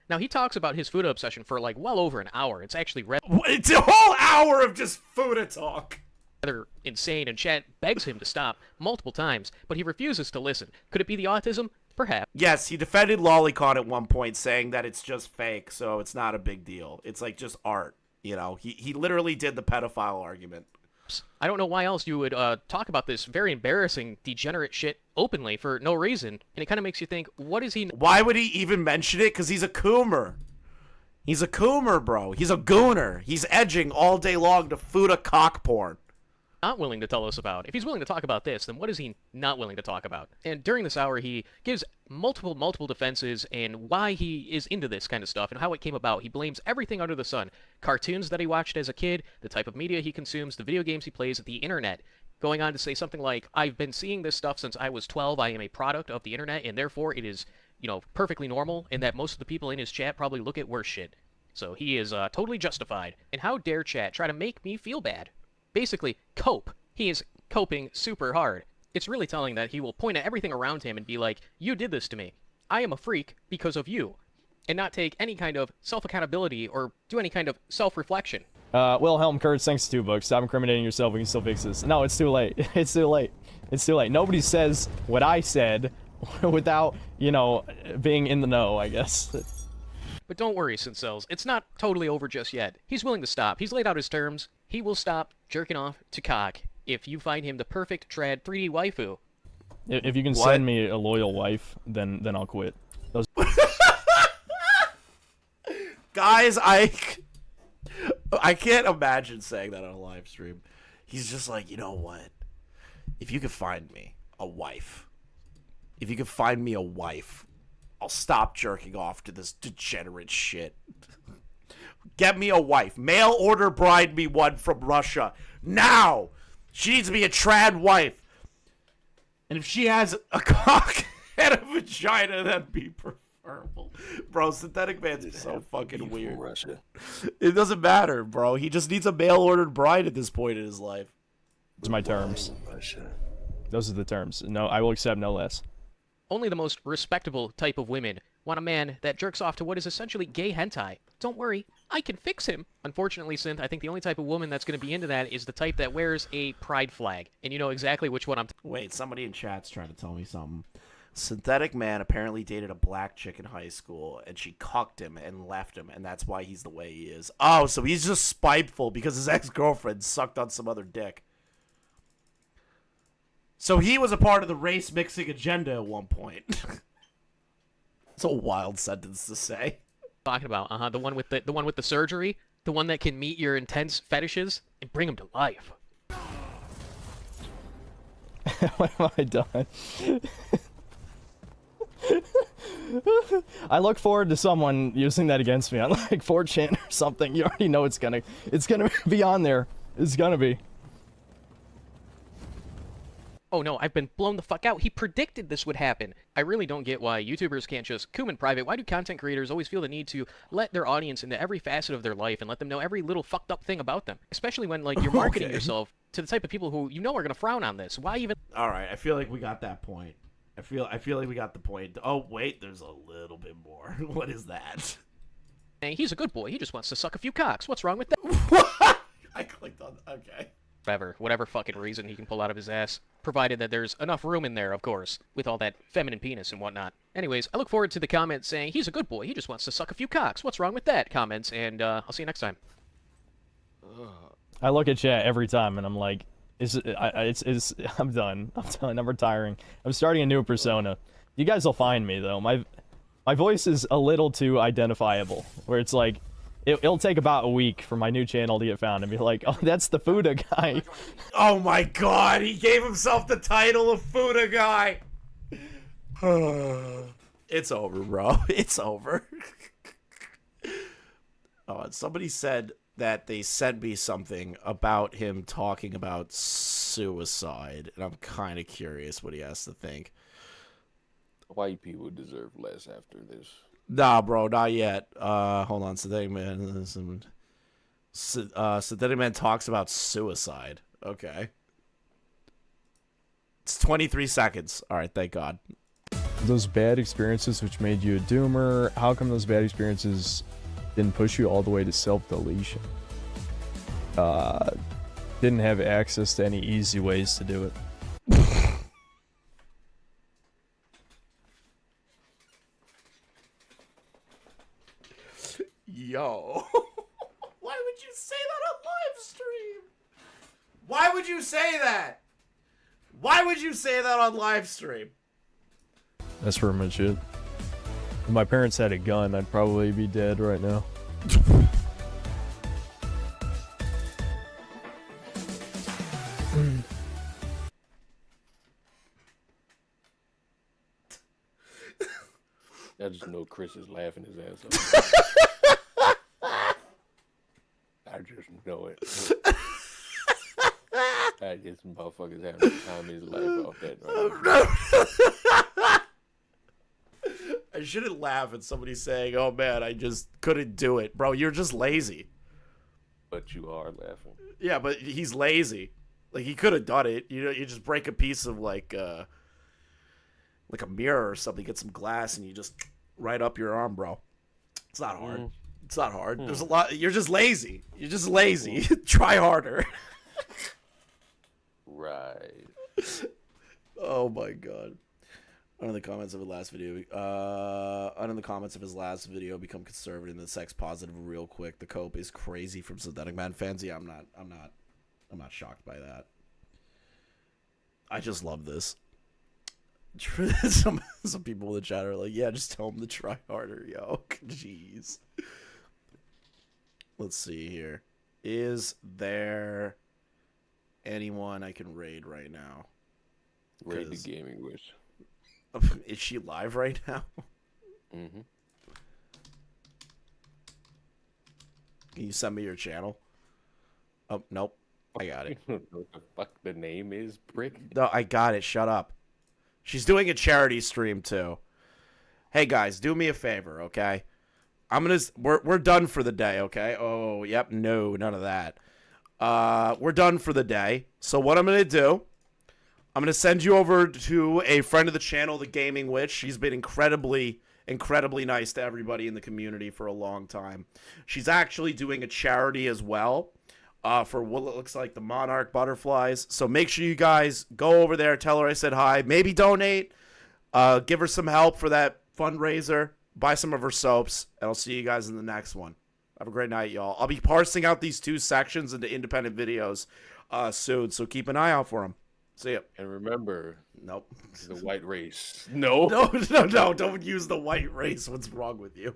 Now, he talks about his Fuda obsession for, like, well over an hour. It's actually It's a whole hour of just Fuda talk. Rather insane, and chat begs him to stop multiple times, but he refuses to listen. Could it be the autism? Perhaps. Yes, he defended Lolicon at one point, saying that it's just fake, so it's not a big deal. It's, like, just art. You know, he literally did the pedophile argument. I don't know why else you would talk about this very embarrassing, degenerate shit openly for no reason. And it kind of makes you think, what is he... Why would he even mention it? Because he's a Coomer. He's a Coomer, bro. He's a gooner. He's edging all day long to Fuda cock porn. Not willing to tell us about. If he's willing to talk about this, then what is he not willing to talk about? And during this hour, he gives multiple defenses and why he is into this kind of stuff and how it came about. He blames everything under the sun. Cartoons that he watched as a kid, the type of media he consumes, the video games he plays, the internet. Going on to say something like, I've been seeing this stuff since I was 12. I am a product of the internet, and therefore it is, you know, perfectly normal, and that most of the people in his chat probably look at worse shit. So he is totally justified. And how dare chat try to make me feel bad? Basically, cope. He is coping super hard. It's really telling that he will point at everything around him and be like, you did this to me. I am a freak because of you. And not take any kind of self-accountability or do any kind of self-reflection. Wilhelm Kurtz, thanks to 2 books. Stop incriminating yourself. We can still fix this. No, it's too late. It's too late. It's too late. Nobody says what I said without, you know, being in the know, I guess. But don't worry, Cincels. It's not totally over just yet. He's willing to stop. He's laid out his terms. He will stop jerking off to cock if you find him the perfect trad 3D waifu. If you can send me a loyal wife, then I'll quit. Those Guys, I can't imagine saying that on a live stream. He's just like, you know what? If you could find me a wife, I'll stop jerking off to this degenerate shit. Get me a wife. Mail order bride me one from Russia. Now! She needs to be a trad wife. And if she has a cock and a vagina, that'd be preferable. Bro, Synthetic Man's so fucking weird. Russia. It doesn't matter, bro. He just needs a mail-ordered bride at this point in his life. are my terms. Those are the terms. No, I will accept no less. Only the most respectable type of women want a man that jerks off to what is essentially gay hentai. Don't worry, I can fix him. Unfortunately, Synth, I think the only type of woman that's going to be into that is the type that wears a pride flag. And you know exactly which one I'm... Wait, somebody in chat's trying to tell me something. Synthetic Man apparently dated a black chick in high school, and she cucked him and left him, and that's why he's the way he is. Oh, so he's just spiteful because his ex-girlfriend sucked on some other dick. So he was a part of the race-mixing agenda at one point. It's a wild sentence to say. Talking about, the one with the surgery, the one that can meet your intense fetishes and bring them to life. What have I done? I look forward to someone using that against me on like 4chan or something. You already know it's gonna be on there. It's gonna be. Oh no, I've been blown the fuck out. He predicted this would happen. I really don't get why YouTubers can't just coom in private. Why do content creators always feel the need to let their audience into every facet of their life and let them know every little fucked up thing about them? Especially when, like, you're marketing yourself to the type of people who you know are going to frown on this. Why even... All right, I feel like we got that point. I feel like we got the point. Oh, wait, there's a little bit more. What is that? Hey, he's a good boy. He just wants to suck a few cocks. What's wrong with that? I clicked on... Okay. Whatever fucking reason he can pull out of his ass. Provided that there's enough room in there, of course, with all that feminine penis and whatnot. Anyways, I look forward to the comments saying, he's a good boy, he just wants to suck a few cocks. What's wrong with that? Comments, and I'll see you next time. I look at chat every time and I'm like, I'm done. I'm retiring. I'm starting a new persona. You guys will find me though. My voice is a little too identifiable, where it's like, it'll take about a week for my new channel to get found and be like, oh, that's the Fuda guy. Oh my god, he gave himself the title of Fuda guy. It's over, bro. It's over. Oh, and somebody said that they sent me something about him talking about suicide, and I'm kind of curious what he has to think. White people deserve less after this. Nah, bro, not yet. Hold on, Synthetic Man. Synthetic Man talks about suicide. Okay. It's 23 seconds. All right, thank God. Those bad experiences which made you a doomer, how come those bad experiences didn't push you all the way to self-deletion? Didn't have access to any easy ways to do it. Yo. Why would you say that on live stream? Why would you say that? Why would you say that on live stream? That's pretty much it. If my parents had a gun, I'd probably be dead right now. I just know Chris is laughing his ass off. I just know it. I guess motherfuckers having the time of his life off that right. I shouldn't laugh at somebody saying, oh man, I just couldn't do it. Bro, you're just lazy. But you are laughing. Yeah, but he's lazy. Like, he could have done it. You know, you just break a piece of, like a mirror or something, get some glass, and you just right up your arm, bro. It's not hard. It's not hard. There's a lot. You're just lazy. You're just lazy. Try harder. Right. Oh my god. Under the comments of his last video, become conservative and the sex positive real quick. The cope is crazy from Synthetic Man fans. Yeah, I'm not shocked by that. I just love this. Some people in the chat are like, yeah, just tell him to try harder, yo. Jeez. Let's see here. Is there anyone I can raid right now? Raid the Gaming Wish. Is she live right now? Mm-hmm. Can you send me your channel? Oh, nope. I got it. What the fuck the name is, prick? No, I got it. Shut up. She's doing a charity stream too. Hey guys, do me a favor, okay? We're done for the day, okay? Oh, yep, no, none of that. We're done for the day. So what I'm gonna do, I'm gonna send you over to a friend of the channel, the Gaming Witch. She's been incredibly nice to everybody in the community for a long time. She's actually doing a charity as well. For what looks like the Monarch butterflies. So make sure you guys go over there, tell her I said hi, maybe donate, give her some help for that fundraiser, buy some of her soaps, and I'll see you guys in the next one. Have a great night, y'all. I'll be parsing out these 2 sections into independent videos soon, so keep an eye out for them. See ya. And remember, nope, the white race. No. No, don't use the white race. What's wrong with you?